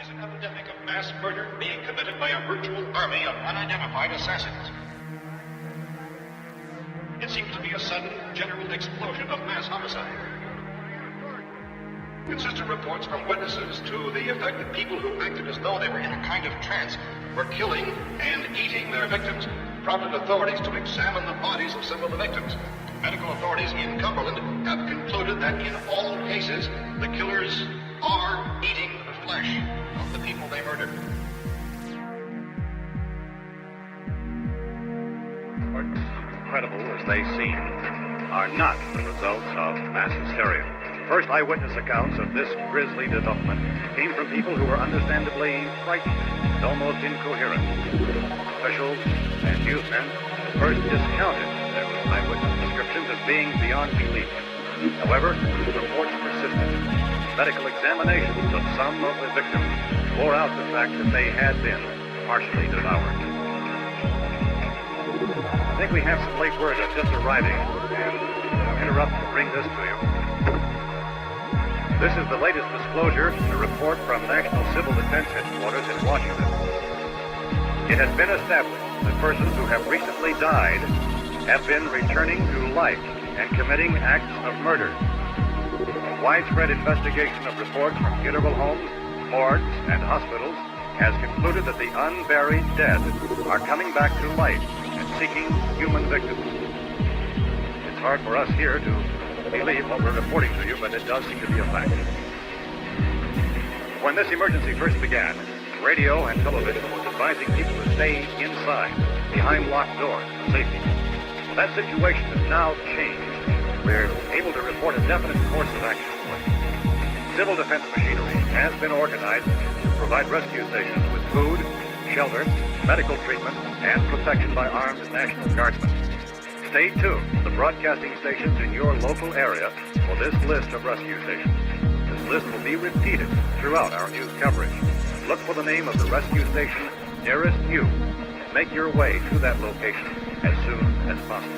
is an epidemic of mass murder being committed by a virtual army of unidentified assassins. It seems to be a sudden, general explosion of mass homicide. Consistent reports from witnesses to the effect that people who acted as though they were in a kind of trance were killing and eating their victims prompted authorities to examine the bodies of some of the victims. Medical authorities in Cumberland have concluded that in all cases, the killers are eating the flesh of the people they murdered. Incredible as they seem, are not the results of mass hysteria. First eyewitness accounts of this grisly development came from people who were understandably frightened and almost incoherent. Officials and newsmen first discounted their eyewitness descriptions as being beyond belief. However, reports persisted. Medical examinations of some of the victims bore out the fact that they had been partially devoured. I think we have some late word that's just arriving, and I'll interrupt to bring this to you. This is the latest disclosure in a report from National Civil Defense Headquarters in Washington. It has been established that persons who have recently died have been returning to life and committing acts of murder. A widespread investigation of reports from funeral homes, morgues, and hospitals has concluded that the unburied dead are coming back to life and seeking human victims. It's hard for us here to believe what we're reporting to you, but it does seem to be a fact. When this emergency first began, radio and television was advising people to stay inside, behind locked doors for safety. Well, that situation has now changed. We're able to report a definite course of action. Civil defense machinery has been organized to provide rescue stations with food, shelter, medical treatment, and protection by armed National Guardsmen. Stay tuned to the broadcasting stations in your local area for this list of rescue stations. This list will be repeated throughout our news coverage. Look for the name of the rescue station nearest you. Make your way to that location as soon as possible.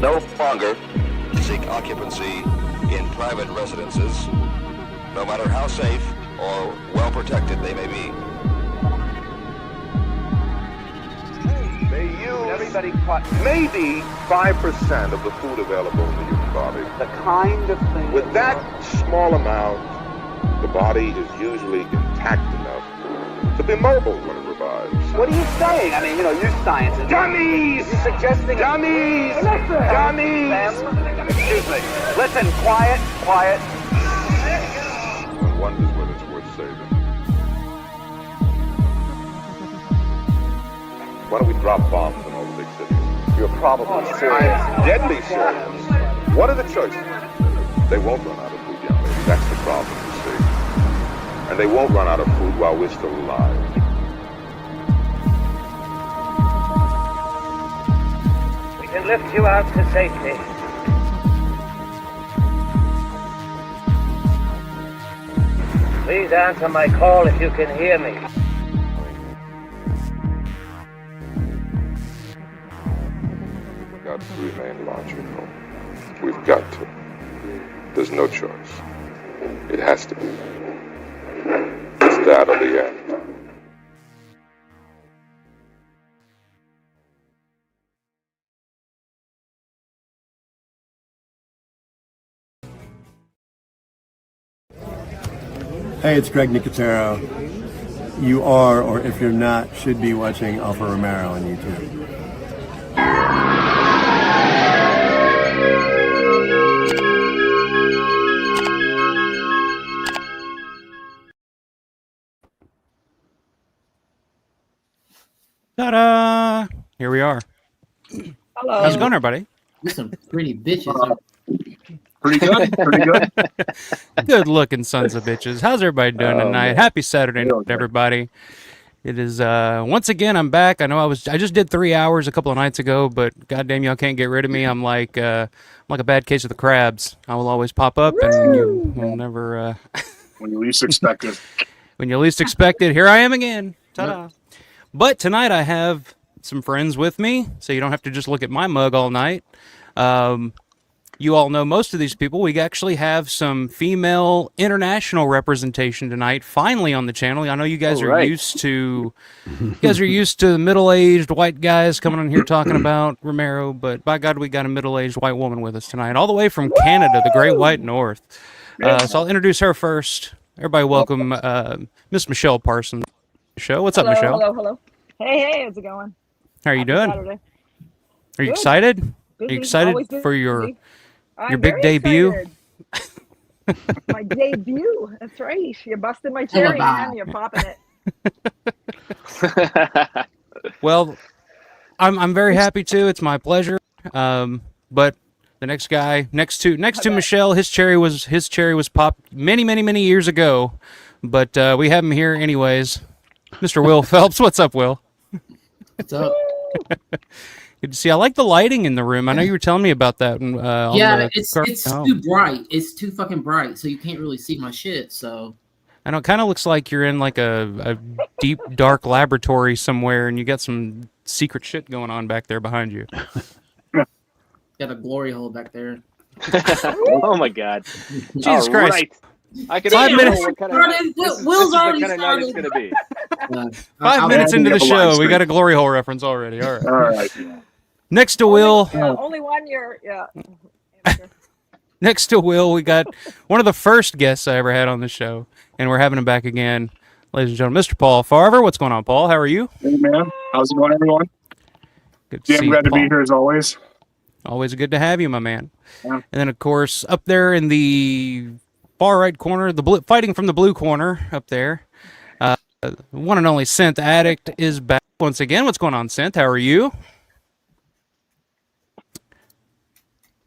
No longer seek occupancy in private residences, no matter how safe or well protected they may be. They use everybody maybe 5% of the food available in the human body. The kind of thing. With that small amount, the body is usually intact enough to be mobile when it revives. What are you saying? I mean, you science. Dummies! You're suggesting... Dummies! Dummies! Excuse me. Listen, quiet. One wonders whether it's worth saving. Why don't we drop bombs in all the big cities? You're probably serious. I'm deadly serious. What are the choices? They won't run out of food, young lady. That's the problem, you see. And they won't run out of food while we're still alive. We can lift you out to safety. Please answer my call if you can hear me. We've got to remain logical. We've got to. There's no choice. It has to be. It's that or the end. Hey, it's Greg Nicotero. You are, or if you're not, should be watching Alpha Romero on YouTube. Ta-da! Here we are. Hello. How's it going, everybody? Some pretty bitches. Pretty good. Good-looking sons of bitches. How's everybody doing tonight? Man. Happy Saturday night, everybody. It is once again. I'm back. I know I just did 3 hours a couple of nights ago, but goddamn, y'all can't get rid of me. I'm like a bad case of the crabs. I will always pop up, and you will never. When you least expect it. When you least expect it, here I am again. Ta-da! But tonight I have some friends with me, so you don't have to just look at my mug all night. You all know most of these people. We actually have some female international representation tonight, finally on the channel. I know you guys are used to the middle-aged white guys coming on here talking about Romero, but by God, we got a middle-aged white woman with us tonight, all the way from Canada, the Great White North. So I'll introduce her first. Everybody, welcome Miss Michelle Parsons. Show. What's up, Michelle? Hello. Hey, how's it going? How are you doing? Saturday. Are you Good. excited? Busy. Are you excited Always for your busy. your I'm big very debut? excited. My debut. That's right. You busted my cherry, man. You're popping it. Well, I'm very happy to. It's my pleasure. But the next guy next to Michelle, his cherry was popped many years ago. But we have him here anyways. Mr. Will Phelps. What's up, Will? What's up? Good to see. I like the lighting in the room. I know you were telling me about that. It's too bright. It's too fucking bright, so you can't really see my shit. So I know it kind of looks like you're in like a deep, dark laboratory somewhere, and you got some secret shit going on back there behind you. got a glory hole back there. Oh my God! Jesus Christ! Right. I can 5 minutes. Will's already the kind of night it's going to be. 5 minutes into the show, we got a glory hole reference already. All right. All right. Next to Will. Only 1 year. Yeah. Next to Will, we got one of the first guests I ever had on the show, and we're having him back again, ladies and gentlemen, Mr. Paul Farver. What's going on, Paul? How are you? Hey, man. How's it going, everyone? Good to see I'm you, glad to Paul. be here as always. Always good to have you, my man. Yeah. And then, of course, up there in the far right corner, fighting from the blue corner up there, one and only Synth Addict is back once again. What's going on, Synth? How are you?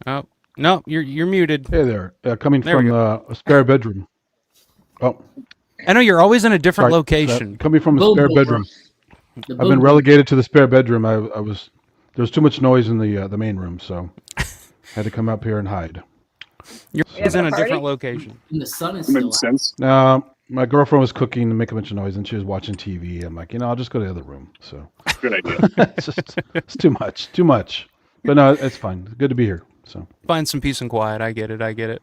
Oh, no, you're muted. Hey there. Coming There we from a spare bedroom. Oh, I know you're always in a different sorry. location. Coming from a spare bedroom. I've been relegated to the spare bedroom. There was too much noise in the main room, so I had to come up here and hide. You're always in a different location. And the sun is still out. No, my girlfriend was cooking and making a bunch of noise, and she was watching TV. I'm like, I'll just go to the other room. So Good idea. it's too much. But no, it's fine. It's good to be here. So Find some peace and quiet. I get it.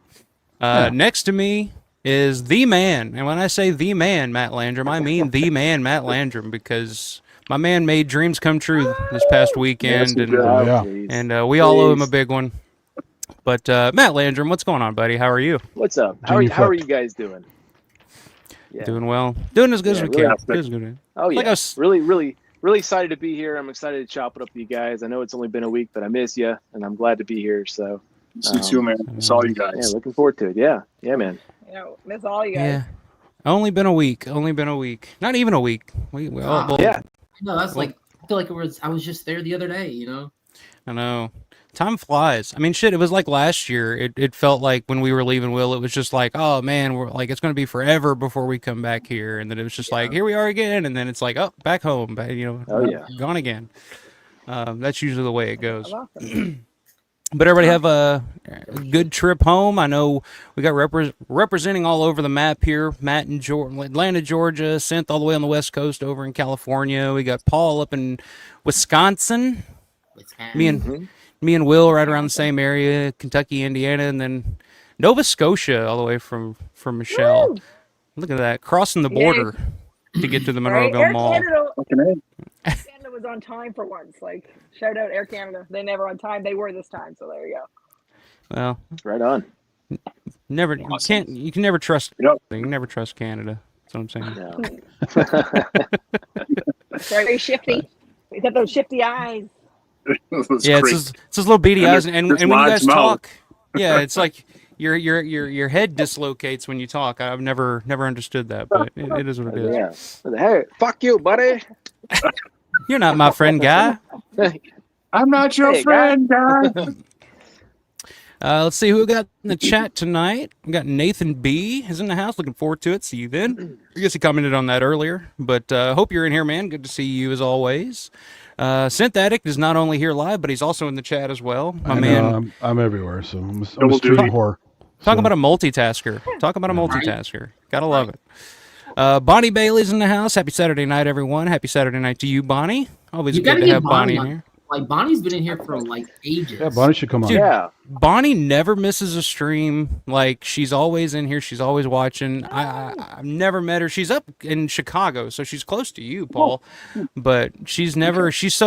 Next to me is the man. And when I say the man, Matt Landrum, I mean the man, Matt Landrum, because my man made dreams come true this past weekend. And we all owe him a big one. But Matt Landrum, what's going on, buddy? How are you? What's up? How are you guys doing? Yeah. Doing well. Doing as good as we can. Good as good. Oh, yeah. Like really excited to be here. I'm excited to chop it up with you guys. I know it's only been a week, but I miss you, and I'm glad to be here. So, You too, man. It's all you guys. Yeah, looking forward to it. Yeah, man. Miss all you guys. Yeah. Only been a week. Not even a week. Yeah. No, that's like I feel like I was just there the other day. I know. Time flies. I mean, shit, it was like last year. It felt like when we were leaving Will, it was just like, oh, man, we're like, it's going to be forever before we come back here. And then it was just like, here we are again. And then it's like, oh, back home, gone again. That's usually the way it goes. But everybody have a good trip home. I know we got representing all over the map here. Matt in Atlanta, Georgia, Synth all the way on the West Coast over in California. We got Paul up in Wisconsin. Me and Will right around the same area, Kentucky, Indiana, and then Nova Scotia all the way from Michelle. Woo! Look at that, crossing the border to get to the Monroeville Mall. Canada was on time for once. Like, shout out Air Canada. They never on time. They were this time, so there you go. Well, right on. You can never trust. Yep. You can never trust Canada. That's what I'm saying. No. Very shifty. He's got those shifty eyes. Yeah, it's his little beady eyes, and when you guys talk, yeah, it's like your head dislocates when you talk. I've never understood that, but it is what it is. Yeah. Hey, fuck you, buddy. You're not my friend, guy. I'm not your friend, guy. Let's see who we got in the chat tonight. We got Nathan B is in the house. Looking forward to it. See you then. I guess he commented on that earlier, but hope you're in here, man. Good to see you as always. Synth Addict is not only here live, but he's also in the chat as well. My man, I'm everywhere, so I'm a stream whore. Talk about a multitasker. Gotta love it. Bonnie Bailey's in the house. Happy Saturday night, everyone. Happy Saturday night to you, Bonnie. Always good to have Bonnie in here. Like Bonnie's been in here for like ages. Yeah, Bonnie should come on. Dude, Yeah. Bonnie never misses a stream. Like, she's always in here. She's always watching. I've never met her. She's up in Chicago, so she's close to you, Paul. But she's never. She's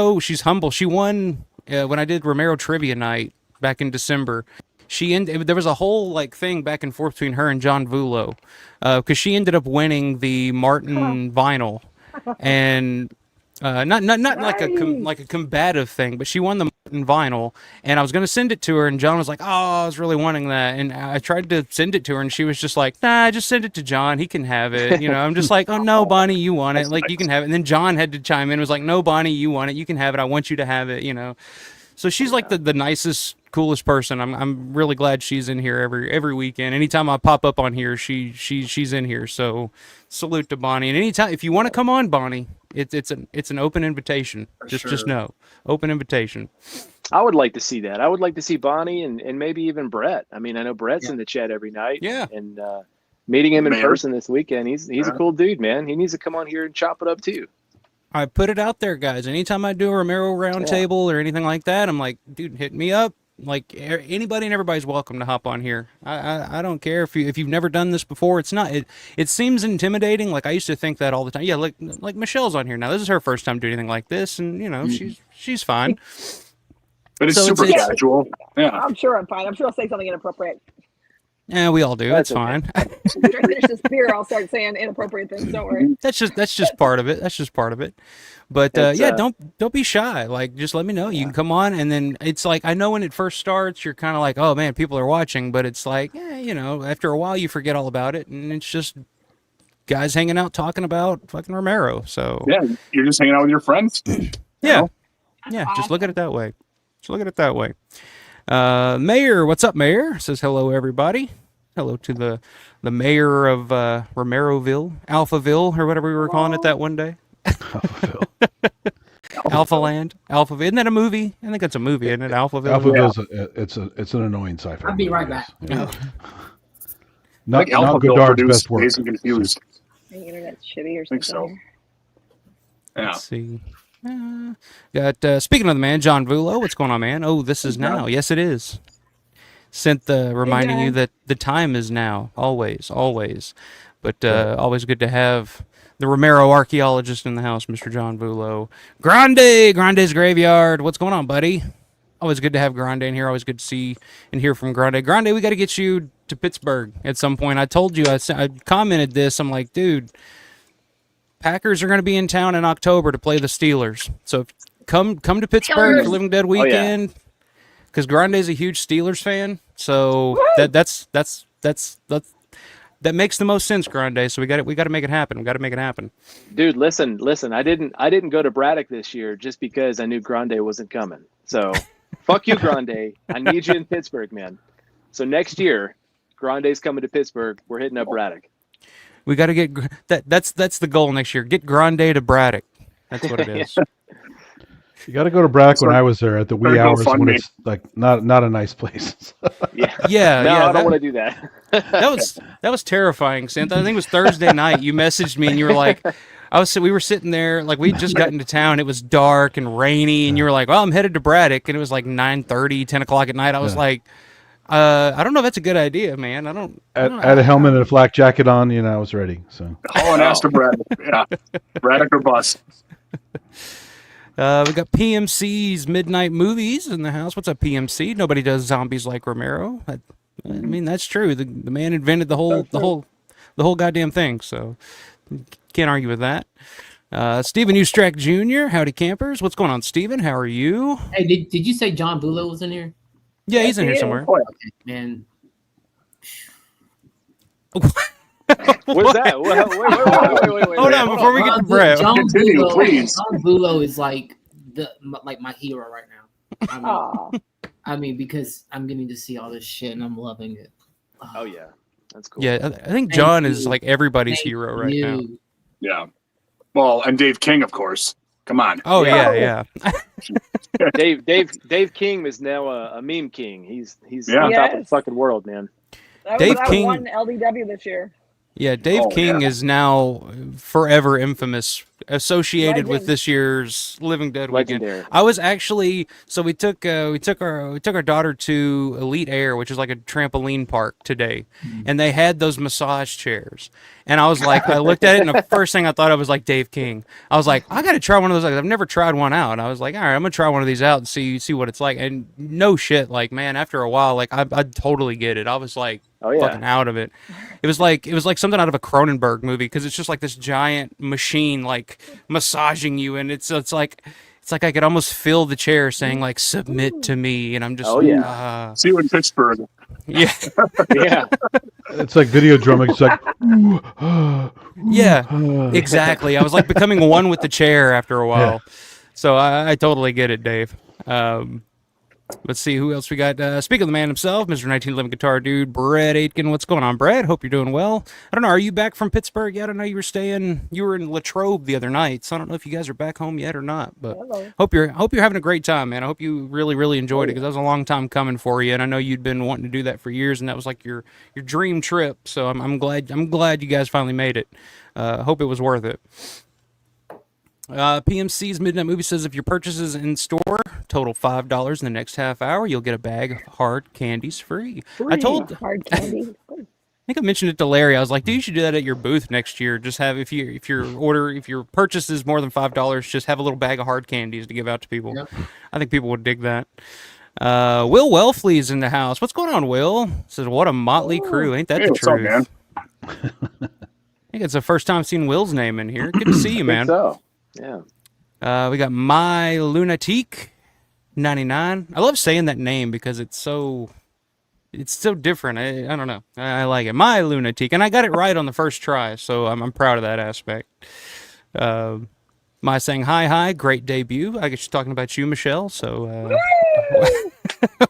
humble. She won when I did Romero trivia night back in December. There was a whole like thing back and forth between her and John Vulo, because she ended up winning the Martin vinyl, and not like a combative thing, but she won the Martin vinyl, and I was gonna send it to her, and John was like, "Oh, I was really wanting that," and I tried to send it to her, and she was just like, "Nah, just send it to John. He can have it." You know, I'm just like, "Oh no, Bonnie, you want it? Like, you can have it." And then John had to chime in, and was like, "No, Bonnie, you want it. You can have it. I want you to have it." You know. So she's like the nicest, coolest person. I'm really glad she's in here every weekend. Anytime I pop up on here, she's in here. So salute to Bonnie. And anytime if you want to come on, Bonnie, it's an open invitation. Just know, open invitation. I would like to see that. I would like to see Bonnie and maybe even Brett. I mean, I know Brett's in the chat every night. Yeah. And meeting him in person this weekend, he's a cool dude, man. He needs to come on here and chop it up too. I put it out there, guys. Anytime I do a Romero Roundtable or anything like that, I'm like, dude, hit me up. Like, anybody and everybody's welcome to hop on here. I don't care if you've never done this before. It's not. It seems intimidating. Like, I used to think that all the time. Yeah, like Michelle's on here now. This is her first time doing anything like this, and you know she's fine. But it's super casual. Yeah, I'm sure I'm fine. I'm sure I'll say something inappropriate. Yeah, we all do. That's fine. After I finish this beer, I'll start saying inappropriate things. Don't worry. That's just part of it. That's just part of it. But yeah, don't be shy. Like, just let me know. You can come on, and then it's like, I know when it first starts, you're kind of like, oh man, people are watching. But it's like, you know, after a while, you forget all about it, and it's just guys hanging out talking about fucking Romero. So yeah, you're just hanging out with your friends. Yeah, just look at it that way. Just look at it that way. Mayor, what's up, Mayor? Says hello, everybody. Hello to the mayor of Romeroville, Alphaville, or whatever we were calling it that one day. Alphaville. Alphaland. Alphaville. Isn't that a movie? I think that's a movie, isn't it? Alphaville. Alphaville it's an annoying sci-fi. I'll be right back. No. Not Godard's best work. Dazed and Confused. The internet's shitty or something. I think so. Yeah. Let's see. Got speaking of the man, John Vulo. What's going on, man? Oh, this is now. Yes, it is. Sent the reminding you that the time is now. Always. But always good to have the Romero archaeologist in the house, Mr. John Vulo. Grande's Graveyard. What's going on, buddy? Always good to have Grande in here. Always good to see and hear from Grande. Grande, we got to get you to Pittsburgh at some point. I told you, I commented this. I'm like, dude, Packers are going to be in town in October to play the Steelers. So come to Pittsburgh for Living Dead weekend. Because Grande's a huge Steelers fan. So that makes the most sense, Grande. So we got to make it happen. We got to make it happen. Dude, listen. I didn't go to Braddock this year just because I knew Grande wasn't coming. So fuck you, Grande. I need you in Pittsburgh, man. So next year, Grande's coming to Pittsburgh. We're hitting up Braddock. We got to get that's the goal next year. Get Grande to Braddock. That's what it is. You got to go to Braddock when I was there at the wee hours when it's like not a nice place. Yeah. No, I don't want to do that. that was terrifying, Santa. I think it was Thursday night. You messaged me and you were like, we were sitting there, like we'd just gotten to town. It was dark and rainy, and you were like, well, I'm headed to Braddock, and it was like 9:30, 10 o'clock at night. I was like, I don't know if that's a good idea, man. I had a helmet and a flak jacket on, I was ready. So hauling ass to Braddock. Yeah, Braddock or bust. We got PMC's Midnight Movies in the house. What's up, PMC? Nobody does zombies like Romero. I mean, that's true. The man invented the whole goddamn thing. So can't argue with that. Stephen Ustrack Jr. Howdy, campers. What's going on, Stephen? How are you? Hey, did you say John Vulo was in here? Yeah, he's in here somewhere. Okay, man. What's that? Wait. Hold on, before we get to Brett. John Continue, please. Vulo is like my hero right now. I mean, because I'm getting to see all this shit and I'm loving it. Oh yeah, that's cool. Yeah, I think John is like everybody's hero right now. Yeah. Well, and Dave King, of course. Come on. Oh yeah. Dave King is now a meme king. He's on top of the fucking world, man. Dave King won LDW this year. Yeah, Dave King is now forever infamous associated with Legend. this year's Living Dead weekend. Legendary. I was actually we took our daughter to Elite Air, which is like a trampoline park today, and they had those massage chairs. And I was like, I looked at it, and the first thing I thought of was like Dave King. I was like, I got to try one of those. Like, I've never tried one out. And I was like, all right, I'm gonna try one of these out and see what it's like. And no shit, like man, after a while, like I totally get it. I was like, fucking out of it. It was like something out of a Cronenberg movie because it's just like this giant machine like massaging you, and it's like I could almost feel the chair saying like submit to me, and I'm just See you in Pittsburgh. Yeah. Yeah. It's like Videodrome. It's like, yeah, exactly. I was like becoming one with the chair after a while. Yeah. So I totally get it, Dave. Let's see who else we got. Speaking of the man himself, Mr. 1911 Guitar Dude, Brett Aitken. What's going on, Brett? Hope you're doing well. I don't know. Are you back from Pittsburgh yet? I know you were in Latrobe the other night, so I don't know if you guys are back home yet or not. But hope you're having a great time, man. I hope you really, really enjoyed it because that was a long time coming for you, and I know you'd been wanting to do that for years, and that was like your dream trip. So I'm glad you guys finally made it. Hope it was worth it. PMC's Midnight Movie says if your purchases in store total $5 in the next half hour, you'll get a bag of hard candies free. I told hard candy. I think I mentioned it to Larry. I was like, dude, you should do that at your booth next year. Just have if your purchase is more than $5, just have a little bag of hard candies to give out to people. Yep. I think people would dig that. Will Wellflee's in the house. What's going on, Will? Says, what a motley crew. Ain't that the truth? Up, man? I think it's the first time I've seen Will's name in here. Good to see you, man. So. Yeah. We got My Lunatique 99. I love saying that name because it's so different. I don't know. I like it. My Lunatique, and I got it right on the first try, so I'm proud of that aspect. My saying hi, great debut. I guess she's talking about you, Michelle. So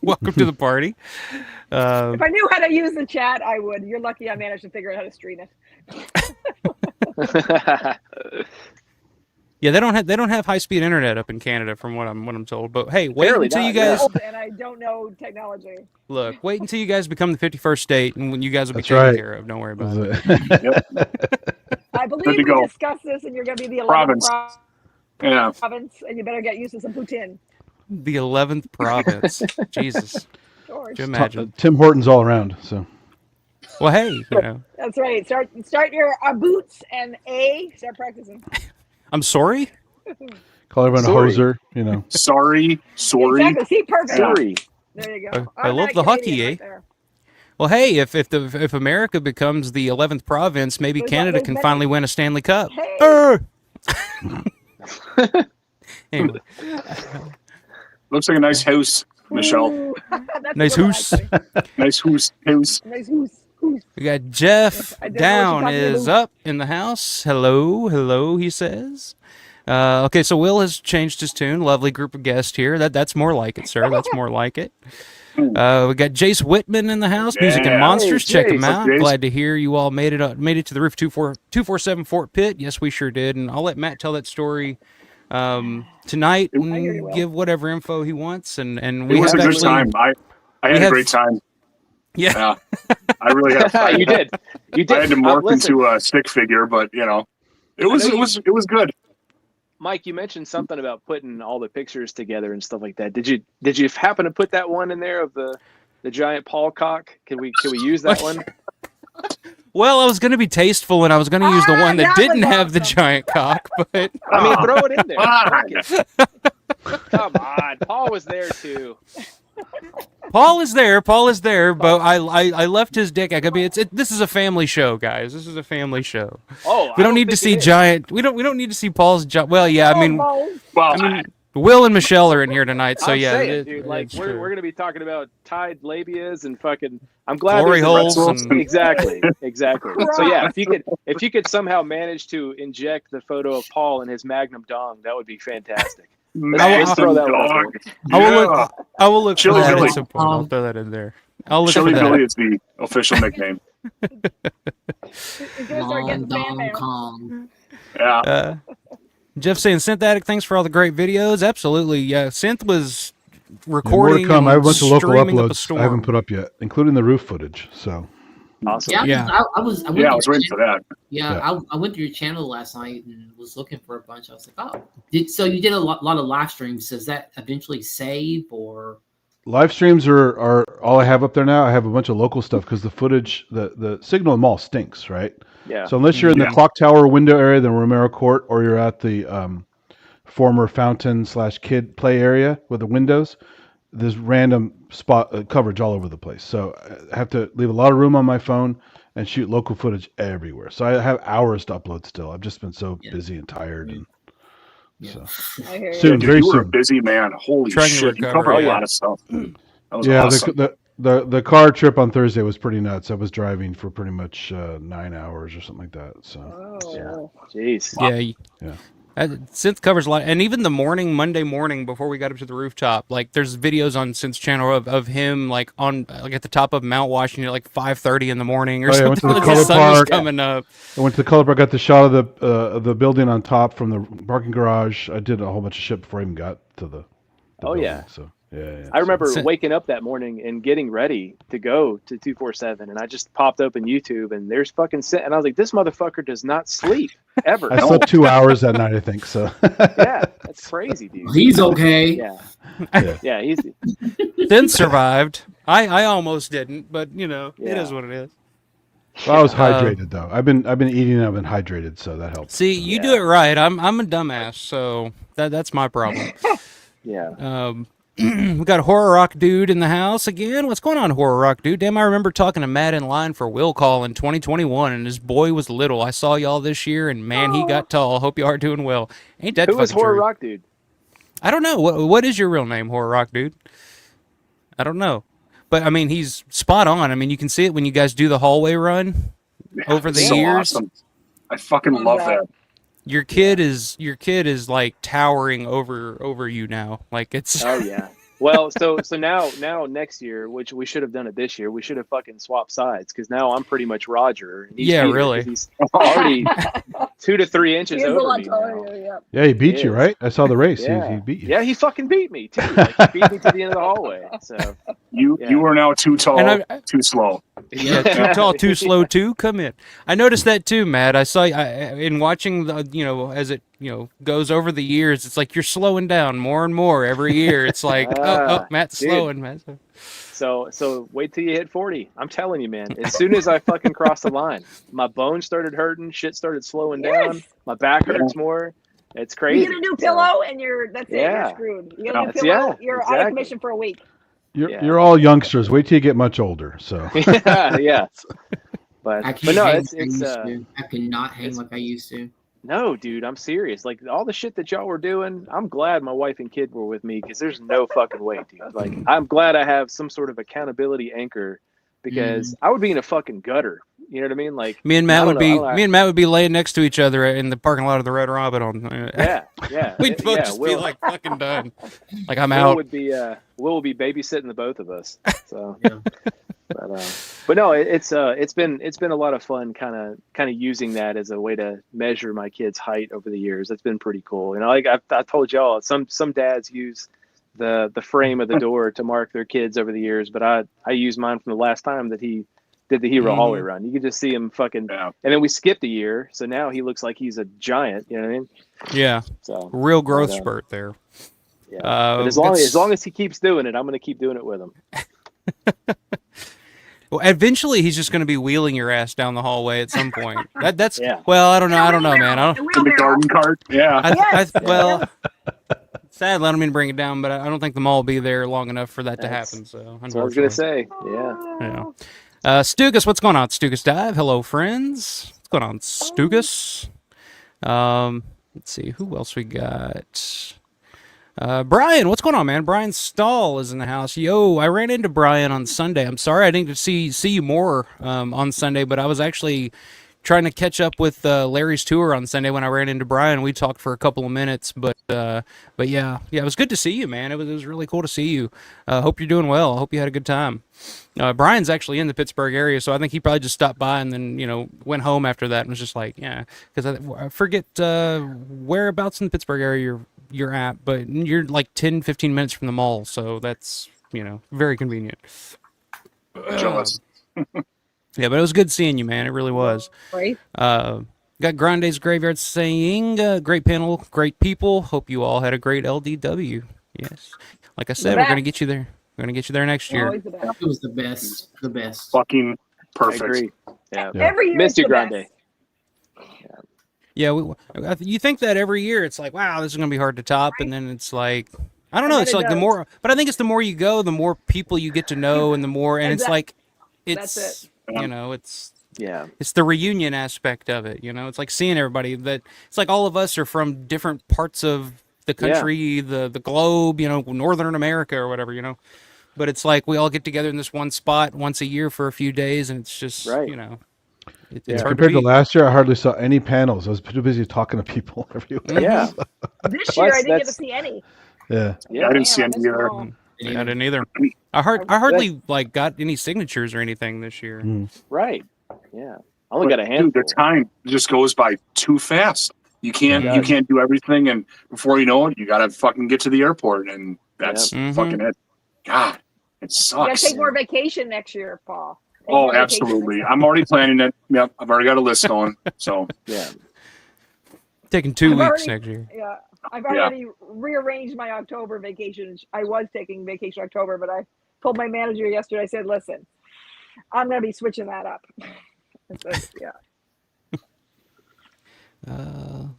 welcome to the party. If I knew how to use the chat, I would. You're lucky I managed to figure out how to stream it. Yeah, they don't have high speed internet up in Canada, from what I'm told. But hey, wait until you guys. And I don't know technology. Look, wait until you guys become the 51st state, and when you guys will be taken care of. Don't worry about it. I believe we discussed this, and you're going to be the 11th province, and you better get used to some poutine. The 11th province, Jesus. George. Could you imagine? Tim Hortons all around. So. Well, hey, you know. That's right. Start your boots and start practicing. I'm sorry? Call everyone a hoser, you know. Sorry. Exactly. See, perfect. Sorry. There you go. I love the hockey, eh? Right. Well, hey, if America becomes the 11th province, maybe Canada can finally win a Stanley Cup. Hey. Anyway. Looks like a nice house, Michelle. Nice house. Nice house. Nice house. We got Jeff Down is up in the house. Hello, he says. Okay, so Will has changed his tune. Lovely group of guests here. That's more like it, sir. That's more like it. We got Jace Whitman in the house. Music and Monsters. Check him out. Glad to hear you all made it to the roof 247 Fort Pitt. Yes, we sure did. And I'll let Matt tell that story tonight and give whatever info he wants. And we it was have a good time. I had a great time. Yeah. I really had fun. You did. I had to morph into a stick figure, but it was good. Mike, you mentioned something about putting all the pictures together and stuff like that. Did you happen to put that one in there of the giant Paul cock? Can we use that one? Well, I was going to be tasteful, and I was going to use the one that didn't have the giant cock, but I mean, throw it in there. Come on, Paul was there too. Paul is there, but I left his dick. This is a family show, guys. This is a family show. Oh, we don't need to see giant. We don't need to see Paul's giant. Well, yeah, I mean, Will and Michelle are in here tonight, so yeah. Saying, dude, like we're gonna be talking about tied labias and fucking. I'm glad. Glory holes. Exactly. So yeah, if you could somehow manage to inject the photo of Paul in his Magnum dong, that would be fantastic. I will look Chili for that Billy. at some point. I'll throw that in there. I'll look Chili for that. Billy is the official nickname. Yeah. Jeff saying, Synth Addict, thanks for all the great videos. Absolutely. Yeah, Synth was recording. More to come. I have a bunch of local streaming up a uploads storm. I haven't put up yet, including the roof footage. So Awesome. Yeah, I was I was waiting for that. Yeah, I went to your channel last night and was looking for a bunch. I was like, oh, so you did a lot of live streams. Does that eventually save or? Live streams are all I have up there now. I have a bunch of local stuff because the footage, the signal in the mall stinks, right? Yeah. So unless you're in the clock tower window area, the Romero Court, or you're at the former fountain / kid play area with the windows, there's random spot coverage all over the place. So I have to leave a lot of room on my phone and shoot local footage everywhere. So I have hours to upload still. I've just been so busy and tired. And so I hear you. soon, very you were a soon. busy man. Holy Trying to shit! You recover, covered a yeah. lot of stuff. That was Yeah, awesome. the car trip on Thursday was pretty nuts. I was driving for pretty much 9 hours or something like that. So Oh. Jeez. Yeah. Synth covers a lot, and even the Monday morning before we got up to the rooftop, like there's videos on Synth's channel of him like on like at the top of Mount Washington at like 5:30 in the morning or I something. went to the Like color the sun was park. coming up. I went to the color park. Got the shot of the building on top from the parking garage. I did a whole bunch of shit before I even got to the building. Yeah. So yeah. I remember waking up that morning and getting ready to go to 247, and I just popped open YouTube, and there's fucking and I was like, this motherfucker does not sleep ever. I slept 2 hours that night, I think. So Yeah, that's crazy, dude. He's okay. Yeah, he's. Then survived. I almost didn't, but it is what it is. Well, I was hydrated though. I've been eating. I've been hydrated, so that helps. See, you do it right. I'm a dumbass, so that's my problem. Yeah. We got Horror Rock Dude in the house again. What's going on, Horror Rock Dude? Damn, I remember talking to Matt in line for Will Call in 2021, and his boy was little. I saw y'all this year, and man, he got tall. Hope you are doing well. Ain't that Who was fucking Horror true? Rock Dude? I don't know. What is your real name, Horror Rock Dude? I don't know. But, I mean, he's spot on. I mean, you can see it when you guys do the hallway run over the so years. Awesome. I fucking love that. Your kid is like towering over you now. Like it's Oh yeah. Well, so now next year, which we should have done it this year, we should have fucking swapped sides because now I'm pretty much Roger. And he's Yeah, Peter, really. 'cause he's already 2 to 3 inches He is a over lot me taller now. than you, yeah. Yeah, he beat you, Yes. right? I saw the race. Yeah. He beat you. Yeah, he fucking beat me too. Like, he beat me to the end of the hallway. So You are now too tall, And too slow. Yeah, too tall, too slow, too. Come in. I noticed that too, Matt. I saw in watching the, as it, goes over the years. It's like you're slowing down more and more every year. It's like, Matt's dude. slowing, Matt. So wait till you hit 40. I'm telling you, man. As soon as I fucking crossed the line, my bones started hurting. Shit started slowing down. My back hurts more. It's crazy. You get a new pillow and that's it. Yeah. You're screwed. You get a new That's- pillow. yeah, You're out exactly. of commission for a week. You're all youngsters. Wait till you get much older. So yeah. But I can't no, hang it's like I used to. I cannot hang like I used to. no, dude, I'm serious. Like all the shit that y'all were doing, I'm glad my wife and kid were with me because there's no fucking way, dude. Like I'm glad I have some sort of accountability anchor because I would be in a fucking gutter. You know what I mean? Like Me and Matt I would don't be know, me and Matt would be laying next to each other in the parking lot of the Red Robin. Yeah. We'd both Yeah, just Will- be like fucking done. Like I'm Will out. will be babysitting the both of us. So, but no, it's been a lot of fun, kind of using that as a way to measure my kid's height over the years. It's been pretty cool. Like I told y'all, some dads use the frame of the door to mark their kids over the years, but I use mine from the last time that he did the hero hallway run. You could just see him fucking, and then we skipped a year, so now he looks like he's a giant. You know what I mean? Yeah. So real growth spurt there. Yeah. But as long as he keeps doing it, I'm going to keep doing it with him. Well, eventually he's just going to be wheeling your ass down the hallway at some point. That's well, I don't know, man. I don't. In the garden cart, yeah. Well, sadly, I don't mean to bring it down, but I don't think the mall will be there long enough for that to happen. So, That's what I was going to say. Yeah. Stugas, what's going on? Stugas Dive. Hello, friends. What's going on, Stugas? Let's see who else we got. Brian, what's going on, man? Brian Stahl is in the house. Yo, I ran into Brian on Sunday. I'm sorry I didn't see you more on Sunday, but I was actually trying to catch up with Larry's tour on Sunday when I ran into Brian. We talked for a couple of minutes, but yeah, it was good to see you, man. It was really cool to see you. Hope you're doing well. I hope you had a good time. Brian's actually in the Pittsburgh area, so I think he probably just stopped by and then went home after that and was just like, yeah, because I forget whereabouts in the Pittsburgh area you're at, but you're like 10-15 minutes from the mall, so that's very convenient. Jealous. Yeah, but it was good seeing you, man. It really was. Right? Got Grande's Graveyard saying, great panel, great people. Hope you all had a great LDW. Yes. Like I said, we're going to get you there. We're going to get you there next year. Always the best. It was the best. The best. Fucking I perfect. agree. Yeah. Every year Missed it's you, the Grande. best. Yeah, you think that every year it's like, wow, this is going to be hard to top. And then it's like, I don't know. And It's then like it the does. more, but I think it's the more you go, the more people you get to know and the more, and it's like, That's it's, it. you know, it's it's the reunion aspect of it. You know, it's like seeing everybody that it's like all of us are from different parts of the country, the globe, you know, Northern America or whatever, you know, but it's like we all get together in this one spot once a year for a few days. And it's just, you know, it's hard compared to beat. last year, I hardly saw any panels. I was too busy talking to people everywhere. Yeah. This year I didn't get to see any. Yeah. I didn't see any either. I didn't either. I hardly like got any signatures or anything this year. Right. Yeah. I only got a handful. Dude, the time just goes by too fast. You can't do everything, and before you know it, you gotta fucking get to the airport, and that's fucking it. God, it You gotta sucks. take more vacation next year, Paul. Take Oh, more vacation absolutely. I'm already planning it. Yep, I've already got a list going. So yeah, taking 2 I've weeks already- next year. Yeah, I've already rearranged my October vacation. I was taking vacation October, but I told my manager yesterday. I said, "Listen, I'm gonna be switching that up." I said, yeah.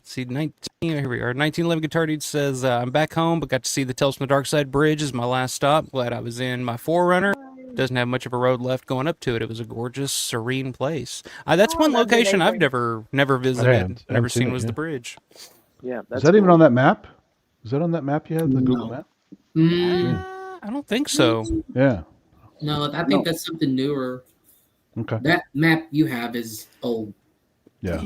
See, 19, here we are. 1911 Guitar Dude says, I'm back home, but got to see the Tales from the Dark Side Bridge as my last stop. Glad I was in my Forerunner. Doesn't have much of a road left going up to it. It was a gorgeous, serene place. That's one that's location I've amazing. never visited, I never haven't seen seen it, was the yeah. bridge. Yeah. Is that even on that map? Is that on that map you have, the Google map? I don't think so. Yeah. No, I think that's something newer. Okay. That map you have is old. Yeah.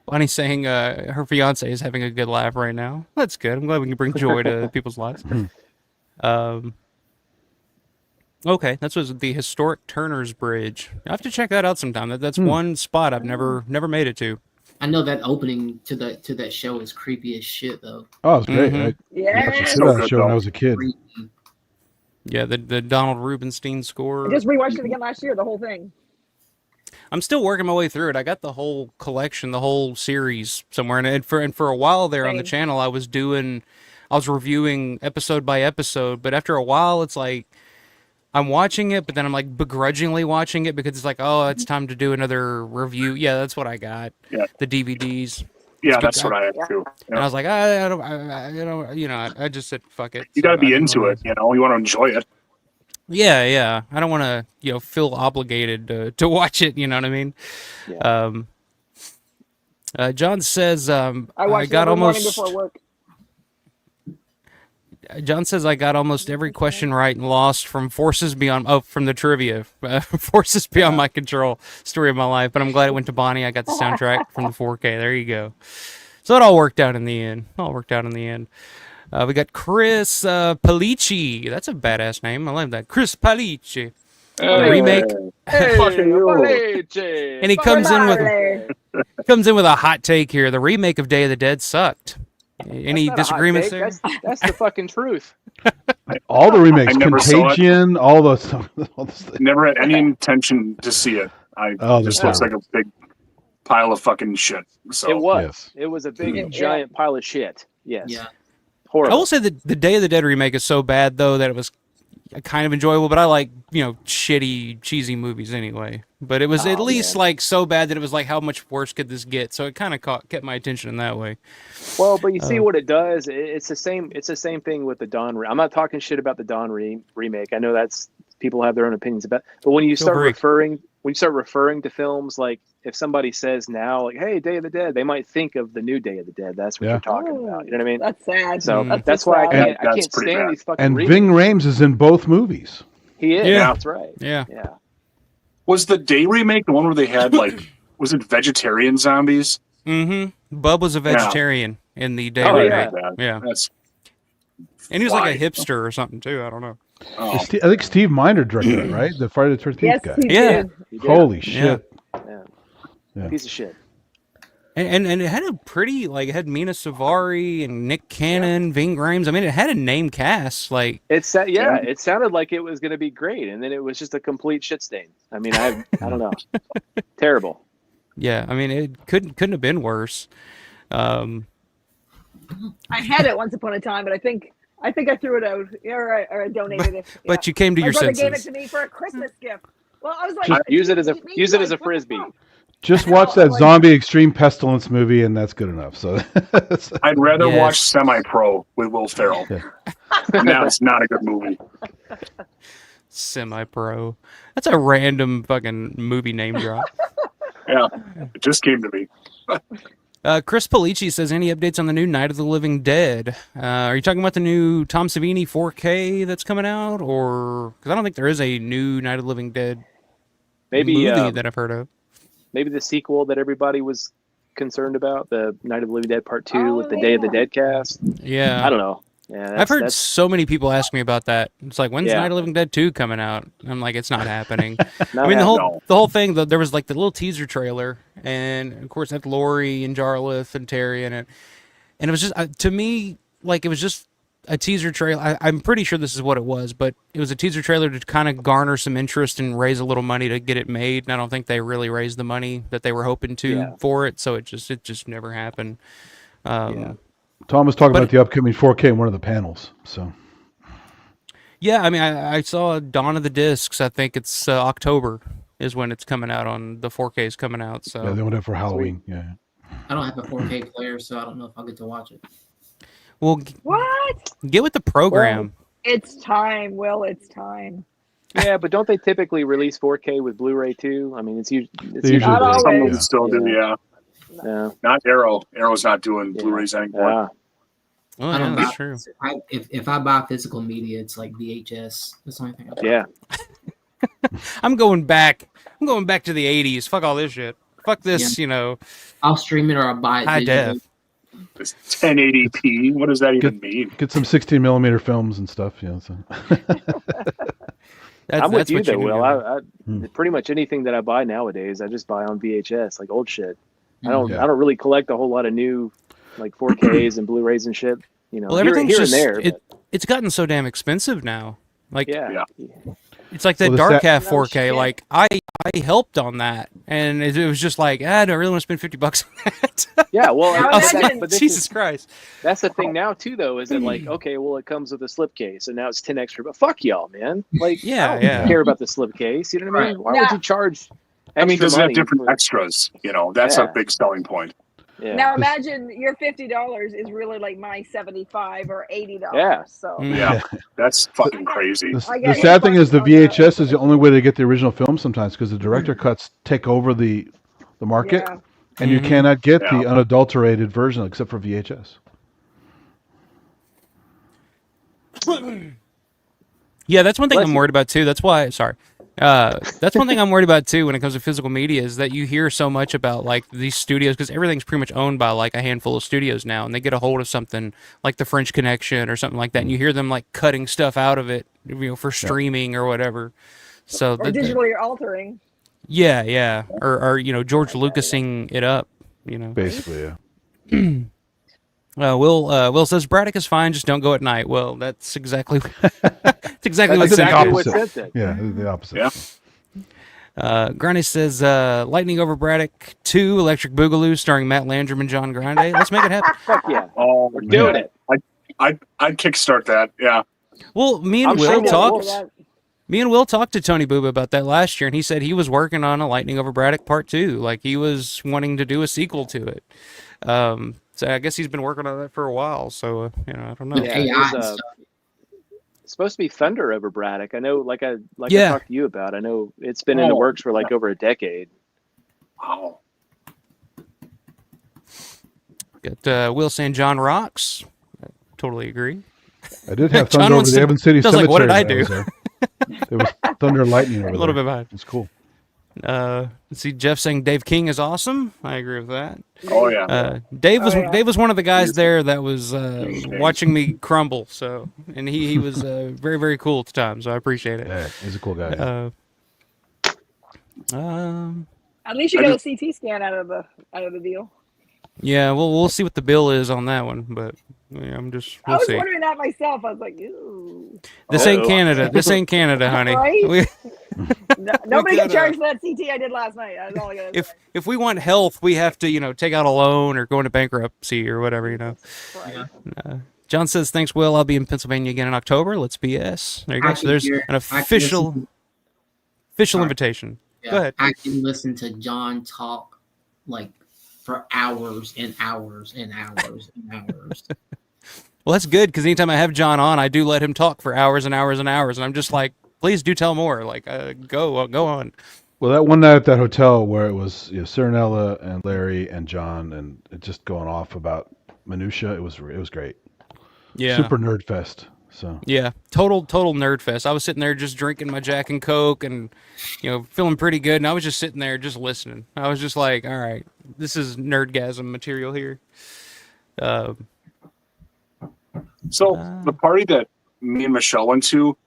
Bonnie's saying her fiance is having a good laugh right now. That's good. I'm glad we can bring joy to people's lives. Okay, that's was the historic Turner's Bridge. I have to check that out sometime. That's one spot I've never made it to. I know that opening to that show is creepy as shit though. Oh, it's great. I Yes. watched that show when I was a kid. Yeah, the Donald Rubenstein score. I just rewatched it again last year. The whole thing. I'm still working my way through it. I got the whole collection, the whole series somewhere, and for a while there on the channel, I was reviewing episode by episode. But after a while, it's like I'm watching it, but then I'm like begrudgingly watching it because it's like, oh, it's time to do another review. Yeah, that's what I got. Yeah. The DVDs. Yeah, that's what I have too. And I was like, I just said, fuck it. You got to be into it. You know, you want to enjoy it. Yeah. I don't want to, feel obligated to watch it. You know what I mean? Yeah. John says, I watched it every morning before work. John says I got almost every question right and lost from Forces Beyond. Oh, from the trivia, Forces Beyond My Control, story of my life. But I'm glad it went to Bonnie. I got the soundtrack from the 4K. There you go. So it all worked out in the end. We got Chris Palici. That's a badass name. I like that. Chris Palici. The remake. And he comes in with a hot take here. The remake of Day of the Dead sucked. Any disagreements there? That's the fucking truth. All the remakes, I never saw it. Contagion, all those stuff. Never had any intention to see it. Just looks like a big pile of fucking shit. So It was. Yes. It was a big giant pile of shit. Yes. Yeah. Horrible. I will say that the Day of the Dead remake is so bad though that it was kind of enjoyable. But I like shitty, cheesy movies anyway. But it was at least like so bad that it was like, how much worse could this get? So it kind of kept my attention in that way. Well, but you see what it does. It's the same. It's the same thing with the Dawn. I'm not talking shit about the Dawn remake. I know that's people have their own opinions about. But when you start referring to films, like if somebody says now, like, "Hey, Day of the Dead," they might think of the new Day of the Dead. That's what you're talking about. You know what I mean? That's sad. So that's why I can't stand these fucking. And remakes. Ving Rhames is in both movies. He is. Yeah. That's right. Yeah. was the Day remake the one where they had like was it vegetarian zombies? Mm-hmm. Bub was a vegetarian in the Day Oh, remake. yeah. That's And he was like a hipster or something too. I don't know. oh. I think Steve Miner directed it, right? The Friday the 13th Yes, guy. he Yeah. did. He did. Holy shit. Yeah. Yeah. Piece of shit. And it had a pretty, like, it had Mina Savari and Nick Cannon, Ving Rhames. I mean, it had a name cast. Like, it sounded like it was going to be great, and then it was just a complete shit stain. I mean, I don't know, terrible. Yeah, I mean, it couldn't have been worse. I had it once upon a time, but I think I threw it out or I donated it. But you came to My your brother senses. gave it to me for a Christmas gift. Well, I was like, Just use it as a frisbee. Just watch that zombie extreme pestilence movie, and that's good enough. So I'd rather watch Semi-Pro with Will Ferrell. Yeah. And that's not a good movie. Semi-Pro. That's a random fucking movie name drop. Yeah, it just came to me. Chris Polici says, any updates on the new Night of the Living Dead? Are you talking about the new Tom Savini 4K that's coming out? Or, because I don't think there is a new Night of the Living Dead movie that I've heard of. Maybe the sequel that everybody was concerned about, the Night of the Living Dead Part 2 with the Day of the Dead cast. Yeah. I don't know. Yeah, I've heard so many people ask me about that. It's like, when's Yeah. Night of the Living Dead 2 coming out? I'm like, it's not happening. Not I mean, the happening. whole thing, there was like the little teaser trailer, and of course, it had Lori and Jarlath and Terry in it. And it was just, to me, like, it was just a teaser trailer. I'm pretty sure this is what it was, but it was a teaser trailer to kind of garner some interest and raise a little money to get it made. And I don't think they really raised the money that they were hoping to for it, so it just never happened. Tom was talking about the upcoming 4K in one of the panels. So yeah, I mean, I saw Dawn of the Discs. I think it's October is when it's coming out on the 4K is coming out. So yeah, they went up for Halloween. Yeah. I don't have a 4K player, so I don't know if I'll get to watch it. Well, what? Get with the program. Well, it's time, Will. It's time. Yeah, but don't they typically release 4K with Blu-ray too? I mean, it's usually Not always. Some of them still do, yeah. Yeah. Not Arrow. Arrow's not doing Blu-rays anymore. Yeah. Oh, I don't yeah, buy, that's true. If I buy physical media, it's like VHS. That's the only thing I buy. Yeah. I'm going back to the 80s. Fuck all this shit. Fuck this, you know. I'll stream it or I'll buy it. High digitally. def. It's 1080p. What does that even mean? Get some 16mm films and stuff. You know, so. I'm with you what though, need Will. to I pretty much anything that I buy nowadays, I just buy on VHS, like old shit. I Yeah. don't really collect a whole lot of new, like 4Ks and Blu-rays and shit. You know, Well, here everything's and just there. it's gotten so damn expensive now. Like, Yeah. it's like that Well, Dark the Half 4K. Like, I helped on that, and it was just like, I don't really want to spend $50 on that. Yeah, well, I was like, but this Jesus Christ. That's the thing now too, though, is that like, okay, well, it comes with a slipcase, and now it's 10 extra. But fuck y'all, man. Like, I don't care about the slipcase. You know what I mean? Why would you charge? I mean, extra does it have money different for- extras? You know, that's a big selling point. Yeah. Now imagine your $50 is really like my $75 or $80. Yeah. So Yeah, that's fucking crazy. The sad thing is the VHS is the only way to get the original film sometimes because the director cuts take over the market, Yeah. and you cannot get the unadulterated version except for VHS. Yeah, that's one thing I'm worried about too. That's why, that's one thing I'm worried about too when it comes to physical media is that you hear so much about like these studios because everything's pretty much owned by like a handful of studios now, and they get a hold of something like the French Connection or something like that, and you hear them like cutting stuff out of it, you know, for streaming or whatever. So or digitally altering. yeah, or you know, George Lucasing it up, you know. Basically, yeah. Will says Braddock is fine, just don't go at night. Well, that's exactly that's exactly That's what the Sid opposite. said. Yeah, the opposite. Yeah. Grande says Lightning Over Braddock 2 Electric Boogaloo starring Matt Landrum and John Grande. Let's make it happen. Fuck yeah. Oh, We're doing it. I'd kickstart that. Yeah. Well, me and I'm Will sure talked. Me and Will talked to Tony Booba about that last year, and he said he was working on a Lightning Over Braddock Part 2. Like, he was wanting to do a sequel to it. So I guess he's been working on that for a while. So, you know, I don't know. Yeah, it was, it's supposed to be Thunder over Braddock. I know, like I talked to you about. I know it's been in the works for like over a decade. Wow. Got Will saying John rocks. I totally agree. I did have John Thunder over wants the to- Evans City Does like, Cemetery. what did I when was do? there. There was Thunder and Lightning over there. A little bit behind. It's cool. Let's see, Jeff saying Dave King is awesome. I agree with that. Oh yeah. Dave was one of the guys there that was watching me crumble. So, and he was very, very cool at the time. So I appreciate it. Yeah, he's a cool guy. At least you got a CT scan out of the deal. Yeah, we'll see what the bill is on that one, but yeah, I we'll was see. wondering that myself. I was like, ooh. This ain't Canada. This ain't Canada, honey. Right? Nobody can could, charge for that CT I did last night. That's all I gotta say. If we want health, we have to take out a loan or go into bankruptcy or whatever. Right. John says, "Thanks, Will. I'll be in Pennsylvania again in October. Let's BS." There you go. So there's an official invitation. Yeah, Go ahead. I can listen to John talk like for hours and hours and hours and hours. Well, that's good because anytime I have John on, I do let him talk for hours and hours and hours, and I'm just like, please do tell more. Like, go on. Well, that one night at that hotel where it was Cirinella and Larry and John and it just going off about minutia, it was great. Yeah. Super nerd fest. So yeah, total nerd fest. I was sitting there just drinking my Jack and Coke and feeling pretty good, and I was just sitting there just listening. I was just like, all right, this is nerdgasm material here. So the party that me and Michelle went to,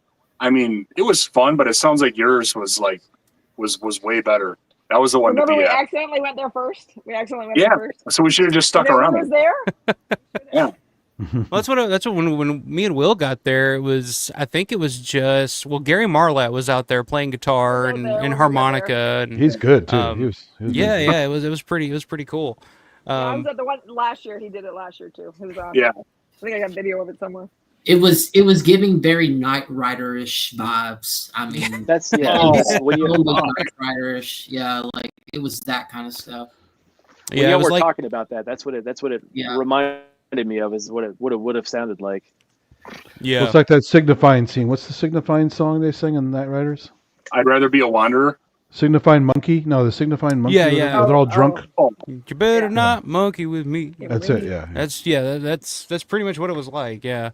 I mean, it was fun, but it sounds like yours was way better. That was the one Remember to be we at. accidentally went there first? We accidentally went there first. So we should have just stuck And around. was there? Yeah. Well, that's what when me and Will got there, I think it was just Gary Marlatt was out there playing guitar and harmonica, and he's good too. He was yeah, it was pretty cool. I was at the one last year. He did it last year too. It was yeah. I think I got video of it somewhere. It was giving very Knight Rider-ish vibes. I mean, that's Knight Rider-ish. Yeah, like it was that kind of stuff. Yeah, we're talking about that. That's what it reminded me of, is what it would have sounded like. Yeah, well, it's like that signifying scene. What's the signifying song they sing in Knight Riders? I'd rather be a wanderer. Signifying monkey? No, the signifying monkey. Yeah. Where they're all drunk. You better not monkey with me. That's it. Yeah. That's pretty much what it was like. Yeah,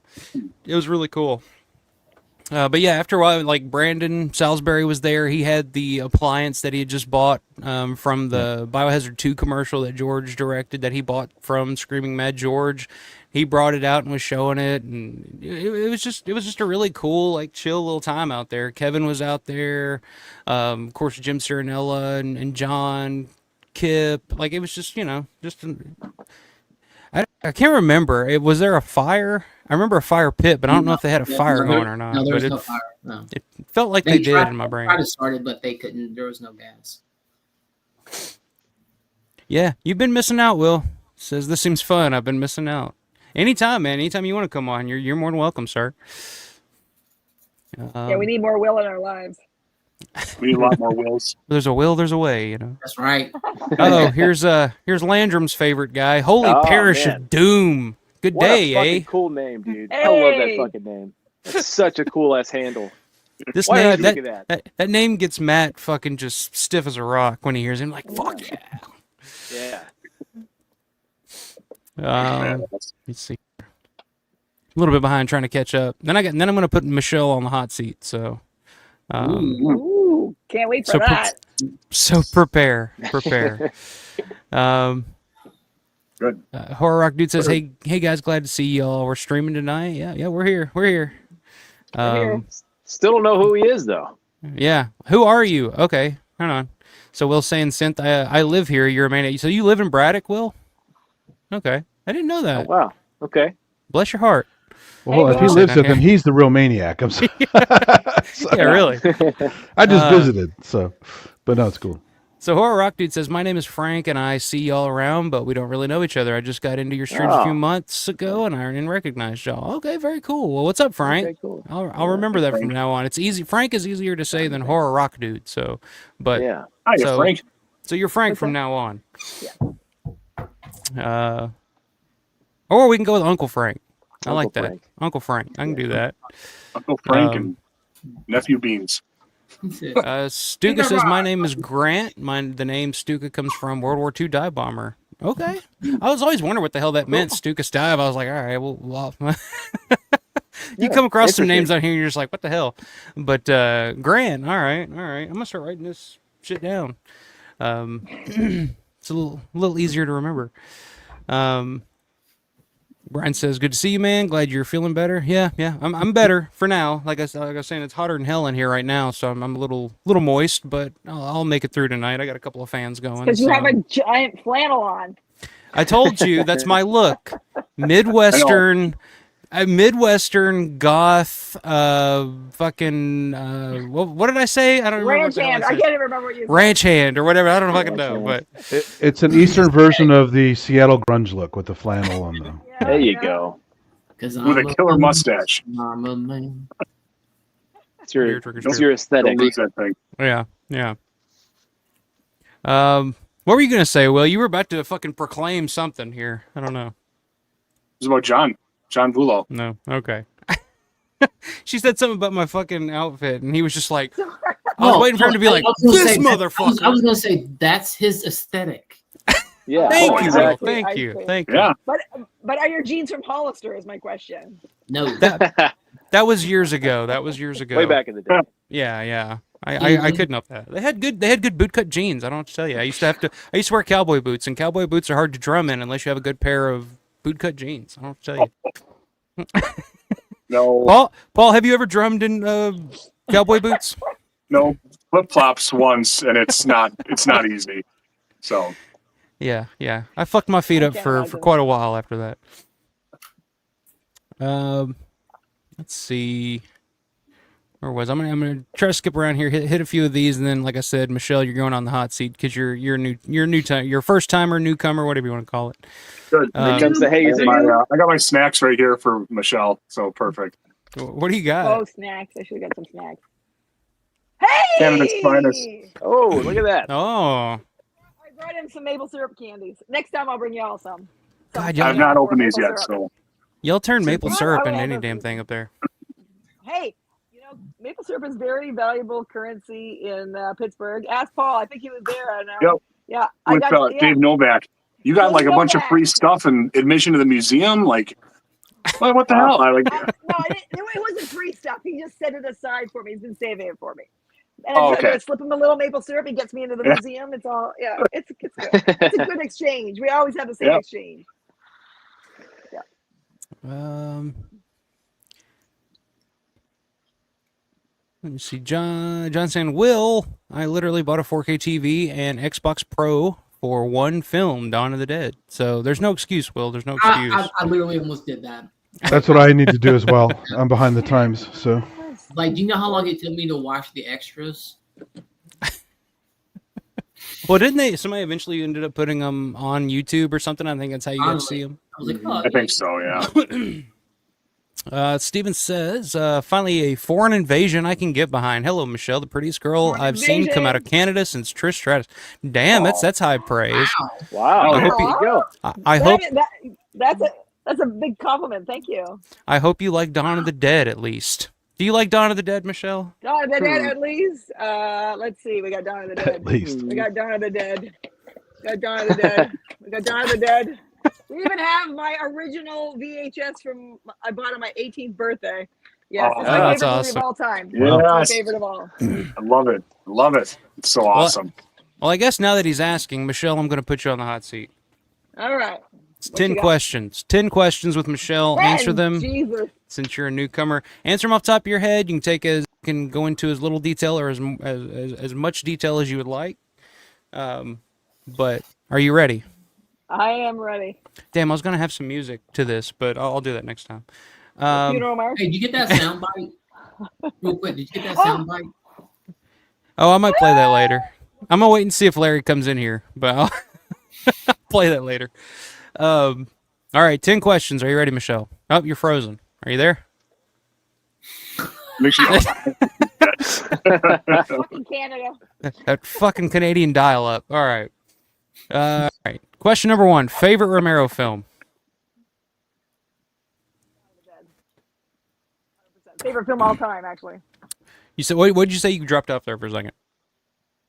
it was really cool. But yeah, after a while, like Brandon Salisbury was there. He had the appliance that he had just bought from the Biohazard 2 commercial that George directed, that he bought from Screaming Mad George. He brought it out and was showing it, and it was just a really cool, like, chill little time out there. Kevin was out there, of course, Jim Cirinella and John, Kip. Like, it was just I can't remember. Was there a fire? I remember a fire pit, but I don't know if they had a fire going or not. No, there was but no fire. No. It felt like they did in my brain. They tried to start it, but they couldn't. There was no gas. Yeah, you've been missing out, Will. Says, this seems fun. I've been missing out. Anytime, man. Anytime you want to come on, you're more than welcome, sir. Yeah, we need more Will in our lives. We need a lot more Wills. There's a will, there's a way, That's right. Oh, here's Landrum's favorite guy. Holy Parish of Doom. Good day, what a fucking cool name, dude. I love that fucking name. That's such a cool ass handle. This Why name, did you think of that name gets Matt fucking just stiff as a rock when he hears him. Like, fuck yeah. Yeah. Let's see. A little bit behind, trying to catch up. Then I'm gonna put Michelle on the hot seat. So, Ooh, can't wait for that. So prepare. Good. Horror Rock Dude says, "Hey guys, glad to see y'all. We're streaming tonight. Yeah, we're here. Still don't know who he is though. Yeah, who are you? Okay, hold on. So Will's saying, Synth, I live here. You're a man. So you live in Braddock, Will? Okay, I didn't know that. Oh, wow. Okay. Bless your heart. Well, if he lives with him, he's the real maniac. I'm sorry. Yeah, really. I just visited, but no, it's cool. So Horror Rock Dude says, my name is Frank, and I see y'all around, but we don't really know each other. I just got into your streams a few months ago, and I didn't recognize y'all. Okay, very cool. Well, what's up, Frank? Okay, cool. I'll remember that from now on. It's easy. Frank is easier to say than Horror Rock Dude. So, but yeah. Hi, you're Frank. So you're Frank from now on. Yeah. Or we can go with Uncle Frank. I like that. Frank. Uncle Frank. I can do that. Uncle Frank and Nephew Beans. Stuka says, my name is Grant. The name Stuka comes from World War II dive bomber. Okay. I was always wondering what the hell that meant, Stuka's dive. I was like, all right, well you come across some names out here and you're just like, what the hell? But Grant, all right. I'm going to start writing this shit down. It's a little easier to remember. Brian says, good to see you, man. Glad you're feeling better. Yeah. I'm better for now. Like I was saying, it's hotter than hell in here right now, so I'm a little moist, but I'll make it through tonight. I got a couple of fans going. Because you have a giant flannel on. I told you that's my look. Midwestern goth, fucking, what did I say? I don't remember. Ranch hand. I can't even remember what you said. Ranch hand or whatever. I don't know if I can know, but It's an Eastern version of the Seattle grunge look with the flannel on the. There you go. With a killer mustache. I'm a man. It's your aesthetic. Don't lose that thing. Yeah. What were you gonna say, Will? You were about to fucking proclaim something here. I don't know. It's about John Vulo. No. Okay. She said something about my fucking outfit, and he was just like, I was waiting for him to be like, this motherfucker. I was gonna say that's his aesthetic. Yeah. Thank you, Will. exactly. Thank you. Thank you. Yeah. But are your jeans from Hollister? Is my question. No. That was years ago. Way back in the day. Yeah. I couldn't up that. They had good bootcut jeans. I don't have to tell you. I used to wear cowboy boots, and cowboy boots are hard to drum in unless you have a good pair of bootcut jeans. I don't have to tell you. No. Paul, have you ever drummed in cowboy boots? No, flip flops once, and it's not easy. So. Yeah. I fucked my feet up for quite a while after that. Let's see. Where was I'm gonna try to skip around here, hit a few of these, and then, like I said, Michelle, you're going on the hot seat because you're you're first timer, newcomer, whatever you want to call it. Good. Here comes the hazing. I got my snacks right here for Michelle, so perfect. What do you got? Oh, snacks! I should have got some snacks. Hey! Canada's finest. Oh, look at that. Oh. I brought in some maple syrup candies. Next time I'll bring you all some. God, I've not opened these yet, so. Y'all turn maple syrup into I any have damn thing up there. Hey, maple syrup is very valuable currency in Pittsburgh. Ask Paul. I think he was there. Yep. Yeah. With Dave Novak. You got like a bunch of Novak. free stuff and admission to the museum? Like, what the hell? No, it wasn't free stuff. He just set it aside for me. He's been saving it for me. And I slip him a little maple syrup. He gets me into the museum. It's all, it's good. It's a good exchange. We always have the same exchange. Yeah. Let me see. John saying, Will, I literally bought a 4K TV and Xbox Pro for one film, Dawn of the Dead. So there's no excuse, Will. There's no excuse. I literally almost did that. That's what I need to do as well. I'm behind the times, so. Like, do you know how long it took me to watch the extras? Well, didn't somebody eventually ended up putting them on YouTube or something? I think that's how you got to see them. I was like, oh, I think so, yeah. Steven says, finally a foreign invasion I can get behind. Hello, Michelle, the prettiest girl I've seen come out of Canada since Trish Stratus. Damn, that's high praise. Wow. I hope I hope that's a big compliment. Thank you. I hope you like Dawn of the Dead at least. Do you like Dawn of the Dead, Michelle? Dawn of the Dead at least. Let's see. We got Dawn of the Dead. At least. We got Dawn of the Dead. We got Dawn of the Dead. We got Dawn of the Dead. We even have my original VHS I bought on my 18th birthday. Yes, it's my favorite movie of all time. Yes. It's my favorite of all. I love it. Love it. It's so awesome. Well, I guess now that he's asking, Michelle, I'm going to put you on the hot seat. All right. It's 10 questions. 10 questions with Michelle. Answer them. Jesus. Since you're a newcomer, answer them off the top of your head. You can go into as little detail or as much detail as you would like. But are you ready? I am ready. Damn, I was gonna have some music to this, but I'll do that next time. You know, Mark? Hey, did you get that sound bite? Real quick, did you get that sound bite? Oh, I might play that later. I'm gonna wait and see if Larry comes in here, but I'll play that later. All right, 10 questions. Are you ready, Michelle? Oh, you're frozen. Are you there? Make sure. Fucking Canada. That fucking Canadian dial-up. All right. All right. Question number 1. Favorite Romero film? Favorite film all time, actually. You said what did you say? You dropped off there for a second.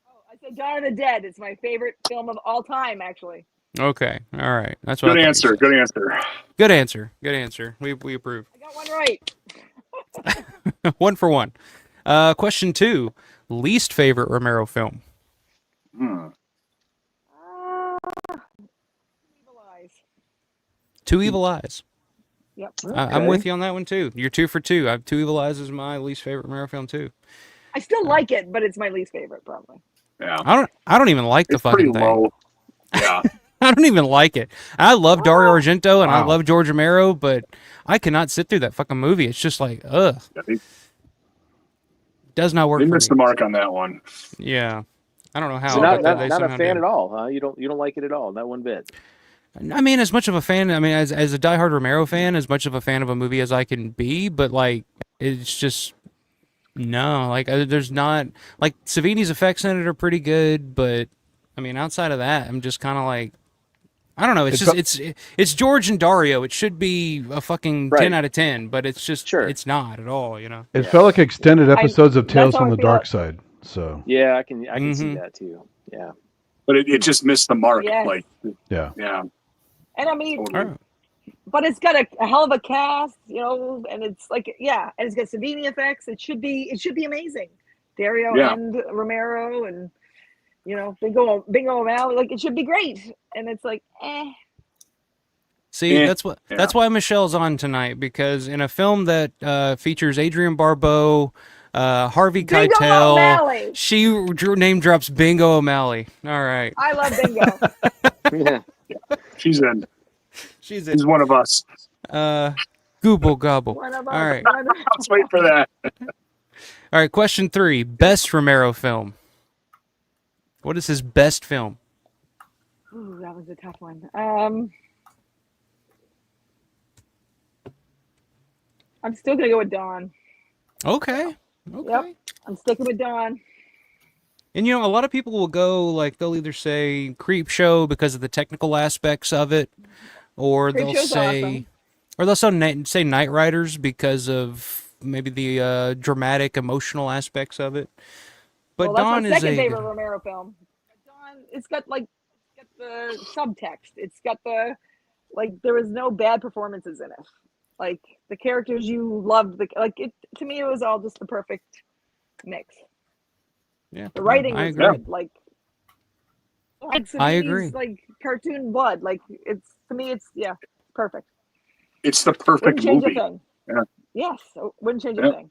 Oh, I said Dawn of the Dead. It's my favorite film of all time, actually. Okay. All right. That's what. Good answer. Good answer. Good answer. Good answer. We approve. I got one right. 1 for 1. Question 2. Least favorite Romero film? Evil Eyes. Two Evil Eyes. Yep. I'm with you on that one too. You're 2 for 2. I have Two Evil Eyes is my least favorite Romero film too. I still like it, but it's my least favorite, probably. Yeah. I don't even like the fucking thing. Low. Yeah. I don't even like it. I love Dario Argento and I Wow. love George Romero, but I cannot sit through that fucking movie. It's just like, ugh. Yeah, Does not work they for missed me. the mark on that one. Yeah. I don't know how, So but not they not a somehow fan did. at all, huh? You don't like it at all, not one bit. I mean, as much of a fan, I mean, as a diehard Romero fan, as much of a fan of a movie as I can be, but like, it's just no, like, there's not like Savini's effects in it are pretty good, but I mean, outside of that, I'm just kind of like, I don't know. It's just it's George and Dario. It should be a fucking 10 out of 10, but it's just it's not at all. You know. It felt like extended episodes of that's Tales how from I the feel Dark it. Side. So Yeah, I can see that too. Yeah. But it just missed the mark. Yes. Like, yeah. And I mean, Totally. but it's got a hell of a cast, you know, and it's like, yeah, and it's got Savini effects. It should be amazing. Dario and Romero and, you know, Bingo O'Malley, like it should be great. And it's like, See, that's why Michelle's on tonight, because in a film that features Adrian Barbeau, Harvey Bingo Keitel, O'Malley. she name drops Bingo O'Malley. All right. I love Bingo. Yeah. She's in. She's in. She's one of us. Gooble gobble. One of All us. right. Let's wait for that. All right. Question 3: Best Romero film. What is his best film? Ooh, that was a tough one. I'm still gonna go with Dawn. Okay. Yep, I'm sticking with Dawn. And, you know, a lot of people will go, like, they'll either say Creep Show because of the technical aspects of it, or Creep they'll Show's say, awesome. or they'll say Night Riders because of maybe the dramatic, emotional aspects of it. But Well, that's Dawn my is second favorite Romero film. Dawn, it's got the subtext. It's got the, like, there was no bad performances in it. Like, the characters you loved, to me, it was all just the perfect mix. Yeah, the writing I was agree. good. Like I agree. Like cartoon blood. Like it's, to me, it's perfect. It's the perfect Wouldn't change movie. a thing. Yeah. Yes, wouldn't change Yeah. a thing.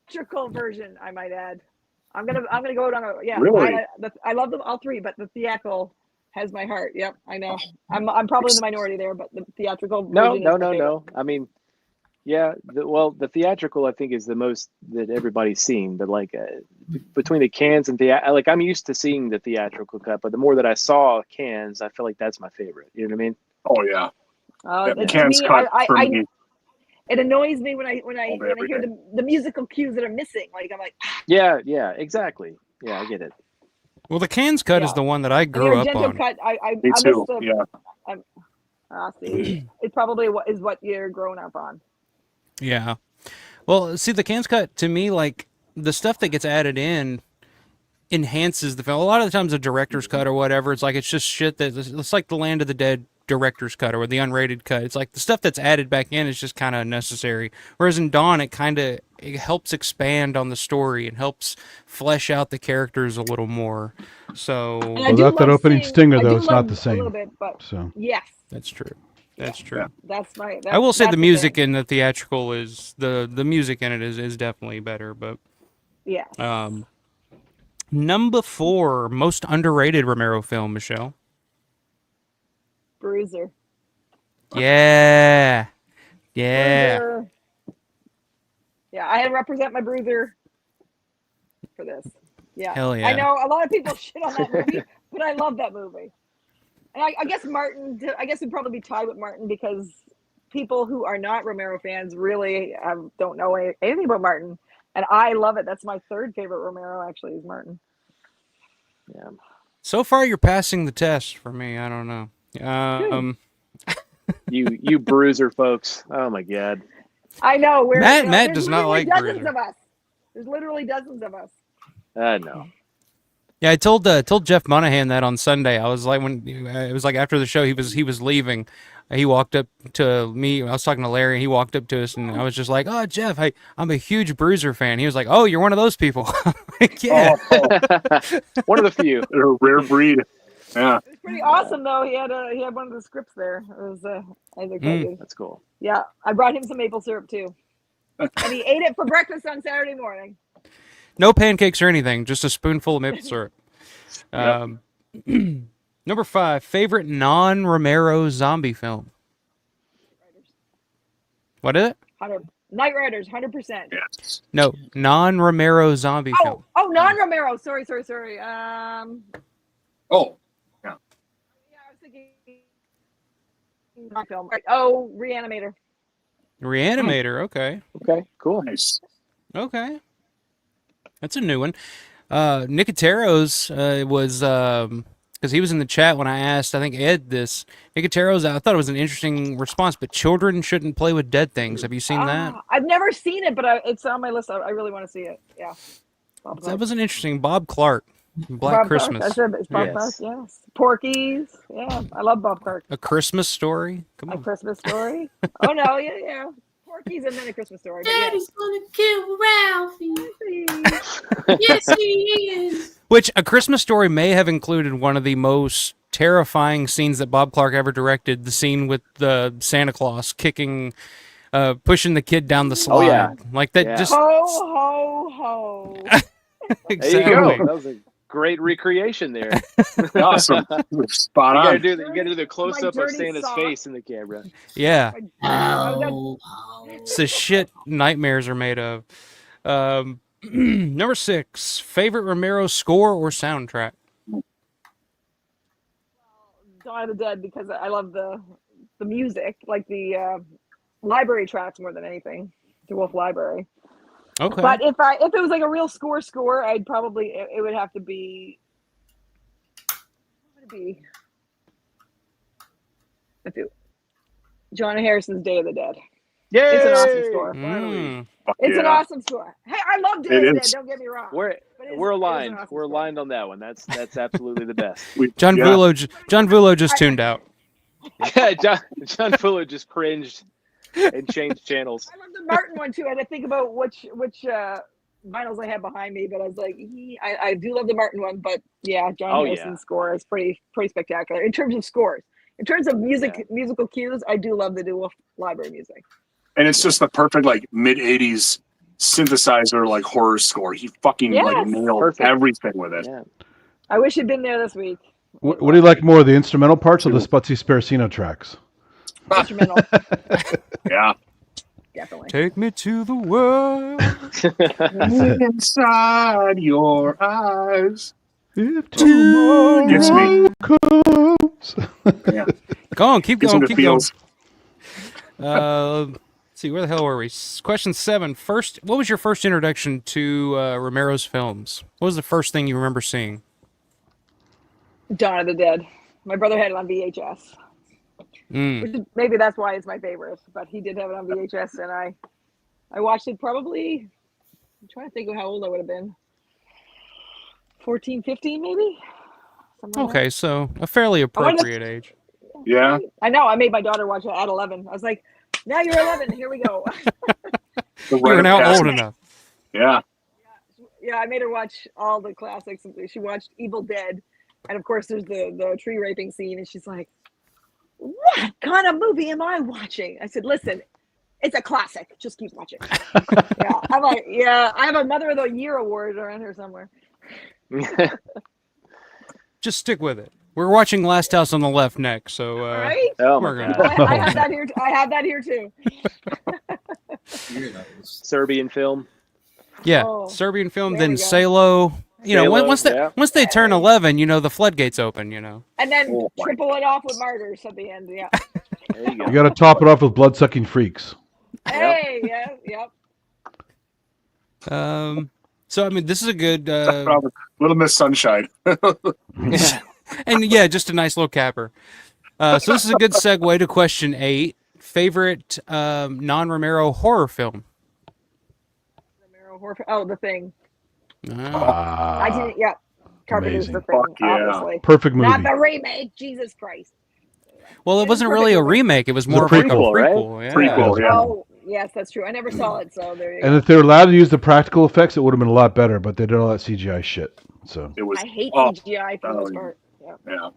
Theatrical version, I might add. I'm gonna go on a Really? I love them all three, but the theatrical has my heart. Yep, I know. I'm probably in the minority there, but the theatrical version is my favorite. No. I mean, yeah. The theatrical I think is the most that everybody's seen, but like between the cans and like I'm used to seeing the theatrical cut, but the more that I saw cans, I feel like that's my favorite. You know what I mean? Oh yeah. To Cans me, cut for me. it annoys me when I hear the musical cues that are missing. Like I'm like, Yeah, exactly. Yeah, I get it. Well, the cans cut is the one that I and the grew up Argento on. cut, I Me missed too. the. See, it probably is what you're growing up on. Yeah. Well, see, the cans cut, to me, like, the stuff that gets added in enhances the film. A lot of the times, a director's cut or whatever, it's like, it's just shit that, it's like the Land of the Dead director's cut or the unrated cut. It's like the stuff that's added back in is just kind of unnecessary. Whereas in Dawn, it helps expand on the story and helps flesh out the characters a little more. So, without that opening stinger, though, it's not the A same. little bit, but yes, that's true. That's true. That's my. I will say that's the music in the theatrical is the music in it is definitely better. But yeah. Number 4 most underrated Romero film, Michelle. Bruiser. Yeah. Bruiser. Yeah, I had to represent my Bruiser for this. Yeah. Hell yeah. I know a lot of people shit on that movie, but I love that movie. And I guess Martin, would probably be tied with Martin because people who are not Romero fans really don't know anything about Martin. And I love it. That's my third favorite Romero, actually, is Martin. Yeah. So far, you're passing the test for me. I don't know. You Bruiser folks. Oh my God. I know. Matt does not like dozens Bruiser. of us. There's literally dozens of us. No. Yeah, I told Jeff Monahan that on Sunday. I was like, when it was like after the show, he was leaving. He walked up to me. I was talking to Larry, and he walked up to us, and I was just like, "Oh, Jeff, I'm a huge Bruiser fan." He was like, "Oh, you're one of those people." Like, yeah, one of the few. They're a rare breed. Yeah. It's pretty awesome, though. He had one of the scripts there. It was I think that's cool. Yeah, I brought him some maple syrup too, and he ate it for breakfast on Saturday morning. no pancakes or anything, just a spoonful of maple syrup. Um, number 5, favorite non-Romero zombie film. What is it? Night Riders, 100%. Yes. No, non-Romero zombie film. Oh, non-Romero. Sorry. Oh, yeah. Yeah, I was thinking film. Oh, Reanimator. Reanimator. Okay. Okay. Cool. Nice. Okay. That's a new one. Nicoteros was because he was in the chat when I asked, I think Ed this. Nicoteros, I thought it was an interesting response, but children shouldn't play with dead things. Have you seen that? I've never seen it, but it's on my list. I really want to see it. Yeah. That was an interesting. Bob Clark, Black Bob Christmas. Clark. I said it's Bob Clark. Yes. Porky's. Yeah, I love Bob Clark. A Christmas Story. Come on. A Christmas Story. Oh no, yeah. Porky's and then A Christmas Story. Daddy's gonna kill Ralphie. Yes, he is. Which A Christmas Story may have included one of the most terrifying scenes that Bob Clark ever directed. The scene with the Santa Claus kicking, pushing the kid down the slide. Oh, yeah. Like that. Yeah. Just Ho, ho. exactly. There you go. That was a great recreation there. Awesome. Spot on. You gotta do the close up of Santa's sock. face in the camera. Yeah. Oh. It's the shit nightmares are made of. Number 6, favorite Romero score or soundtrack? Dawn of the Dead, because I love the music, like the library tracks more than anything. The Wolf Library. Okay. But if it was like a real score, I'd probably it would have to be. What would it be? John Harrison's Day of the Dead. Yay! It's an awesome score. It's an Yeah. awesome score. Hey, I love Day of the Dead. Don't get me wrong. We're It aligned. is an awesome We're score. aligned on that one. That's absolutely the best. John Vulo just tuned out. Yeah, John Fuller just cringed and changed channels. I love the Martin one too. I had to think about which vinyls I have behind me, but I was like, I do love the Martin one, but yeah, John Harrison's score is pretty spectacular in terms of scores. In terms of musical cues, I do love the Wolf Library music. And it's just the perfect like mid '80s synthesizer like horror score. He fucking like nailed everything with it. Yeah. I wish he'd been there this week. What do you like more, the instrumental parts or the Spuzzy Sparacino tracks? Instrumental. Yeah. Definitely. Take me to the world. Inside your eyes. If tomorrow Gets me. comes. Yeah. Go on, keep Gets going, into keep feels. going. Let's see, where the hell were we? Question 7. What was your first introduction to Romero's films? What was the first thing you remember seeing? Dawn of the Dead. My brother had it on VHS. Which is, maybe that's why it's my favorite, but he did have it on VHS, and I watched it probably, I'm trying to think of how old I would have been. 14, 15 maybe? Something like Okay, so a fairly appropriate age. Yeah. I know. I made my daughter watch it at 11. I was like, now you're 11. Here we go. You're now old enough. Yeah. Yeah, I made her watch all the classics. She watched Evil Dead. And of course, there's the tree raping scene. And she's like, what kind of movie am I watching? I said, listen, it's a classic. Just keep watching. Yeah. I'm like, yeah, I have a Mother of the Year award around here somewhere. Just stick with it. We're watching Last House on the Left next, so Right? Oh we're my gonna. God. I have that here. I have that here too. Serbian film. Yeah, Oh, Serbian film, there then we go. Salo. You know, Salo, once they turn 11, you know, the floodgates open. You know. And then triple it off with Martyrs at the end. Yeah. There you go. You got to top it off with Blood-Sucking Freaks. Hey, yeah, yep. So I mean, this is a good. Little Miss Sunshine. And yeah, just a nice little capper. So this is a good segue to question 8. Favorite non-Romero horror film? Romero horror. Oh, The Thing. Ah. I didn't. Yeah. Carpenter's amazing. The Thing. Fuck yeah. Obviously. Perfect movie. Not the remake. Jesus Christ. Well, it wasn't perfect really a movie. remake. It was It more was of a like a prequel, right? prequel. Yeah. Prequel, yeah. Oh, yes, that's true. I never saw it, so there you go. And if they were allowed to use the practical effects, it would have been a lot better, but they did all that CGI shit. So It was. I hate oh, CGI for the most part. Yeah. Yeah.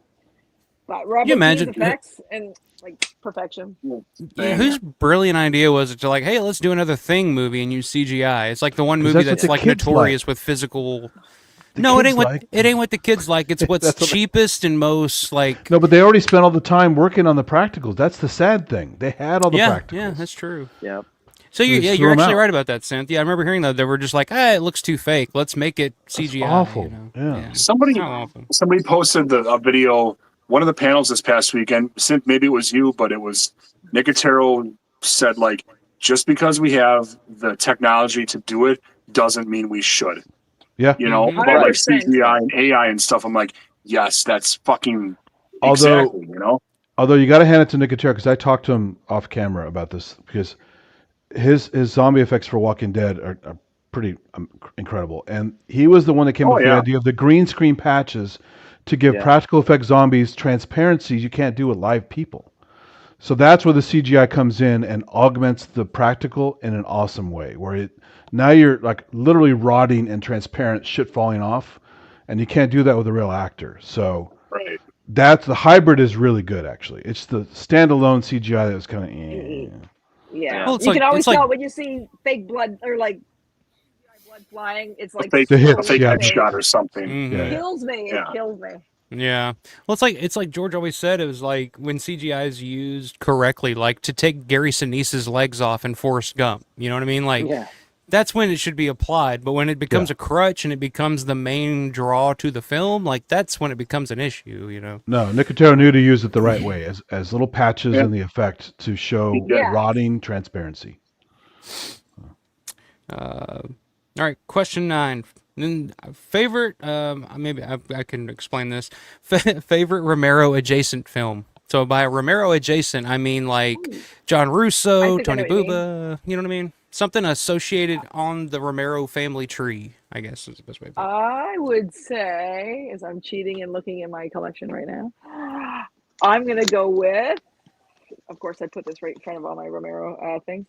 But Robert you imagine- Lee's effects and like perfection. Yeah, whose brilliant idea was it to like, hey, let's do another Thing movie and use CGI? It's like the one movie that's what that's the like kids notorious with physical No, it kids ain't what like. it ain't what the kids like. It's what's That's what cheapest and most like. No, but they already spent all the time working on the practicals. That's the sad thing. They had all the practicals. Yeah, that's true. Yeah. So They just you're threw 'em actually out. right about that, Cynthia. I remember hearing that they were just like, it looks too fake. Let's make it CGI. awful. You know? Yeah. Somebody posted a video, one of the panels this past weekend. Maybe it was you, but it was Nicotero said, like, just because we have the technology to do it doesn't mean we should. Yeah. You know, about like CGI and AI and stuff. I'm like, yes, that's fucking exactly, you know? Although you got to hand it to Nicotero, because I talked to him off camera about this, because his zombie effects for Walking Dead are pretty incredible. And he was the one that came up with the idea of the green screen patches to give practical effect zombies transparencies you can't do with live people. So that's where the CGI comes in and augments the practical in an awesome way, where now you're like literally rotting and transparent shit falling off, and you can't do that with a real actor. So that's the hybrid is really good, actually. It's the standalone CGI that was kind of Yeah, Well, it's you like- can always it's like- tell when you see fake blood or like blood flying. It's like fake so headshot or something. It kills me. Yeah. It kills me. Yeah. Well, it's like George always said. It was like when CGI is used correctly, like to take Gary Sinise's legs off in Forrest Gump. You know what I mean? Like that's when it should be applied. But when it becomes a crutch and it becomes the main draw to the film, like that's when it becomes an issue. You know? No, Nicotero knew to use it the right way, as little patches in the effect to show rotting transparency. All right, question 9. Then favorite, maybe I can explain this. Favorite Romero adjacent film. So by Romero adjacent, I mean like John Russo, Tony Bubba. You know what I mean? Something associated on the Romero family tree, I guess is the best way to put it. I would say, as I'm cheating and looking at my collection right now, I'm going to go with, of course, I put this right in front of all my Romero things.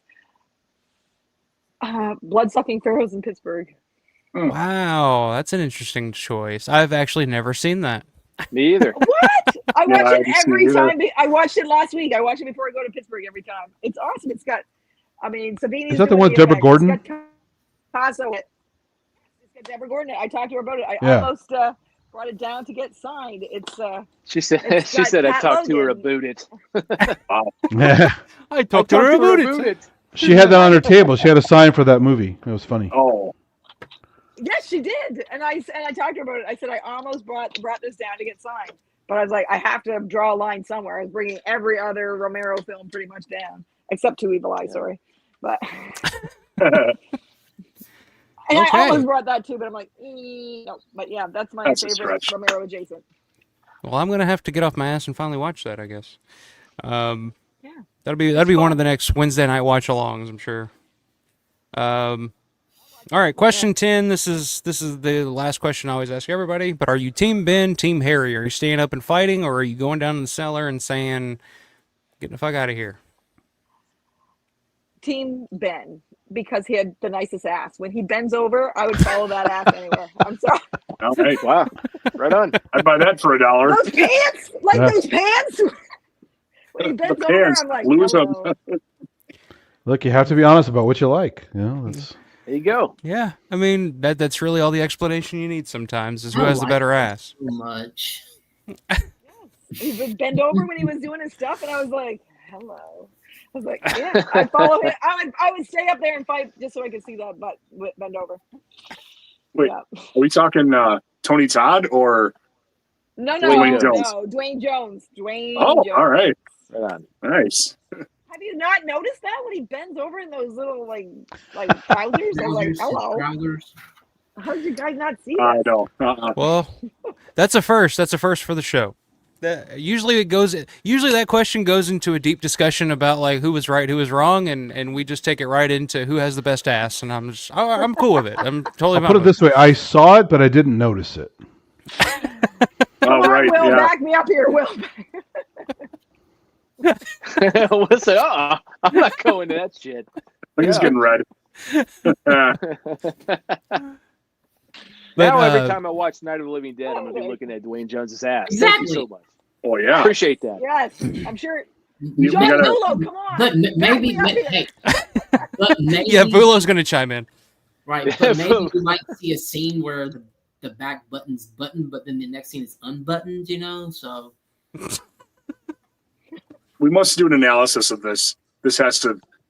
Blood-sucking pharaohs in Pittsburgh. Wow, that's an interesting choice. I've actually never seen that. Me either. What? I watch I it haven't seen every it either. time. I watched it last week. I watch it before I go to Pittsburgh every time. It's awesome. It's got, I mean, Savini's Is that the doing one with Deborah effects. Gordon? It's got Picasso. It's got Deborah Gordon. I talked to her about it. I Yeah. almost brought it down to get signed. It's She said it's she got said I Pat talked to her Logan. about it. I talked to her about it. She had that on her table. She had a sign for that movie. It was funny. Oh. Yes, she did. And I talked to her about it. I said I almost brought this down to get signed, but I was like, I have to draw a line somewhere. I was bringing every other Romero film pretty much down, except Two Evil Eyes. Sorry, but and I almost brought that too. But I'm like, no. But yeah, that's my That's a favorite stretch. Romero adjacent. Well, I'm gonna have to get off my ass and finally watch that, I guess. That'll be one of the next Wednesday night watch-alongs, I'm sure. All right, question 10. This is the last question I always ask everybody. But are you Team Ben, Team Harry? Are you staying up and fighting, or are you going down in the cellar and saying, "Get the fuck out of here"? Team Ben, because he had the nicest ass. When he bends over, I would follow that ass anywhere. I'm sorry. All right. Wow. Right on. I'd buy that for $1. Those pants, those pants. When he The bends over, pants, I'm like, lose them. hello. Look, you have to be honest about what you like. You know, that's There you go. Yeah, I mean that's really all the explanation you need sometimes is who I has the like better that ass. so much. He would bend over when he was doing his stuff, and I was like, hello. I was like, yeah, I'd follow him. I would stay up there and fight just so I could see that butt bend over. Wait, Yeah. are we talking Tony Todd or? No, Dwayne Jones. Dwayne Jones. Dwayne Oh, Jones. all right. Right on. Nice. Have you not noticed that when he bends over in those little like trousers? I was like, hello. Trousers. How did you guys not see I that? don't. Well, that's a first. That's a first for the show. Usually that question goes into a deep discussion about like who was right, who was wrong, and we just take it right into who has the best ass, and I'm cool with it. I'm totally I'll fine put it with this way: I saw it, but I didn't notice it. Come on, right, Will, yeah. back me up here, Will. We'll say, I'm not going to that shit. He's getting red. Now every time I watch Night of the Living Dead, I'm going to be looking at Dwayne Jones' ass. Thank you so much. Oh yeah. Appreciate that. Yes, I'm sure. You John gotta- Willow, come on. But maybe, Back me up hey, here. but maybe, Yeah, Bulo's gonna chime in. right? But maybe we might see a scene where the back button's buttoned, but then the next scene is unbuttoned, you know? So We must do an analysis of this.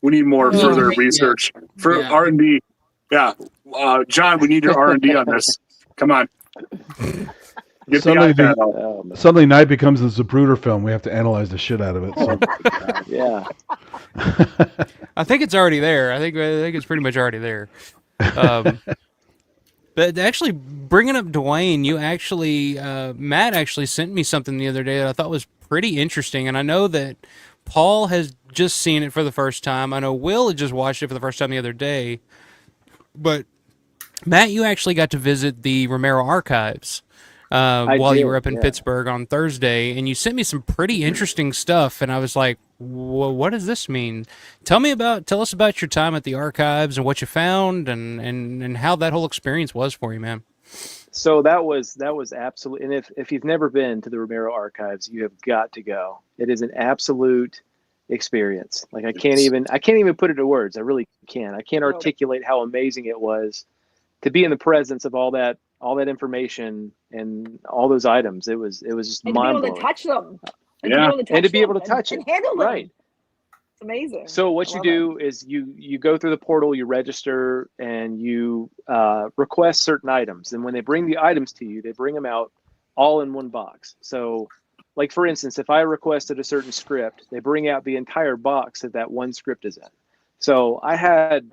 We need more further research for R&D. Yeah. John, we need your R&D on this. Come on. Get Suddenly Night becomes the Zapruder film. We have to analyze the shit out of it. So. Yeah. I think it's already there. I think it's pretty much already there. But actually, bringing up Dwayne, you actually, Matt actually sent me something the other day that I thought was pretty interesting. And I know that Paul has just seen it for the first time. I know Will had just watched it for the first time the other day. But Matt, you actually got to visit the Romero archives while you were up in Pittsburgh on Thursday, and you sent me some pretty interesting stuff. And I was like, what does this mean? Tell us about your time at the archives and what you found and how that whole experience was for you, man. So that was absolutely, and if you've never been to the Romero archives, you have got to go. It is an absolute experience. Like I can't even put it into words. I really can't. I can't articulate how amazing it was to be in the presence of all that information and all those items. It was just mind blowing. To be able to touch them. And to be able to touch it. And handle them. Right. It's amazing. So what you do is you go through the portal, you register, and you request certain items. And when they bring the items to you, they bring them out all in one box. So like, for instance, if I requested a certain script, they bring out the entire box that one script is in. So I had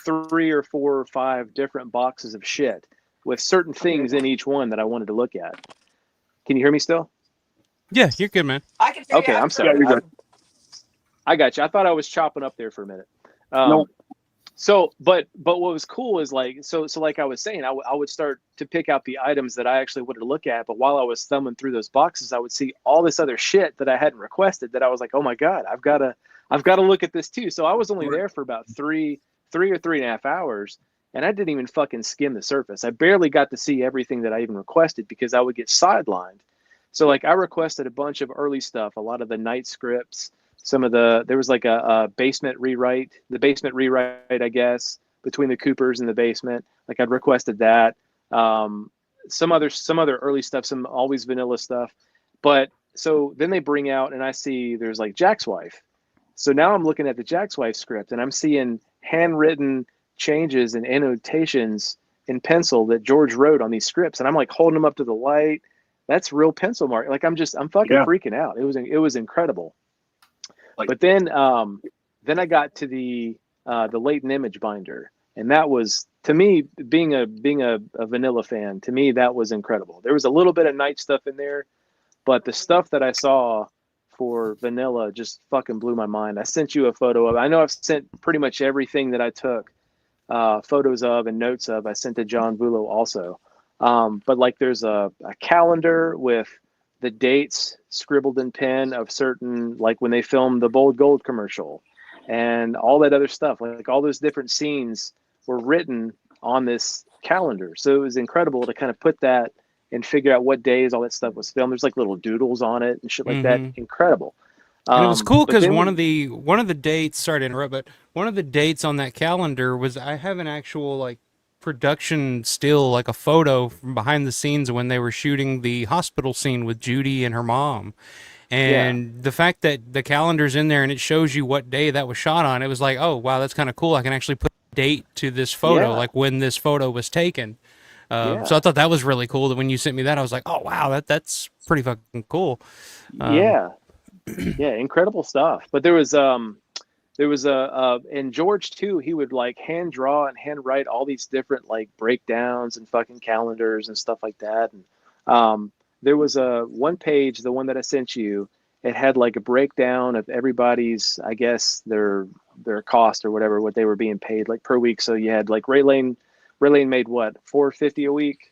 3 or 4 or 5 different boxes of shit with certain things in each one that I wanted to look at. Can you hear me still? Yeah, you're good, man. I can. Okay, I'm sorry. Yeah, you're good. I got you. I thought I was chopping up there for a minute. Nope. So, but what was cool is like, so like I was saying, I would start to pick out the items that I actually wanted to look at. But while I was thumbing through those boxes, I would see all this other shit that I hadn't requested that I was like, oh my God, I've got to look at this too. So I was only there for about 3 or 3.5 hours. And I didn't even fucking skim the surface. I barely got to see everything that I even requested because I would get sidelined. So like I requested a bunch of early stuff, a lot of the night scripts, there was like a basement rewrite, I guess, between the Coopers and the basement. Like I'd requested that. Some other early stuff, some always vanilla stuff. But so then they bring out and I see there's like Jack's Wife. So now I'm looking at the Jack's Wife script and I'm seeing handwritten changes and annotations in pencil that George wrote on these scripts. And I'm like holding them up to the light. That's real pencil mark. Like I'm fucking freaking out. It was incredible. But then I got to the latent image binder, and that was, to me, being a vanilla fan, to me that was incredible. There was a little bit of night stuff in there, but the stuff that I saw for vanilla just fucking blew my mind. I sent you a photo of. I know I've sent pretty much everything that I took photos of and notes of. I sent to John Vulo also, but like there's a calendar with the dates scribbled in pen of certain, like when they filmed the Bold Gold commercial and all that other stuff, like all those different scenes were written on this calendar. So it was incredible to kind of put that and figure out what days all that stuff was filmed. There's like little doodles on it and shit like that. Incredible. And it was cool because one of the dates, sorry to interrupt, but one of the dates on that calendar was, I have an actual like production still, like a photo from behind the scenes when they were shooting the hospital scene with Judy and her mom. And the fact that the calendar's in there and it shows you what day that was shot on, it was like, oh wow, that's kind of cool. I can actually put a date to this photo, like when this photo was taken. So I thought that was really cool that when you sent me that, I was like, oh wow, that's pretty fucking cool. Incredible stuff. But there was and George too, he would like hand draw and hand write all these different like breakdowns and fucking calendars and stuff like that. And there was a one page, the one that I sent you, it had like a breakdown of everybody's, I guess their cost or whatever, what they were being paid like per week. So you had like Raylene made what, $450 a week,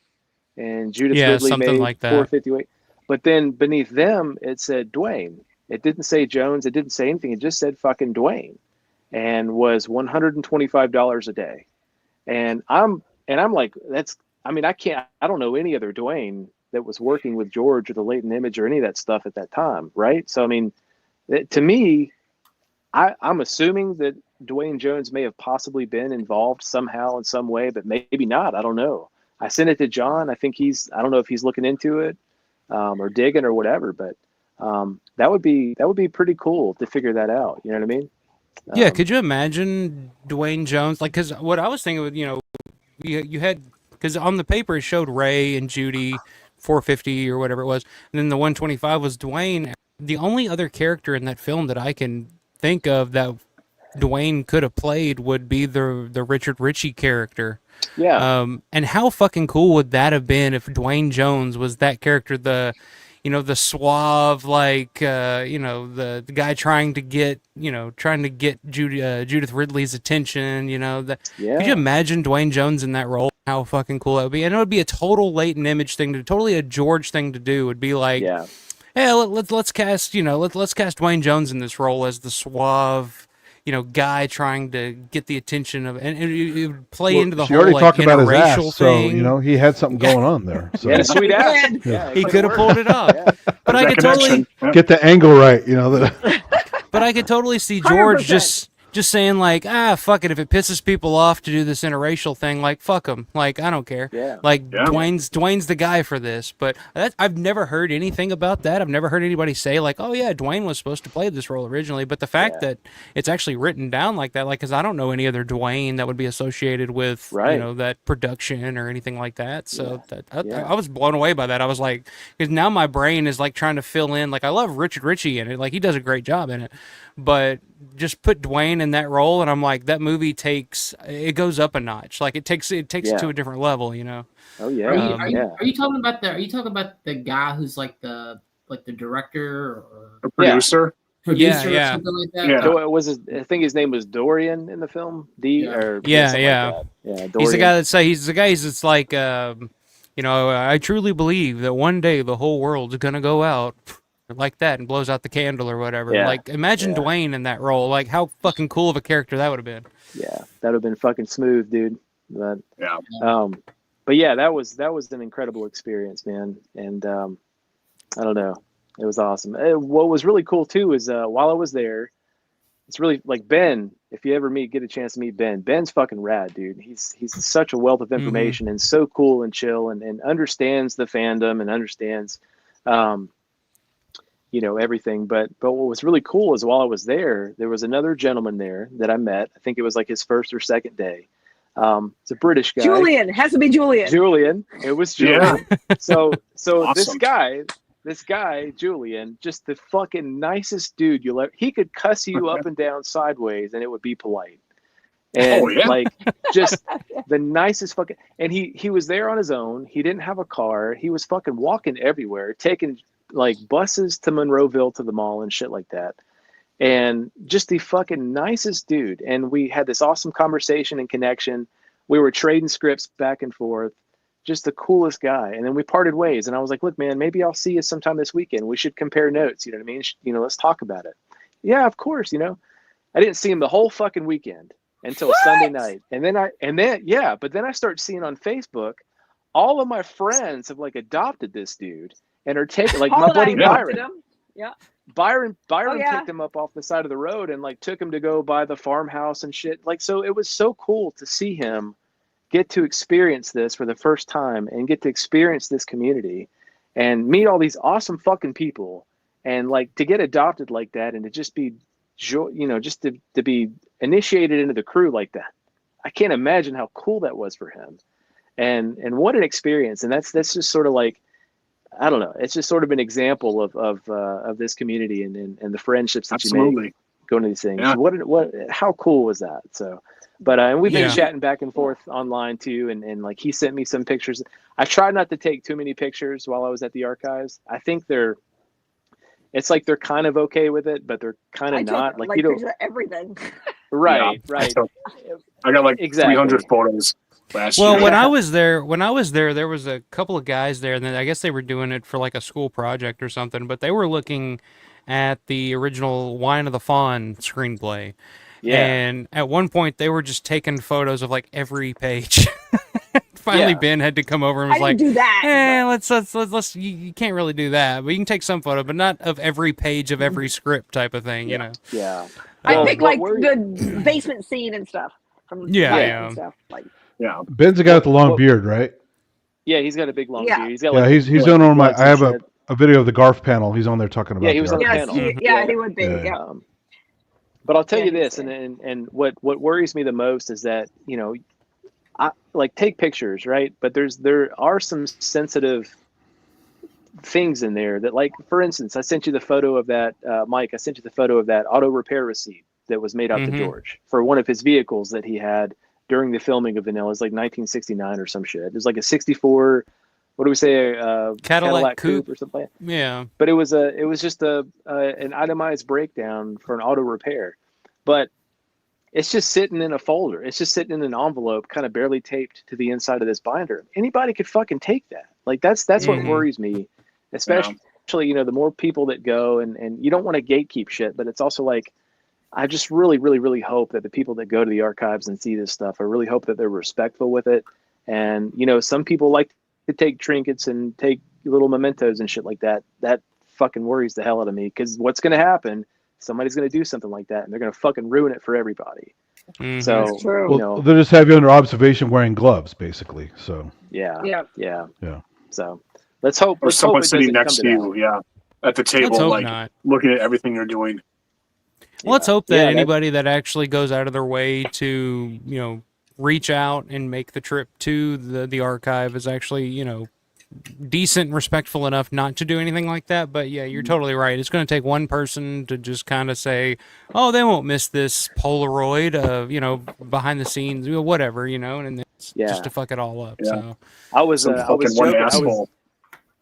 and Judith Ridley made like $450 a week. But then beneath them it said Dwayne. It didn't say Jones. It didn't say anything. It just said fucking Dwayne, and was $125 a day. And I'm like, I don't know any other Dwayne that was working with George or the latent image or any of that stuff at that time. Right. So, I mean, to me, I'm assuming that Dwayne Jones may have possibly been involved somehow in some way, but maybe not. I don't know. I sent it to John. I think I don't know if he's looking into it or digging or whatever, but that would be pretty cool to figure that out. You know what I mean? Yeah, could you imagine Dwayne Jones? Like, because what I was thinking with, you had, because on the paper it showed Ray and Judy 450 or whatever it was, and then the 125 was Dwayne. The only other character in that film that I can think of that Dwayne could have played would be the Richard Ritchie character. Yeah. And how fucking cool would that have been if Dwayne Jones was that character, the suave, like, the guy trying to get Judith Ridley's attention, Could you imagine Dwayne Jones in that role? How fucking cool that would be. And it would be a total latent image thing, totally a George thing to do. Would be like, hey, let's cast, let's cast Dwayne Jones in this role as the suave, guy trying to get the attention of, and it would play into the she whole, already like, talked about his ass, interracial so thing. he had something going on there. So. He had a sweet ass. Yeah. He could have pulled it off. But I could totally get the angle right, But I could totally see George just saying, like, fuck it, if it pisses people off to do this interracial thing, like, fuck them, like, I don't care. Dwayne's the guy for this. But I've never heard anything about that. I've never heard anybody say, like, oh yeah, Dwayne was supposed to play this role originally. But the fact that it's actually written down like that, like, because I don't know any other Dwayne that would be associated with that production or anything like that. So I was blown away by that. I was like, because now my brain is like trying to fill in, like, I love Richard Ritchie in it, like, he does a great job in it, but just put Dwayne in that role, and I'm like, that movie goes up a notch. Like, it takes it to a different level, Oh yeah. Are you talking about the guy who's like the director or a producer? Producer or something like that? Yeah. I think his name was Dorian in the film. Dorian. He's the guy that's like, I truly believe that one day the whole world's gonna go out like that and blows out the candle or whatever. Like, imagine Dwayne in that role. Like, how fucking cool of a character that would have been. Yeah, that would have been fucking smooth, dude. But but yeah, that was an incredible experience, man. And I don't know, it was awesome. What was really cool too is while I was there, it's really like Ben. If you ever get a chance to meet Ben, Ben's fucking rad, dude. He's such a wealth of information and so cool and chill and understands the fandom and understands everything. But what was really cool is while I was there was another gentleman there that I met. I think it was like his first or second day. It's a British guy. Julian, has to be Julian. It was Julian. Yeah. So Awesome. this guy, Julian, just the fucking nicest dude you'll ever. He could cuss you up and down sideways and it would be polite. And like, just the nicest fucking, and he was there on his own. He didn't have a car. He was fucking walking everywhere, taking like buses to Monroeville to the mall and shit like that. And just the fucking nicest dude. And we had this awesome conversation and connection. We were trading scripts back and forth. Just the coolest guy. And then we parted ways. And I was like, look, man, maybe I'll see you sometime this weekend. We should compare notes. You know what I mean? Let's talk about it. Yeah, of course. I didn't see him the whole fucking weekend until Sunday night. And then but then I start seeing on Facebook, all of my friends have like adopted this dude and are taking, like, my buddy Byron. Yeah. Byron picked him up off the side of the road and like took him to go by the farmhouse and shit. Like, so it was so cool to see him get to experience this for the first time and get to experience this community and meet all these awesome fucking people and like to get adopted like that and to just be, just to be initiated into the crew like that. I can't imagine how cool that was for him. And what an experience. And that's just sort of like, I don't know. It's just sort of an example of this community and the friendships that you make going to these things. Yeah. How cool was that? So, but and we've been chatting back and forth online too, and like he sent me some pictures. I tried not to take too many pictures while I was at the archives. I think it's like they're kind of okay with it, but they're kind of not. Like, everything. Right. I got like 300 photos. When I was there, there was a couple of guys there, and then I guess they were doing it for like a school project or something, but they were looking at the original Wine of the Fawn screenplay. Yeah. And at one point they were just taking photos of like every page. Finally, Ben had to come over and was like, do that. Let's you can't really do that, but you can take some photo, but not of every page of every script type of thing, Yeah. I pick like the basement scene and stuff from and stuff. Like, Ben's the guy with the long beard, right? Yeah, he's got a big long Yeah. beard. He's got Yeah, like he's like on my. bloods I and have shit. a video of the Garf panel. He's on there talking about. Yeah, he was on the Yes, panel. he would be. Yeah. Yeah. But I'll tell Yeah, you he's this, and what worries me the most is that, you know, I like take pictures, right? But there are some sensitive things in there that, like, for instance, I sent you the photo of that, Mike. I sent you the photo of that auto repair receipt that was made out to George for one of his vehicles that he had during the filming of Vanilla. It's like 1969 or some shit. It was like a 64. What do we say? Cadillac coupe or something like that. Yeah. But it was just an itemized breakdown for an auto repair. But it's just sitting in a folder. It's just sitting in an envelope, kind of barely taped to the inside of this binder. Anybody could fucking take that. Like that's what worries me, especially you know, the more people that go, and you don't want to gatekeep shit, but it's also like, I just really, really, really hope that the people that go to the archives and see this stuff, I really hope that they're respectful with it. And, you know, some people like to take trinkets and take little mementos and shit like that. That fucking worries the hell out of me, because what's going to happen, somebody's going to do something like that and they're going to fucking ruin it for everybody. So, That's true. you know, Well, they'll just have you under observation wearing gloves, basically. So. yeah. So let's hope. Or let's someone hope it sitting doesn't next come to that. you, at the table, hope like not. looking at everything you're doing. Let's hope that anybody that actually goes out of their way to, you know, reach out and make the trip to the archive is actually, you know, decent and respectful enough not to do anything like that. But yeah, you're totally right. It's going to take one person to just kind of say, oh, they won't miss this Polaroid of, you know, behind the scenes, whatever, you know, and it's just to fuck it all up. So I was joking.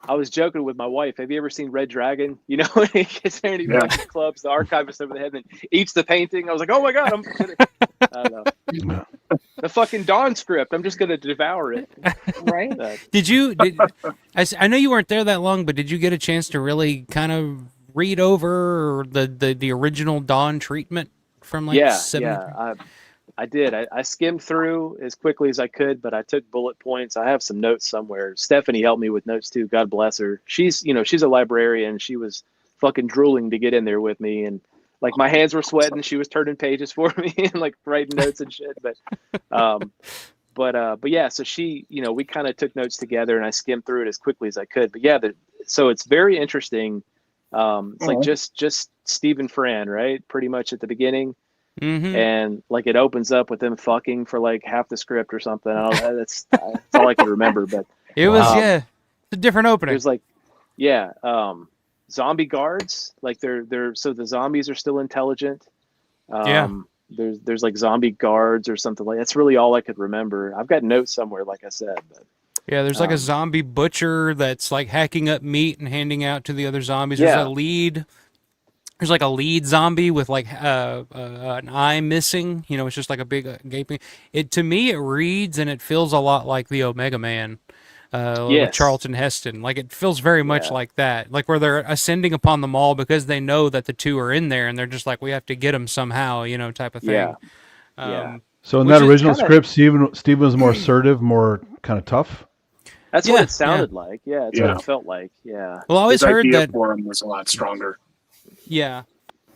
I was joking with my wife. Have you ever seen Red Dragon? You know, when he gets there and he fucking clubs the archivist over the head and eats the painting. I was like, oh my God, I don't know. The fucking Dawn script. I'm just going to devour it. Right. I know you weren't there that long, but did you get a chance to really kind of read over the original Dawn treatment from like I did. I skimmed through as quickly as I could, but I took bullet points. I have some notes somewhere. Stephanie helped me with notes too. God bless her. She's a librarian. She was fucking drooling to get in there with me, and like my hands were sweating. She was turning pages for me and like writing notes and shit. But yeah. So she, we kind of took notes together, and I skimmed through it as quickly as I could. But yeah, so it's very interesting. It's like just Stephen Fran, right? Pretty much at the beginning. And like it opens up with them fucking for like half the script or something. I don't know, that's all I can remember. But it was it's a different opening. It was like zombie guards, like they're so the zombies are still intelligent. There's like zombie guards or something like that's really all I could remember. I've got notes somewhere, like I said, but yeah, there's like a zombie butcher that's like hacking up meat and handing out to the other zombies. There's a lead. There's like a lead zombie with like an eye missing. It's just like a big gaping. To me, it reads and it feels a lot like the Omega Man with Charlton Heston. Like it feels very much like that. Like where they're ascending upon the mall because they know that the two are in there and they're just like, we have to get them somehow, type of thing. So in that original script, Steve was more assertive, more kind of tough. That's what it sounded like. Yeah, it's what it felt like. Yeah. Well, I always heard that for him was a lot stronger. Yeah.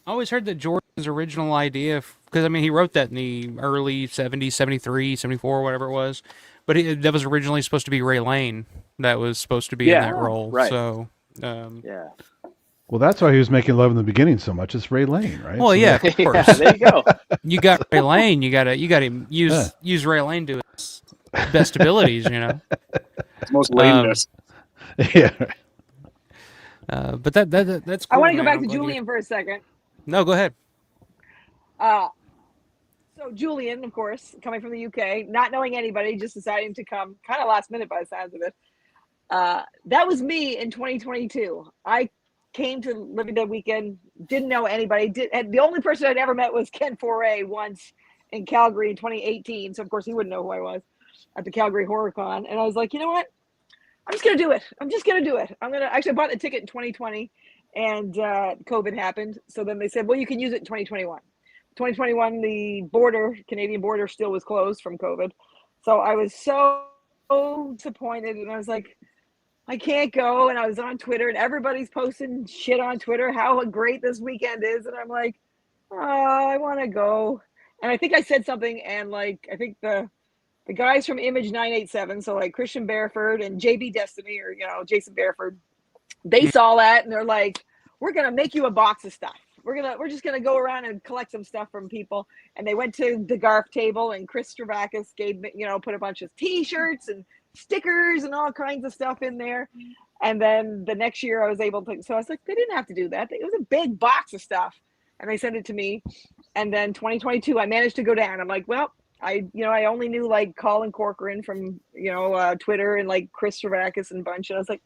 I always heard that George's original idea, because, he wrote that in the early 70s, 73, 74, whatever it was. But that was originally supposed to be Ray Lane that was supposed to be in that role. Right. So, Well, that's why he was making love in the beginning so much. It's Ray Lane, right? Well, yeah, of course. There you go. You got Ray Lane. You got to use Ray Lane to his best abilities, It's most lameness. Yeah. But that's cool. I want to go back to Julian for a second. No, go ahead. So Julian, of course, coming from the UK, not knowing anybody, just deciding to come kind of last minute by the sounds of it. That was me in 2022. I came to Living Dead Weekend, didn't know anybody. And the only person I'd ever met was Ken Foray once in Calgary in 2018. So, of course, he wouldn't know who I was at the Calgary Horror Con. And I was like, you know what? I'm just going to do it. Actually, I bought a ticket in 2020 and COVID happened. So then they said, well, you can use it in 2021. 2021, the Canadian border still was closed from COVID. So I was so disappointed. And I was like, I can't go. And I was on Twitter and everybody's posting shit on Twitter, how great this weekend is. And I'm like, oh, I want to go. And I think I said something. And I think the the guys from Image 987, so like Christian Bareford and JB Destiny, or Jason Bareford, they saw that and they're like, we're gonna make you a box of stuff. We're just gonna go around and collect some stuff from people. And they went to the Garf table, and Chris Stravakis put a bunch of T-shirts and stickers and all kinds of stuff in there. And then the next year I was able to, so I was like, they didn't have to do that. It was a big box of stuff, and they sent it to me. And then 2022, I managed to go down. I'm like, well, I only knew like Colin Corcoran from, Twitter, and like Chris Stravakis and a bunch. And I was like,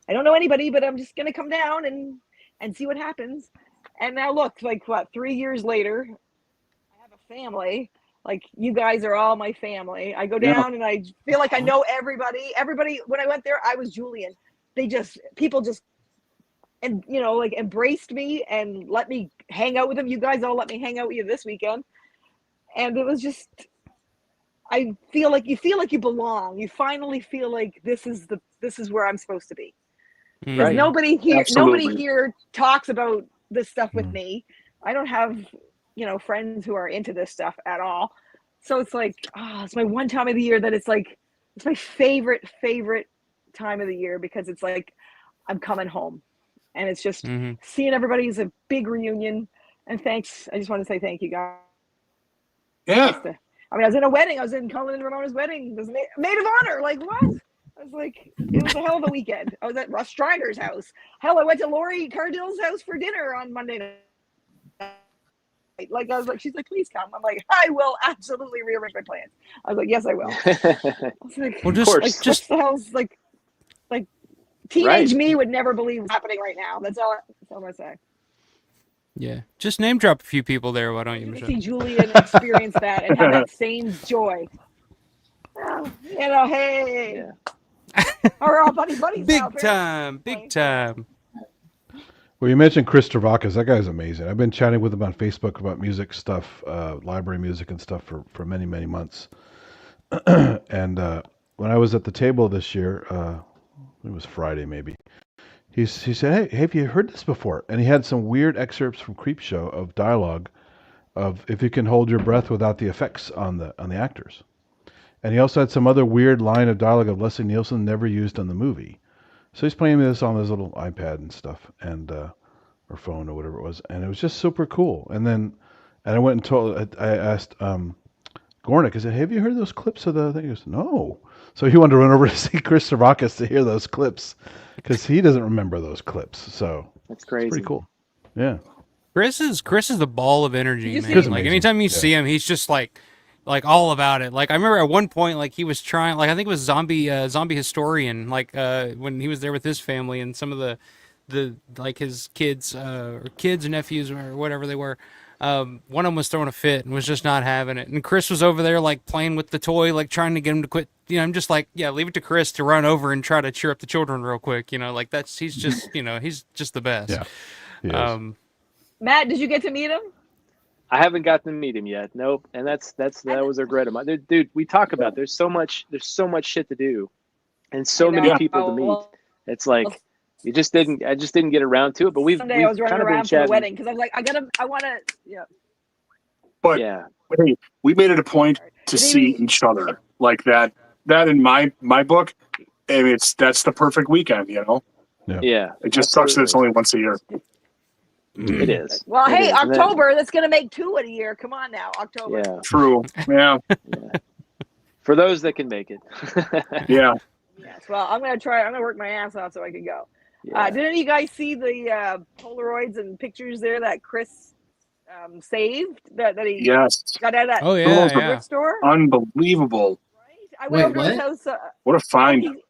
I don't know anybody, but I'm just going to come down and see what happens. And now look, like 3 years later, I have a family. Like, you guys are all my family. I go down and I feel like I know everybody. Everybody, when I went there, I was Julian. People just, and like embraced me and let me hang out with them. You guys all let me hang out with you this weekend. And it was just, you feel like you belong. You finally feel like this is where I'm supposed to be. Because nobody here talks about this stuff with me. I don't have, friends who are into this stuff at all. So it's like, it's my one time of the year that it's like, it's my favorite time of the year, because it's like, I'm coming home, and it's just seeing everybody is a big reunion. And thanks. I just want to say thank you, guys. Yeah. I was in a wedding. I was in Colin and Ramona's wedding. It was maid of honor. Like, what? I was like, it was a hell of a weekend. I was at Russ Strider's house. Hell, I went to Lori Cardill's house for dinner on Monday night. Like, I was like, she's like, please come. I'm like, I will absolutely rearrange my plans. I was like, yes, I will. I was like, well, what the hell's like teenage me would never believe what's happening right now. That's all I'm gonna say. Yeah, just name drop a few people there. Why don't you, Michelle? See Julian experience that and have that same joy. Hey. Yeah. We're all buddies big now. Big time. Well, you mentioned Chris Stravakis. That guy's amazing. I've been chatting with him on Facebook about music stuff, library music and stuff for many, many months. And when I was at the table this year, it was Friday maybe, he said, hey, have you heard this before? And he had some weird excerpts from Creepshow of dialogue of if you can hold your breath without the effects on the actors. And he also had some other weird line of dialogue of Leslie Nielsen never used on the movie. So he's playing this on his little iPad and stuff, and or phone or whatever it was, and it was just super cool. And I went and I asked Gornick, I said, have you heard those clips of the thing? He goes, no. So he wanted to run over to see Chris Stravakis to hear those clips, because he doesn't remember those clips. So that's crazy. It's pretty cool. Yeah. Chris is the ball of energy, man. Like anytime you see him, he's just like all about it. Like I remember at one point, like he was trying, like I think it was zombie historian, like when he was there with his family and some of the like his kids or nephews or whatever they were. One of them was throwing a fit and was just not having it, and Chris was over there like playing with the toy, like trying to get him to quit. I'm just like, yeah, leave it to Chris to run over and try to cheer up the children real quick. Like he's just he's just the best. Yeah. Matt, did you get to meet him? I haven't gotten to meet him yet. Nope. And that was a regret of mine. Dude, we talk about there's so much shit to do, and so many people to meet. It's like I just didn't get around to it. But Someday I was running around for the wedding because I was like, I want to. But hey, we made it a point to see each other like that. That in my book, I mean, that's the perfect weekend. Yeah. It just sucks that it's only once a year. It is. Well, hey, October, that's going to make 2 in a year. Come on now, October. Yeah. True. Yeah. For those that can make it. Yeah. Yes. Well, I'm going to work my ass off so I can go. Yeah. Did any of you guys see the Polaroids and pictures there that Chris saved? That he got out of that thrift store? Unbelievable. Right? I went over to his house. What a find.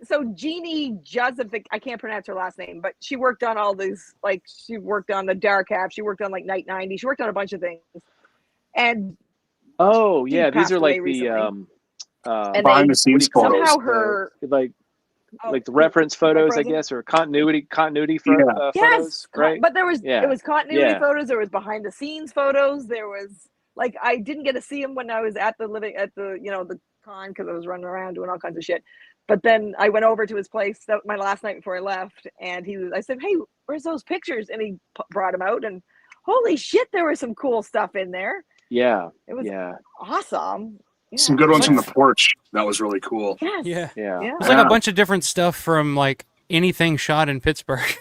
So Jeannie Jozovic, I can't pronounce her last name, but she worked on all these, like she worked on the Dark Half, she worked on like Night 90, she worked on a bunch of things. And these are like the behind the scenes photos. Somehow her like the reference photos, I guess, or continuity photos, right? But there was it was continuity photos, there was behind the scenes photos, there was like I didn't get to see him when I was at the the con because I was running around doing all kinds of shit. But then I went over to his place my last night before I left, and I said, hey, where's those pictures? And he brought them out, and holy shit, there was some cool stuff in there. Yeah. It was awesome. Some good ones from the porch. That was really cool. Yes. Yeah. Yeah. It's like a bunch of different stuff from like anything shot in Pittsburgh.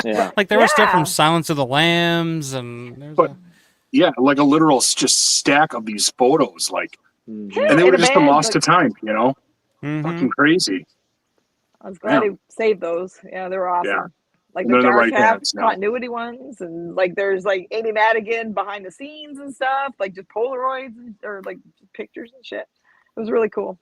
Yeah. Like there was stuff from Silence of the Lambs, and there's yeah, like a literal just stack of these photos, like, and they in were a just band, lost but- to time, you know. Fucking crazy. I was glad he saved those. Yeah, they were awesome. Yeah. Like And the they're in the dark right half hands now. continuity ones, and like there's like Amy Madigan behind the scenes and stuff, like just Polaroids or like pictures and shit. It was really cool.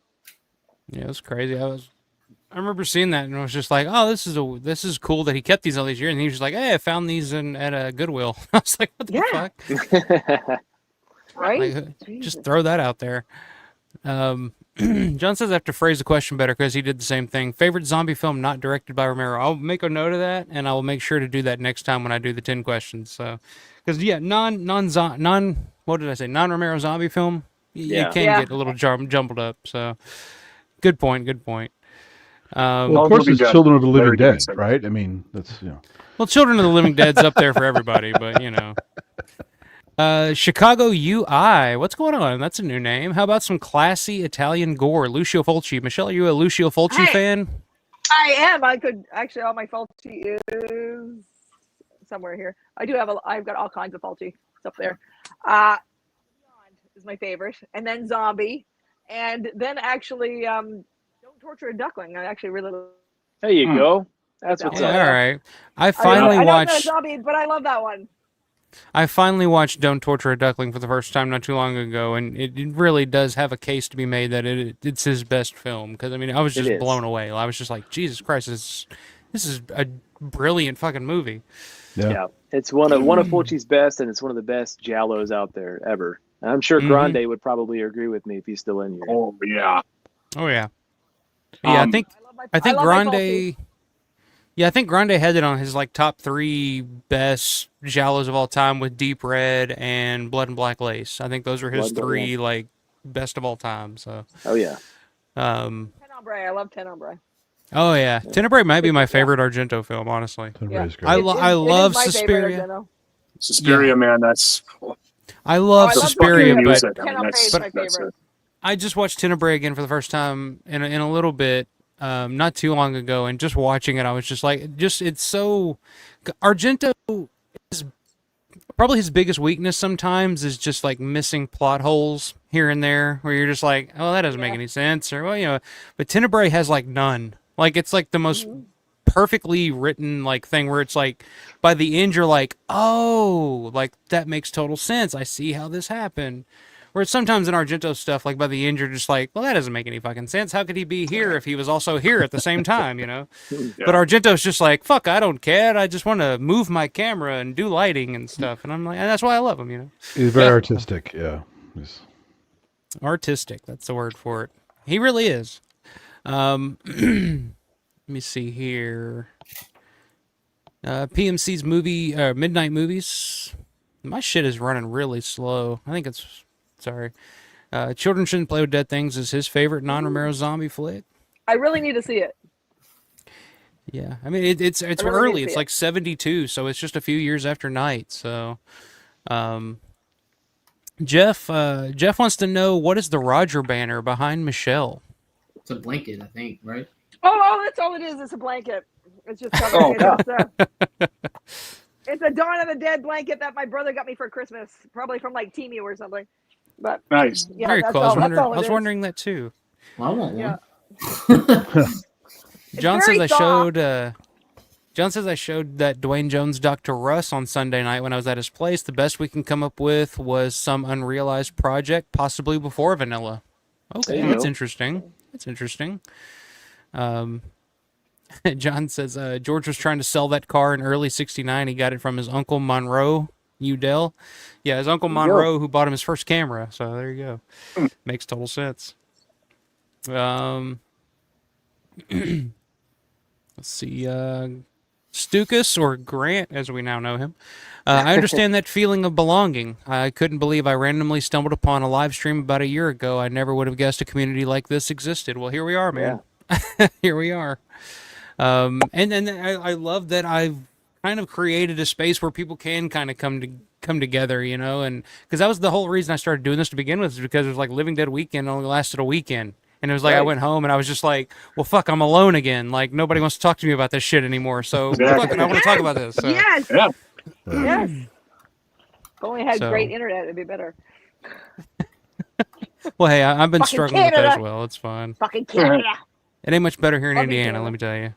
Yeah, it was crazy. I remember seeing that and I was just like, "Oh, this is cool that he kept these all these years." And he was just like, "Hey, I found these at a Goodwill." I was like, "What the fuck?" Right? Like, just throw that out there. John says I have to phrase the question better because he did the same thing. Favorite zombie film not directed by Romero. I'll make a note of that, and I will make sure to do that next time when I do the 10 questions. So, because non what did I say? Non Romero zombie film. You can get a little jumbled up. So, good point. Good point. Well, of course, it's Children of the Living Dead, right? I mean, that's Well, Children of the Living Dead's up there for everybody, but you know. Chicago UI. What's going on? That's a new name. How about some classy Italian gore? Lucio Fulci. Michelle, are you a Lucio Fulci fan? I am. I could actually. All my Fulci is somewhere here. I've got all kinds of Fulci. It's up there. Beyond is my favorite, and then Zombie, and then actually Don't Torture a Duckling. I actually really. There you go. That's what's up. All right. I finally watched. I don't know Zombie, but I love that one. I finally watched Don't Torture a Duckling for the first time not too long ago, and it really does have a case to be made that it's his best film. Because, I mean, I was just blown away. I was just like, Jesus Christ, this is a brilliant fucking movie. Yeah. It's one of Fulci's best, and it's one of the best giallos out there ever. And I'm sure Grande would probably agree with me if he's still in here. Oh, yeah. Oh, yeah. Yeah, I think Grande... Yeah, I think Grande had it on his like top 3 best giallos of all time with Deep Red and Blood and Black Lace. I think those are his 3 like best of all time. So. Oh yeah. Tenebrae. I love Tenebrae. Oh yeah, Tenebrae might be my favorite Argento film, honestly. Tenebre's great. I love Suspiria. Suspiria, man, that's. I love Suspiria, but Tenebrae's my favorite. I just watched Tenebrae again for the first time in a little bit. Not too long ago, and just watching it, I was just like, it's so. Argento is probably his biggest weakness sometimes is just like missing plot holes here and there, where you're just like, oh, that doesn't make any sense, or well, you know. But Tenebrae has like none. Like it's like the most perfectly written like thing where it's like by the end you're like, oh, like that makes total sense. I see how this happened. Whereas sometimes in Argento stuff, like by the end, you're just like, well, that doesn't make any fucking sense. How could he be here if he was also here at the same time, you know? Yeah. But Argento's just like, fuck, I don't care. I just want to move my camera and do lighting and stuff. And I'm like, and that's why I love him, you know? He's very artistic, yeah. Artistic, that's the word for it. He really is. Let me see here. PMC's movie, Midnight Movies. My shit is running really slow. I think it's... Sorry. Children Shouldn't Play with Dead Things is his favorite non-Romero zombie flick. I really need to see it. Yeah. I mean, it's really early. It's like 72, so it's just a few years after Night. So, Jeff wants to know, what is the Roger banner behind Michelle? It's a blanket, I think, right? Oh, that's all it is. It's a blanket. It's just covering it. It's a Dawn of the Dead blanket that my brother got me for Christmas, probably from like Temu or something. But nice, yeah, very that's cool. all, I was wondering that too. Well, I want one. Yeah. John says I showed that Dwayne Jones Dr. Russ on Sunday night when I was at his place. The best we can come up with was some unrealized project, possibly before Vanilla. Okay, that's interesting. That's interesting. John says George was trying to sell that car in early '69. He got it from his uncle Monroe Udell. Yeah, his uncle Monroe who bought him his first camera. So there you go. Makes total sense. Let's see. Stukas, or Grant, as we now know him. I understand that feeling of belonging. I couldn't believe I randomly stumbled upon a live stream about a year ago. I never would have guessed a community like this existed. Well, here we are, man. Yeah. Here we are. And I love that I've kind of created a space where people can kind of come come together, you know, and because that was the whole reason I started doing this to begin with, is because it was like Living Dead weekend only lasted a weekend. And it was like I went home and I was just like, well, fuck, I'm alone again. Like nobody wants to talk to me about this shit anymore. So fuck it, I want to talk about this. So. Yes. Yeah. Yes. If only had great internet, it'd be better. Well, hey, I've been Fucking struggling with that Canada. as well. It's fine. Fucking Canada. It ain't much better here in Love you, Indiana, let me tell you.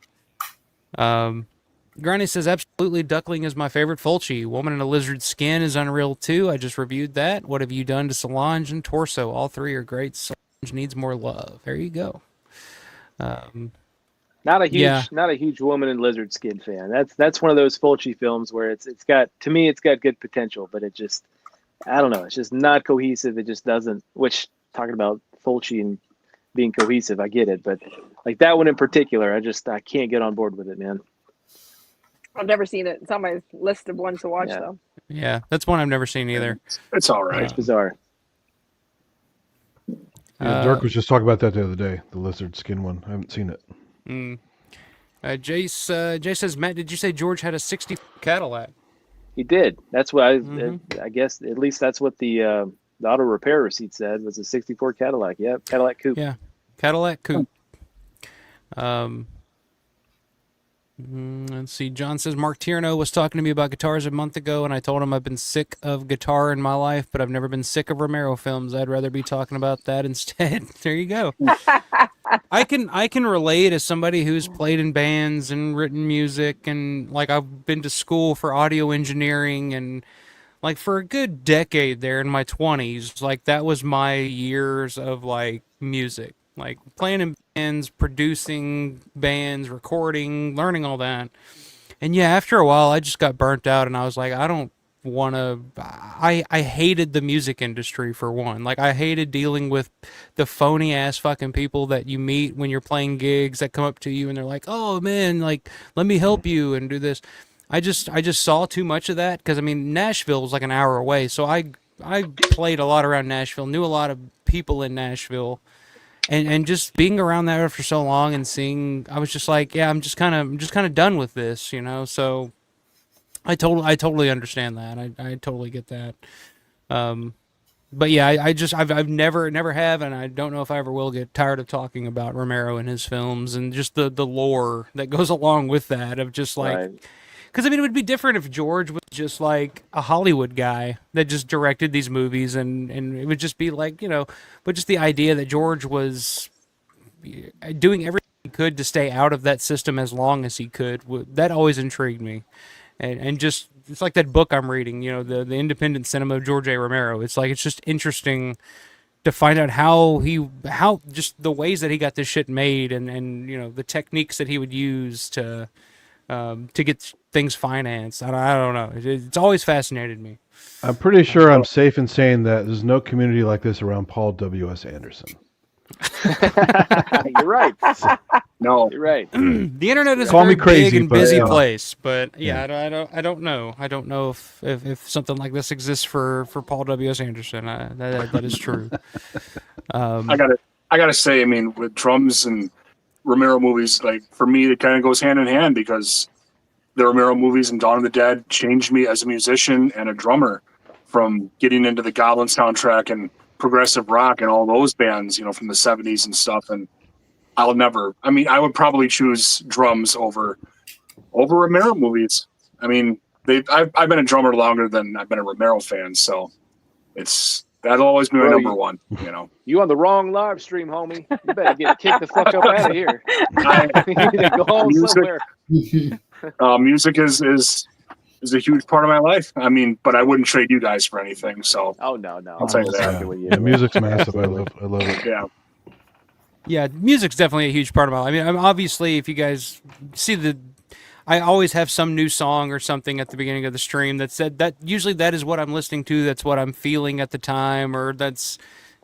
Granny says, absolutely, Duckling is my favorite Fulci. Woman in a Lizard Skin is unreal, too. I just reviewed that. What have you done to Solange and Torso? All three are great. Solange needs more love. There you go. Not a huge Woman in Lizard Skin fan. That's one of those Fulci films where it's got good potential, but it just, I don't know, it's just not cohesive. It just doesn't. Which, talking about Fulci and being cohesive, I get it, but like that one in particular, I can't get on board with it, man. I've never seen it. It's on my list of ones to watch, though. Yeah, that's one I've never seen either. It's all right. It's bizarre. Yeah, Dirk was just talking about that the other day, the Lizard Skin one. I haven't seen it. Jay says, Matt, did you say George had a 60 Cadillac? He did. That's what I guess. At least that's what the auto repair receipt said, was a '64 Cadillac. Yep, Cadillac Coupe. Yeah, Cadillac Coupe. Let's see. John says, Mark Tierno was talking to me about guitars a month ago, and I told him I've been sick of guitar in my life, but I've never been sick of Romero films. I'd rather be talking about that instead. There you go. I can relate as somebody who's played in bands and written music, and like I've been to school for audio engineering, and like for a good decade there in my 20s, like that was my years of like music, like playing in bands, producing bands, recording, learning all that. And yeah, after a while I just got burnt out, and I was like, I don't want to. I hated the music industry, for one. Like I hated dealing with the phony ass fucking people that you meet when you're playing gigs that come up to you and they're like, oh man, like let me help you and do this. I just saw too much of that, because I mean Nashville was like an hour away, so I played a lot around Nashville, knew a lot of people in Nashville, and just being around there for so long and seeing, I was just like, yeah, I'm just kind of done with this, you know. So I totally understand that. I totally get that. But yeah, I've never have, and I don't know if I ever will get tired of talking about Romero and his films and just the lore that goes along with that, of just like. Right. Because, I mean, it would be different if George was just, like, a Hollywood guy that just directed these movies, and it would just be, like, you know, but just the idea that George was doing everything he could to stay out of that system as long as he could, that always intrigued me. And just, it's like that book I'm reading, you know, the Independent Cinema of George A. Romero. It's like, it's just interesting to find out how just the ways that he got this shit made, and you know, the techniques that he would use to get things financed. I don't know. It's always fascinated me. I'm pretty sure I'm safe in saying that there's no community like this around Paul W.S. Anderson. You're right. No, you're right. The internet is Call a me very crazy, big and but, busy yeah. place, but yeah, I don't know. I don't know if something like this exists for Paul W.S. Anderson. That is true. I gotta say, I mean, with drums and Romero movies, like for me, it kind of goes hand in hand, because the Romero movies and Dawn of the Dead changed me as a musician and a drummer, from getting into the Goblin soundtrack and progressive rock and all those bands, you know, from the 70s and stuff. And I would probably choose drums over Romero movies. I mean, I've been a drummer longer than I've been a Romero fan, so that'll always be my number one, you know. You on the wrong live stream, homie. You better get kicked the fuck up out of here. You need to go home somewhere. Music is a huge part of my life. I mean, but I wouldn't trade you guys for anything. So. Oh no. I'll tell you that. Yeah, music's massive. I love it. Yeah. Yeah, music's definitely a huge part of my life. I mean, obviously, if you guys see I always have some new song or something at the beginning of the stream that said that usually that is what I'm listening to. That's what I'm feeling at the time, or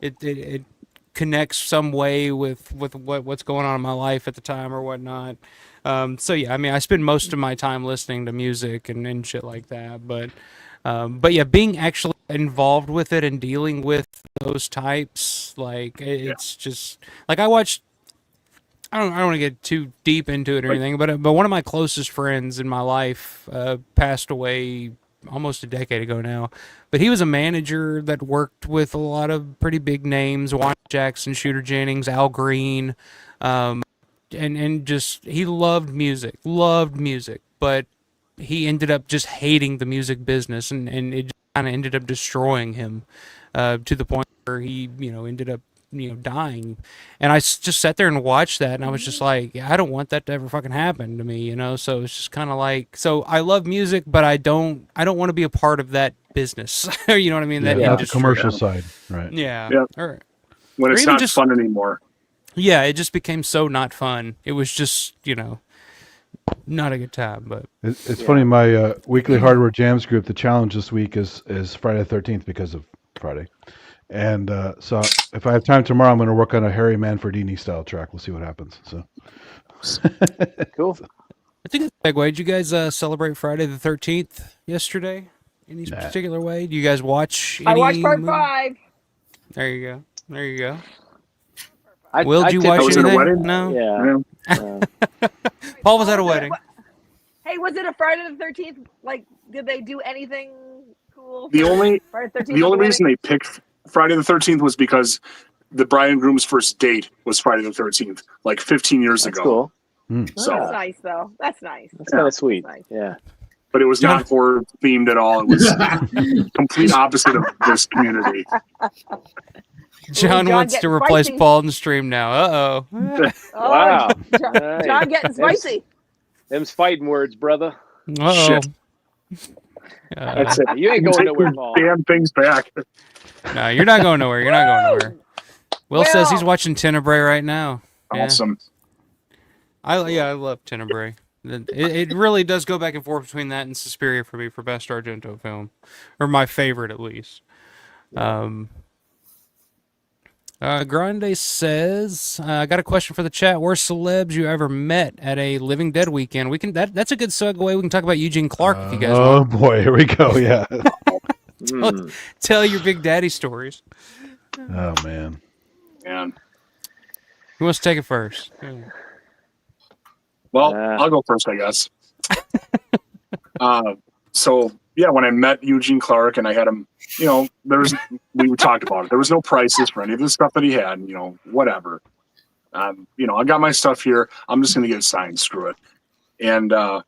it connects some way with what's going on in my life at the time or whatnot. So yeah, I mean, I spend most of my time listening to music and shit like that. But yeah, being actually involved with it and dealing with those types, like it's just like I watched. I don't want to get too deep into it or anything, but one of my closest friends in my life passed away almost a decade ago now. But he was a manager that worked with a lot of pretty big names: Wanda Jackson, Shooter Jennings, Al Green, and just he loved music, but he ended up just hating the music business, and it kind of ended up destroying him to the point where he, ended up, dying. And I just sat there and watched that, and I was just like, yeah, I don't want that to ever fucking happen to me, So it's just kind of like, so I love music, but I don't want to be a part of that business. You know what I mean? Yeah, That not industry. the commercial side, right? Yeah. Yeah. When it's even not fun anymore. Yeah, it just became so not fun. It was just, not a good time. But It's funny. My weekly hardware jams group, the challenge this week is Friday the 13th because of Friday, and so if I have time tomorrow, I'm going to work on a Harry Manfredini style track. We'll see what happens. So cool. I think it's a segue. Did you guys celebrate Friday the 13th yesterday in any particular way? Do you guys watch? I watched part 5. There you go. Will, did you watch anything? At a wedding? No. Yeah. Paul was at a wedding. Hey, was it a Friday the 13th? Like, did they do anything cool? The only Friday the 13th the only reason they picked Friday the 13th was because the bride and groom's first date was Friday the 13th, like 15 years That's ago. cool. So That's nice, though. That's nice. That's kind of sweet. Nice. Yeah. But it was not horror themed at all. It was complete opposite of this community. John wants to replace spicy. Paul in the stream now. Uh-oh. Wow. John getting spicy. Them's fighting words, brother. Uh-oh. That's it. You ain't going Take nowhere, these Paul. damn things back. No, you're not going nowhere. You're not going nowhere. Will says he's watching Tenebrae right now. Yeah. Awesome. I love Tenebrae. It really does go back and forth between that and Suspiria for me for best Argento film, or my favorite at least. Grande says, I got a question for the chat. Worst celebs you ever met at a Living Dead weekend? We can that's a good segue. We can talk about Eugene Clark if you guys want. Oh boy, here we go. Yeah. Tell your Big Daddy stories. Oh man. Man. Who wants to take it first? Well, I'll go first, I guess. So yeah, when I met Eugene Clark and I had him, we talked about it. There was no prices for any of the stuff that he had, whatever. I got my stuff here. I'm just going to get it signed. Screw it. And I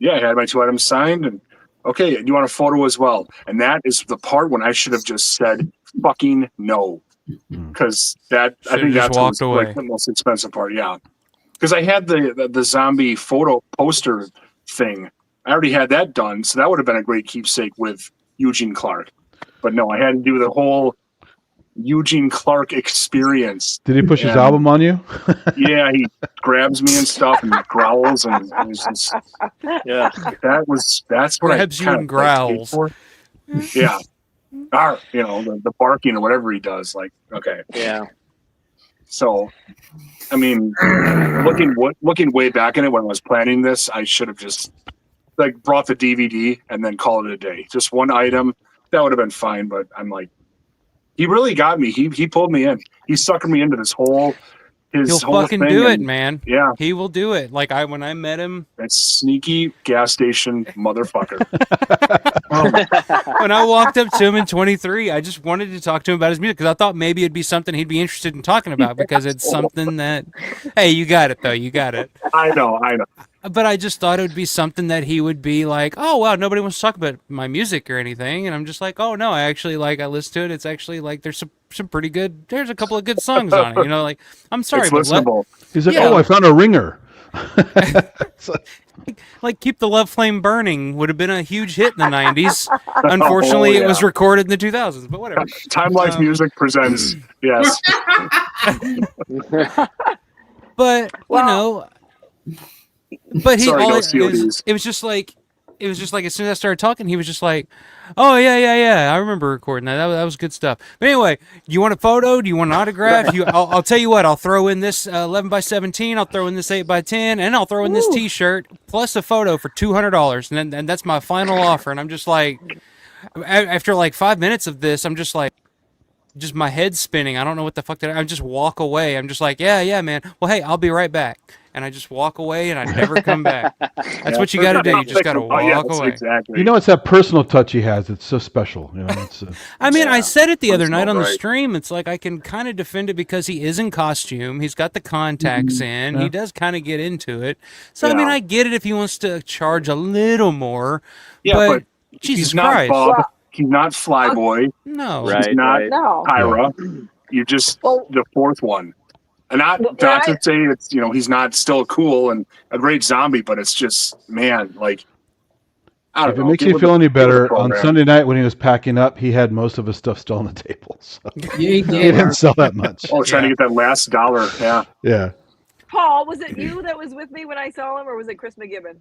had my 2 items signed. And okay, you want a photo as well? And that is the part when I should have just said fucking no, because I think that's like the most expensive part. Yeah, because I had the zombie photo poster thing. I already had that done, so that would have been a great keepsake with Eugene Clark. But no, I had to do the whole Eugene Clark experience. Did he push his album on you? Yeah, he grabs me and stuff and growls, and it was just, that's what grabs you and growls. For. Yeah, the barking or whatever he does. Like, okay, yeah. So, I mean, looking way back in it when I was planning this, I should have just brought the DVD and then called it a day. Just one item. That would have been fine, but I'm like, he really got me. He pulled me in. He suckered me into this whole He'll fucking thing, do it, man. Yeah, he will do it. Like when I met him, that sneaky gas station motherfucker. When I walked up to him in 23, I just wanted to talk to him about his music because I thought maybe it'd be something he'd be interested in talking about because it's something that, hey, you got it though, you got it. I know. But I just thought it would be something that he would be like, oh wow, nobody wants to talk about my music or anything, and I'm just like, oh no, I actually I listen to it. It's actually there's some pretty good. There's a couple of good songs on it. I'm sorry, it's but listenable. He's like, oh, I found a ringer. Keep the Love Flame Burning would have been a huge hit in the 90s. Unfortunately, it was recorded in the 2000s, but whatever. Time Life Music presents, yes. But, but it was just like as soon as I started talking, he was just like, oh yeah, I remember recording that. That was good stuff. But anyway, do you want a photo? Do you want an autograph? I'll tell you what, I'll throw in this 11x17, I'll throw in this 8x10, and I'll throw in this t-shirt plus a photo for $200. And that's my final offer. And I'm just like, after 5 minutes of this, I'm just like, my head's spinning. I don't know what the fuck I just walk away. I'm just like, yeah, man. Well, hey, I'll be right back. and I just walk away and I never come back. That's what you got to do. You just got to walk away. Exactly. You know, it's that personal touch he has. It's so special. You know, it's, I mean, I said it the other night on the right. stream. It's like I can kind of defend it because he is in costume. He's got the contacts in. He does kind of get into it. So, I mean, I get it if he wants to charge a little more. Yeah, but Jesus he's not Christ. Bob. He's not Flyboy. No. He's not Tyra. You're just the fourth one. And not to say it's, you know, he's not still cool and a great zombie, but it's just, man, like, I don't if know. it makes you feel any better, on Sunday night when he was packing up, he had most of his stuff still on the table. So he didn't sell that much. Oh, trying to get that last dollar. Yeah. Yeah. Paul, was it you that was with me when I saw him, or was it Chris McGibbon?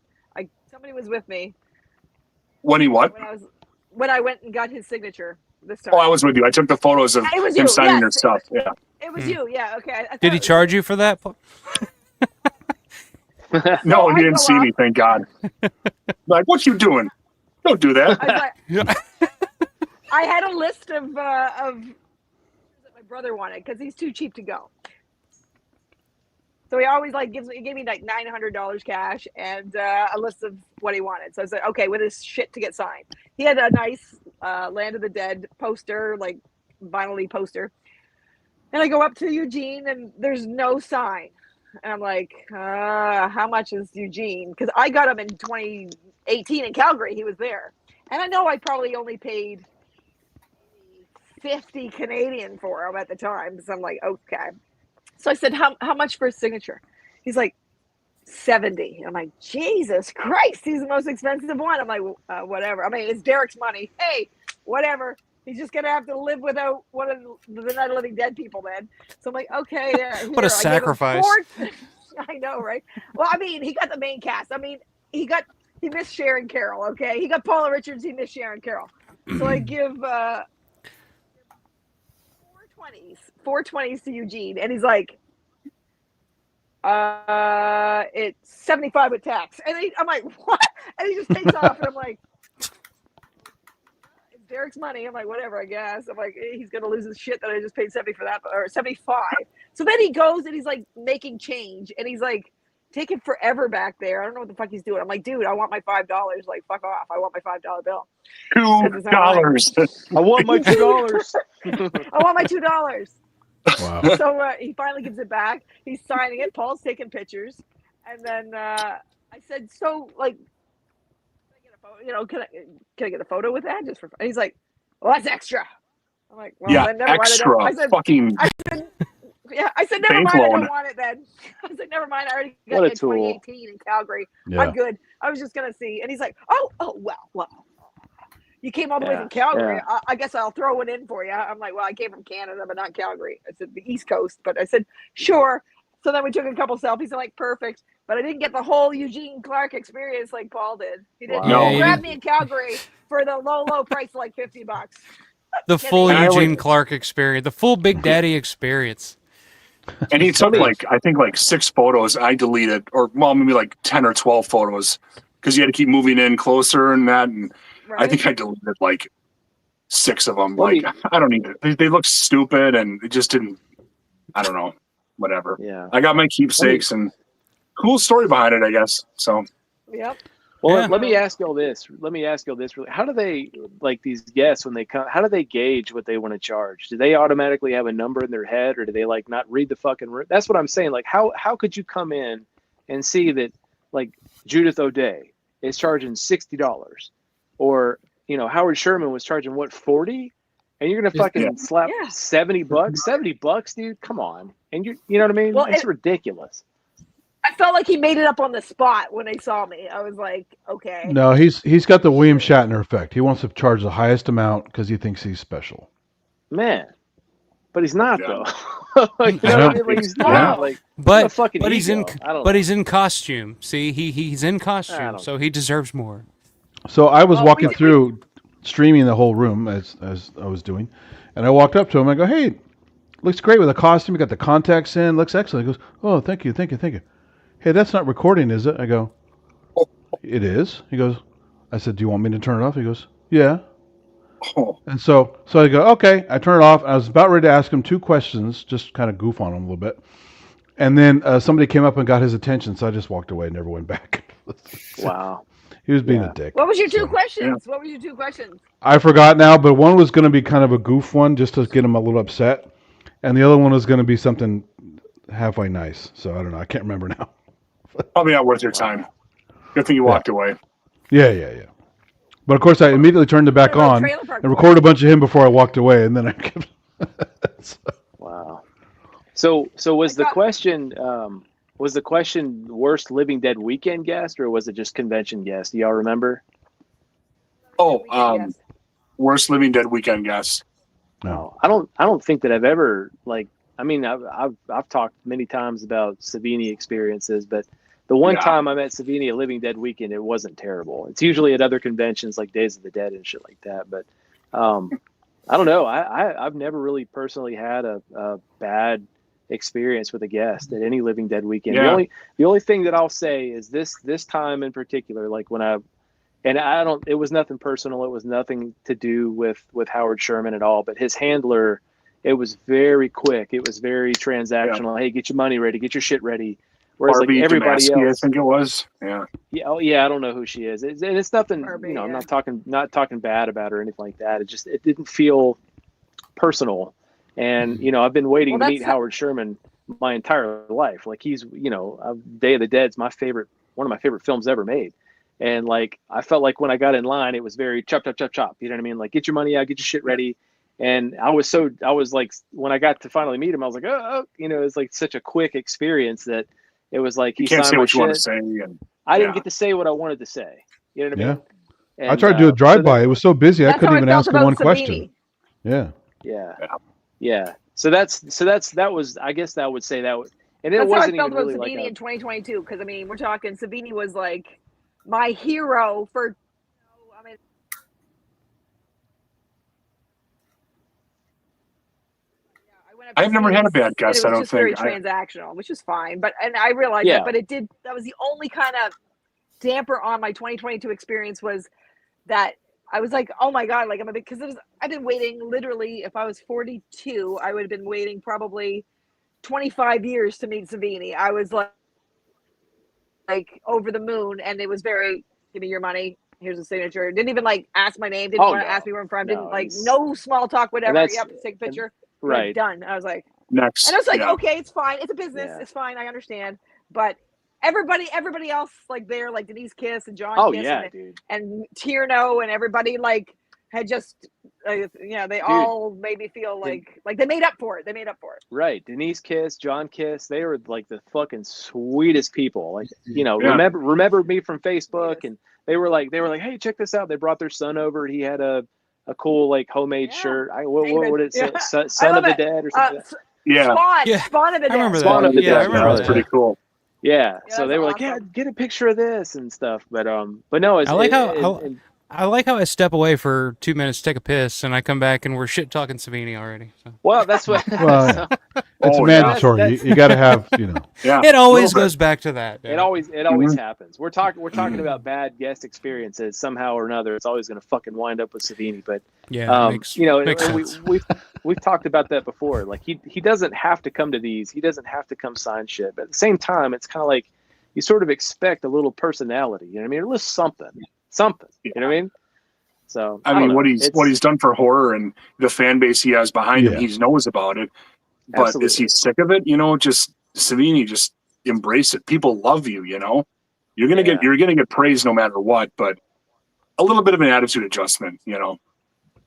Somebody was with me. When he what? When I went and got his signature this time. Oh, I was with you. I took the photos of him signing your stuff. Yeah. It was you. Yeah. Okay. Did he charge you for that? No, he didn't see me. Thank God. Like, what you doing? Don't do that. I had a list of that my brother wanted because he's too cheap to go. So he always he gave me like $900 cash and a list of what he wanted. So I said, okay, with his shit to get signed. He had a nice Land of the Dead poster, like vinyl-y poster. And I go up to Eugene and there's no sign. And I'm like, how much is Eugene? Because I got him in 2018 in Calgary. He was there. And I know I probably only paid 50 Canadian for him at the time. So I'm like, okay. So I said, how much for his signature? He's like, 70. And I'm like, Jesus Christ, he's the most expensive one. I'm like, whatever. I mean, it's Derek's money. Hey, whatever. He's just going to have to live without one of the Night of Living Dead people then. So I'm like, okay. What a sacrifice. I know, right? Well, I mean, he got the main cast. I mean, he missed Sharon Carroll, okay? He got Paula Richards, he missed Sharon Carroll. So I give 420s to Eugene, and he's like, it's 75 with tax. And I'm like, what? And he just takes off, and I'm like, it's Derek's money. I'm like, whatever, I guess. I'm like, he's gonna lose his shit that I just paid 70 for that, or 75. So then he goes and he's like making change, and he's like taking forever back there. I don't know what the fuck he's doing. I'm like, dude, I want my $5. Like, fuck off. I want my $5 bill. $2. I want my $2. I want my $2. Wow. So he finally gives it back. He's signing it. Paul's taking pictures, and then I said, "So, like, can I get a photo with that?" Just for. And he's like, "Well, that's extra." I'm like, "Well, yeah, then never extra. mind." I said, "Never mind. I don't want it then." I was like, "Never mind. I already got it in 2018 in Calgary. Yeah. I'm good. I was just gonna see." And he's like, "Oh, well." You came all the way from Calgary. Yeah. I guess I'll throw it in for you. I'm like, well, I came from Canada, but not Calgary. I said the East Coast, but I said, sure. So then we took a couple selfies. I'm like, perfect. But I didn't get the whole Eugene Clark experience like Paul did. He didn't grab me in Calgary for the low price of like $50. The full Eugene Clark experience, the full Big Daddy experience. And he took I think 6 photos. I deleted, or well, maybe like 10 or 12 photos because you had to keep moving in closer and that. And I think I deleted like 6 of them. Like, I don't need it. They look stupid and it just didn't, I don't know, whatever. Yeah. I got my keepsakes and cool story behind it, I guess. So, yep. Well, let me ask you all this. Really, how do they, like these guests when they come, how do they gauge what they want to charge? Do they automatically have a number in their head, or do they like not read the fucking room? That's what I'm saying. Like, how could you come in and see that like Judith O'Day is charging $60? Or, Howard Sherman was charging what, 40? And you're going to fucking slap $70? $70, dude? Come on. And you know what I mean? Well, it's ridiculous. I felt like he made it up on the spot when they saw me. I was like, okay. No, he's got the William Shatner effect. He wants to charge the highest amount because he thinks he's special. Man. But he's not though. He's not. Like, but he's in costume. See, he's in costume, so he deserves more. So I was walking through, streaming the whole room as I was doing, and I walked up to him. I go, "Hey, looks great with the costume. You got the contacts in. Looks excellent." He goes, "Oh, thank you. Hey, that's not recording, is it?" I go, "It is." He goes, I said, "Do you want me to turn it off?" He goes, "Yeah." And so I go, "Okay." I turn it off. I was about ready to ask him 2 questions, just kind of goof on him a little bit. And then somebody came up and got his attention, so I just walked away and never went back. Wow. He was being a dick. What was your two questions? yeah. What was your two questions? I forgot now, but one was going to be kind of a goof one just to get him a little upset. And the other one was going to be something halfway nice. So I don't know. I can't remember now. Probably not worth your time. Good thing you walked away. Yeah. But of course, I immediately turned it back on and recorded a bunch of him before I walked away. And then I kept. Wow. So was the question worst Living Dead weekend guest, or was it just convention guest? Do y'all remember? Oh, worst Living Dead weekend guest. No, I don't think that I've ever I've talked many times about Savini experiences, but the one time I met Savini at Living Dead weekend, it wasn't terrible. It's usually at other conventions like Days of the Dead and shit like that. But I don't know. I've never really personally had a bad experience with a guest at any Living Dead weekend. Yeah. The only thing that I'll say is this time in particular, like it was nothing personal. It was nothing to do with Howard Sherman at all, but his handler, it was very quick. It was very transactional. Yeah. Hey, get your money ready, get your shit ready. Whereas Barbie like everybody Damaski, else, I think it was. Yeah. Yeah. Oh yeah. I don't know who she is. And it's nothing, Barbie, I'm not talking bad about her or anything like that. It didn't feel personal. And, I've been waiting to meet Howard Sherman my entire life. Like he's, Day of the Dead's one of my favorite films ever made. And like, I felt like when I got in line, it was very chop, chop, chop, chop. You know what I mean? Like, get your money out, get your shit ready. And I was like, when I got to finally meet him, I was like, it was like such a quick experience that it was like, you can't say what you want to say. And, I didn't get to say what I wanted to say. You know what I mean? And, I tried to do a drive-by. It was so busy, I couldn't even ask him one question. Yeah. So that was, I guess that would say that was, and it wasn't even really like Savini in 2022, because we're talking Savini was like my hero for. I've never had a bad guest. I don't think. It was just very transactional, which is fine. And I realized that, but that was the only kind of damper on my 2022 experience was that I was like, oh my God, like I've been waiting literally, if I was 42, I would have been waiting probably 25 years to meet Savini. I was like over the moon, and it was very, give me your money. Here's a signature. Didn't even like ask my name. Didn't want to ask me where I'm from. No small talk, whatever. Yep, take a picture. Right. Done. I was like, next. And I was like, okay, it's fine. It's a business. Yeah. It's fine. I understand. But everybody else like there, like Denise Kiss and John Kiss and Tierno and everybody like had just, they all made me feel like they made up for it. They made up for it. Right. Denise Kiss, John Kiss, they were like the fucking sweetest people. Like, remember me from Facebook, and they were like, hey, check this out. They brought their son over. He had a cool like homemade shirt. What did it say? Son of the Dead or something? Spawn of the Dead. I remember that. Spawn of the Dead. I remember that. Pretty cool. Yeah. So they were like, get a picture of this and stuff. But no, it's, I like how I step away for 2 minutes to take a piss, and I come back and we're shit talking Savini already. So. Well, that's what. It's mandatory. You got to have, It always goes back to that. Yeah. It always happens. We're talking about bad guest experiences somehow or another. It's always going to fucking wind up with Savini. But makes sense. We've talked about that before. Like he doesn't have to come to these. He doesn't have to come sign shit. But at the same time, it's kind of like you sort of expect a little personality. You know what I mean? Or at least something. You know what I mean? So I mean, what he's done for horror and the fan base he has behind him, he knows about it. But absolutely. Is he sick of it? Just Savini, just embrace it. People love you. You're gonna get praise no matter what. But a little bit of an attitude adjustment. Well,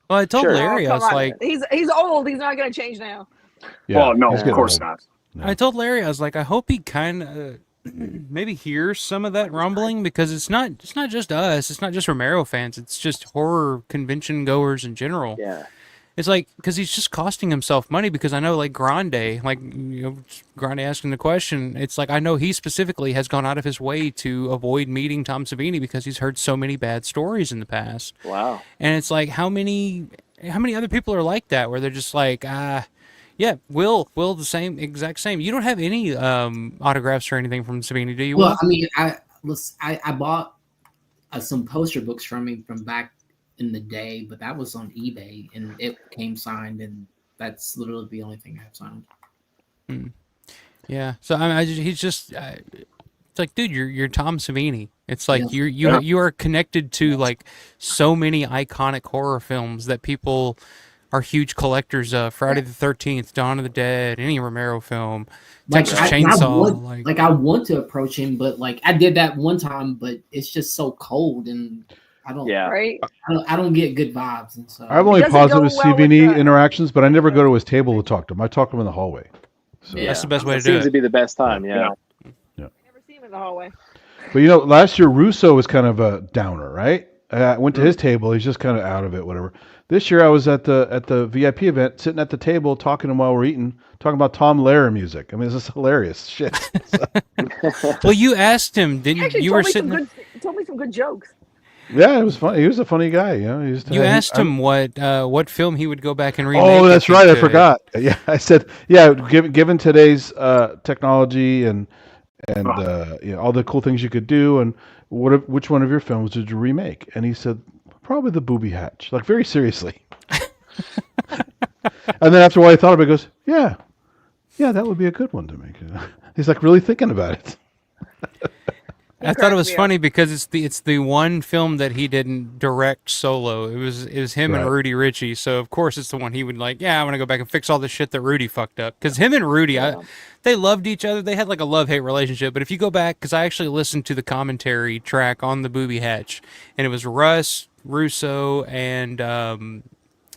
I told Larry, I was like, he's old. He's not gonna change now. Yeah, well, no, of course not. I told Larry, I was like, I hope he kind of maybe hears some of that rumbling, because it's not just us. It's not just Romero fans. It's just horror convention goers in general. Yeah. It's like, because he's just costing himself money, because I know, like, Grande asking the question, it's like, I know he specifically has gone out of his way to avoid meeting Tom Savini because he's heard so many bad stories in the past. Wow. And it's like, how many other people are like that, where they're just like, yeah, Will, the exact same. You don't have any autographs or anything from Savini, do you? Well, I mean, I bought some poster books from him from back in the day, but that was on eBay, and it came signed, and that's literally the only thing I have signed. Yeah. So he's just. It's like, dude, you're Tom Savini. It's like Yeah. you are connected to like so many iconic horror films that people are huge collectors of. Friday the 13th, Dawn of the Dead, any Romero film, Like Texas Chainsaw. I want to approach him, but like I did that one time, but it's just so cold, and I don't. Yeah. Right. I don't get good vibes, and so I have only doesn't go positive well with CVD the- interactions, but I never go to his table to talk to him. I talk to him in the hallway. So. Yeah. That's the best way That to do seems to it. be the best time. Yeah. Never see him in the hallway. But you know, last year Russo was kind of a downer, right? I went to his table. He's just kind of out of it, whatever. This year I was at the VIP event, sitting at the table, talking to him while we're eating, talking about Tom Lehrer music. I mean, this is hilarious shit. Well, you asked him, didn't Actually, you? told Were me sitting. he told me some good jokes. Yeah, it was fun. He was a funny guy, you know. You asked him what film he would go back and remake. Oh, that's right. I could. forgot. Yeah, I said, yeah. Given today's technology and you know, all the cool things you could do, and which one of your films would you remake? And he said, probably The Booby Hatch, like very seriously. And then after a while, he thought about it, he goes, yeah, that would be a good one to make. He's like really thinking about it. I thought it was funny because it's the one film that he didn't direct solo. It was him and Rudy Ritchie. So of course it's the one he would like. Yeah, I want to go back and fix all the shit that Rudy fucked up. Because him and Rudy, they loved each other. They had like a love-hate relationship. But if you go back, because I actually listened to the commentary track on the Booby Hatch, and it was Russ, Russo, and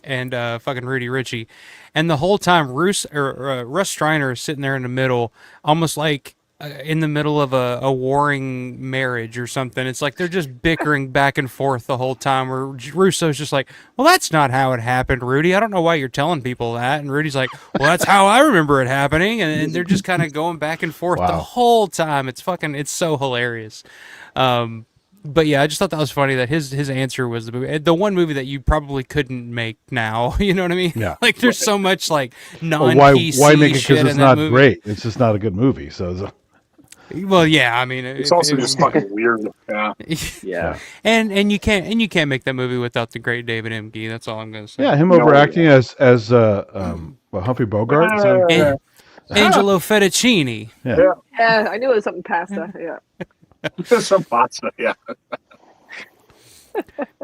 fucking Rudy Ritchie, and the whole time Russ Striner is sitting there in the middle, almost like. In the middle of a warring marriage or something. It's like they're just bickering back and forth the whole time, where Russo's just like, well, that's not how it happened, Rudy. I don't know why you're telling people that. And Rudy's like, well, that's how I remember it happening. And they're just kind of going back and forth the whole time. It's so hilarious. But yeah, I just thought that was funny that his answer was the one movie that you probably couldn't make now. You know what I mean? Yeah. Like there's so much like non-PC why make it shit because it's in that not movie. great? It's just not a good movie. So. Well, yeah, I mean, it's also just fucking weird. Yeah, yeah, and you can't make that movie without the great David M. Gee. That's all I'm gonna say. Yeah, him overacting as Humphrey Bogart. Angelo Fettuccine. Yeah, I knew it was something pasta. Yeah, some pasta. Yeah.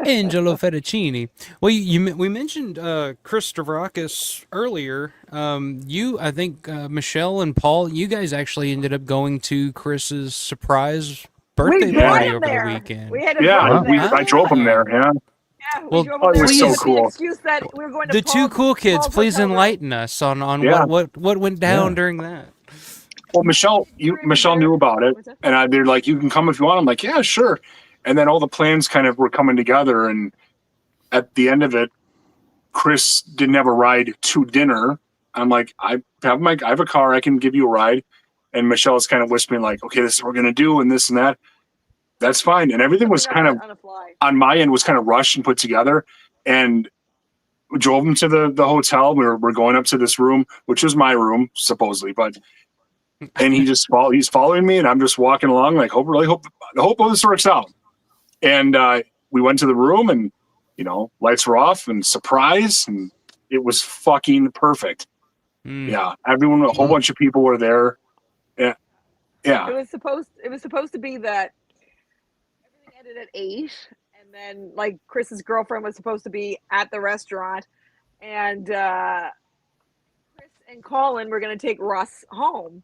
Angelo Fettuccine. Well, we mentioned Chris Stavrakis earlier. I think Michelle and Paul, you guys actually ended up going to Chris's surprise birthday party over the weekend. We had I drove him there. Yeah. We drove him there. It was so cool. The excuse that we were going to the two cool kids, Paul's please hotel room. enlighten us on what went down during that. Well, Michelle knew about it, and they're like, "You can come if you want." I'm like, "Yeah, sure." And then all the plans kind of were coming together, and at the end of it, Chris didn't have a ride to dinner. I'm like, I have a car, I can give you a ride. And Michelle's kind of whispering like, okay, this is what we're gonna do, and this and that. That's fine. And everything was kind of on my end was kind of rushed and put together. And we drove him to the hotel. We're going up to this room, which was my room supposedly, but. And he's following me, and I'm just walking along like, hope all this works out. And we went to the room, and lights were off, and surprise, and it was fucking perfect. Yeah, everyone, a whole bunch of people were there. Yeah. It was supposed to be that everything ended at 8, and then like Chris's girlfriend was supposed to be at the restaurant, and Chris and Colin were going to take Russ home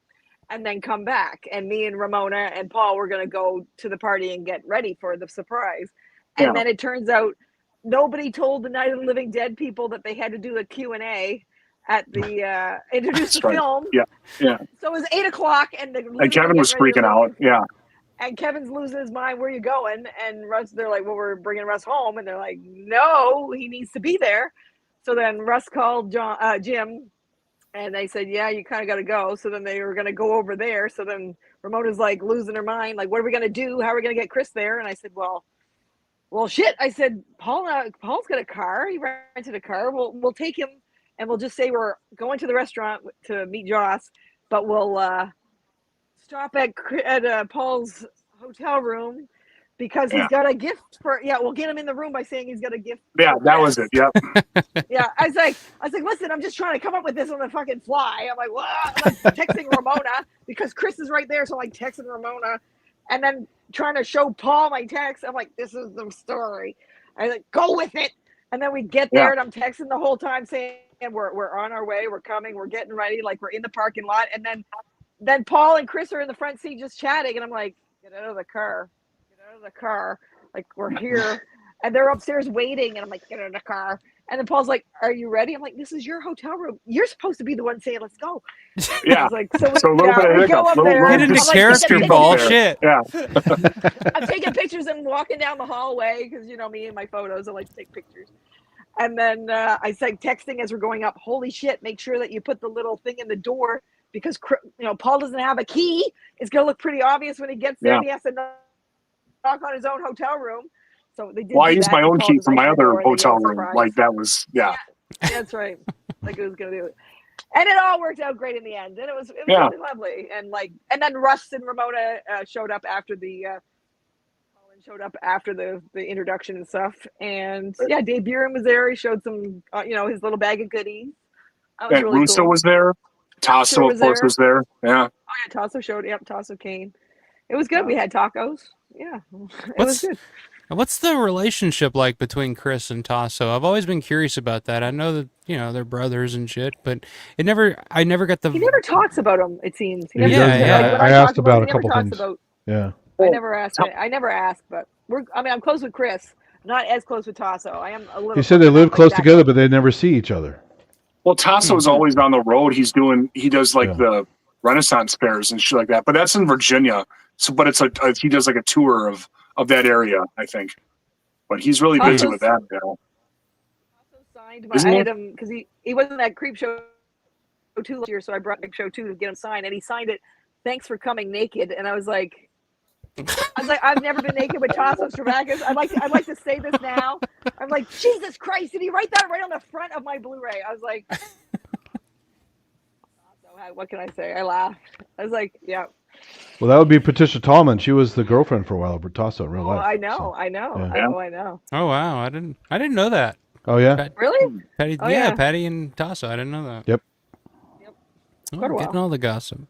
and then come back, and me and Ramona and Paul were going to go to the party and get ready for the surprise. And then it turns out nobody told the Night of the Living Dead people that they had to do a Q&A at the introduce the film. Yeah. So it was 8 o'clock, and Kevin was freaking out. Yeah. And Kevin's losing his mind. Where you going? And Russ, they're like, well, we're bringing Russ home, and they're like, no, he needs to be there. So then Russ called Jim. And they said, yeah, you kind of got to go. So then they were going to go over there. So then Ramona's like losing her mind. Like, what are we going to do? How are we going to get Chris there? And I said, well, shit. I said, Paul's got a car. He rented a car. We'll take him, and we'll just say we're going to the restaurant to meet Joss. But we'll stop at Paul's hotel room because he's got a gift for. Yeah, we'll get him in the room by saying he's got a gift. Yeah, that was it. Yep. Yeah, I was like, listen, I'm just trying to come up with this on the fucking fly. I'm like, what? I'm like texting Ramona because Chris is right there, so I'm like texting Ramona, and then trying to show Paul my text. I'm like, this is the story. I like, go with it. And then we get there, and I'm texting the whole time saying we're on our way, we're coming, we're getting ready, like we're in the parking lot. And then Paul and Chris are in the front seat just chatting, and I'm like, get out of the car, like we're here. And they're upstairs waiting, and I'm like, get out of the car. And then Paul's like, are you ready? I'm like, this is your hotel room. You're supposed to be the one saying, let's go. Yeah. I was like, so a little bit of we hiccup. go up there. Get into character, Paul. Shit. Yeah. I'm taking pictures and walking down the hallway because, you know, me and my photos, I like to take pictures. And then I said, texting as we're going up, holy shit, make sure that you put the little thing in the door because, you know, Paul doesn't have a key. It's going to look pretty obvious when he gets there. And he has to knock on his own hotel room. So they did. Well, I used my own key from my other hotel room. Like that was, yeah. That's right. Like it was going to do it. And it all worked out great in the end. And it was really lovely. And then Russ and Ramona showed up after the introduction and stuff. And yeah, Dave Buren was there. He showed some, you know, his little bag of goodies. And really Russo was there. Tasso, of course, was there. Yeah. Oh yeah, Tasso showed. Yep, Tasso came. It was good. We had tacos. Yeah, it was good. What's the relationship like between Chris and Tasso? I've always been curious about that. I know that, you know, they're brothers and shit, but I never got the. He never talks about them. It seems. I asked about a couple things. Yeah. I never asked, but I'm close with Chris. Not as close with Tasso. I am a little. He said they live close together, but they never see each other. Well, Tasso's always on the road. He does like the Renaissance fairs and shit like that. But that's in Virginia. So, but it's he does like a tour of that area, I think. But he's really busy with that now. Signed I had him because he wasn't at Creep Show 2 last year, so I brought Creep Show 2 to get him signed, and he signed it. Thanks for coming naked, and I was like, I've never been naked with Tasso Stravakis. I'd like to say this now. I'm like, Jesus Christ, did he write that right on the front of my Blu-ray? I was like, what can I say? I laughed. I was like, yeah. Well, that would be Patricia Tallman. She was the girlfriend for a while of Tasso in real life. I know. So, I know. Oh wow, I didn't know that. Oh yeah. Really? Patty, Patty and Tasso. I didn't know that. Yep. Oh, getting all the gossip.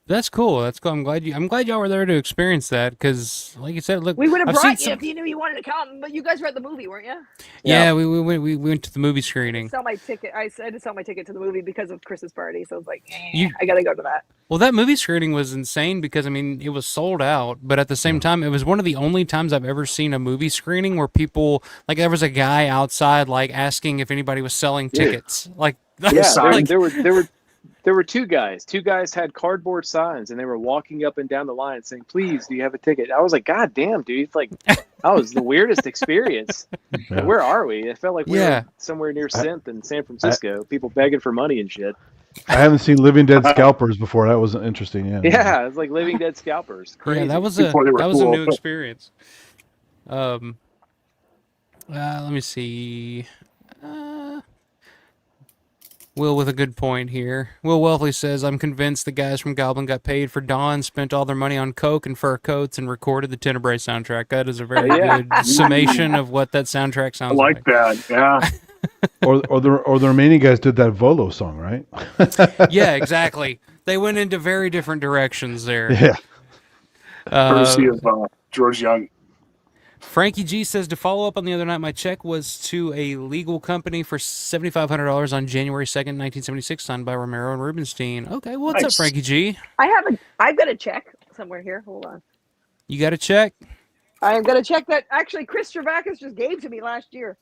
That's cool. That's cool. I'm glad y'all were there to experience that because, like you said, look, we would have brought you if you knew you wanted to come. But you guys were at the movie, weren't you? Yeah, we went to the movie screening. I sell my ticket. I had to sell my ticket to the movie because of Chris's party. So I was like, I got to go to that. Well, that movie screening was insane because, I mean, it was sold out, but at the same time, it was one of the only times I've ever seen a movie screening where people, like, there was a guy outside, like, asking if anybody was selling tickets. Like, there were two guys. Two guys had cardboard signs, and they were walking up and down the line saying, please, do you have a ticket? I was like, God damn, dude. It's like, that was the weirdest experience. Yeah. Where are we? It felt like we were somewhere near Synth in San Francisco. People begging for money and shit. I haven't seen Living Dead Scalpers before. That was interesting. Yeah, it's like Living Dead Scalpers. Crazy. Yeah, that was a new experience. Let me see. Will with a good point here. Will Wealthy says, I'm convinced the guys from Goblin got paid for Dawn, spent all their money on coke and fur coats, and recorded the Tenebrae soundtrack. That is a very good summation of what that soundtrack sounds like. I like that, yeah. or the remaining guys did that Volo song, right? Yeah, exactly. They went into very different directions there. Yeah. Courtesy of George Young. Frankie G says, to follow up on the other night, my check was to a legal company for $7,500 on January 2nd, 1976, signed by Romero and Rubenstein. Okay, what's up, Frankie G? I've got a check somewhere here. Hold on. You got a check? I've got a check that actually Chris Stravakis just gave to me last year.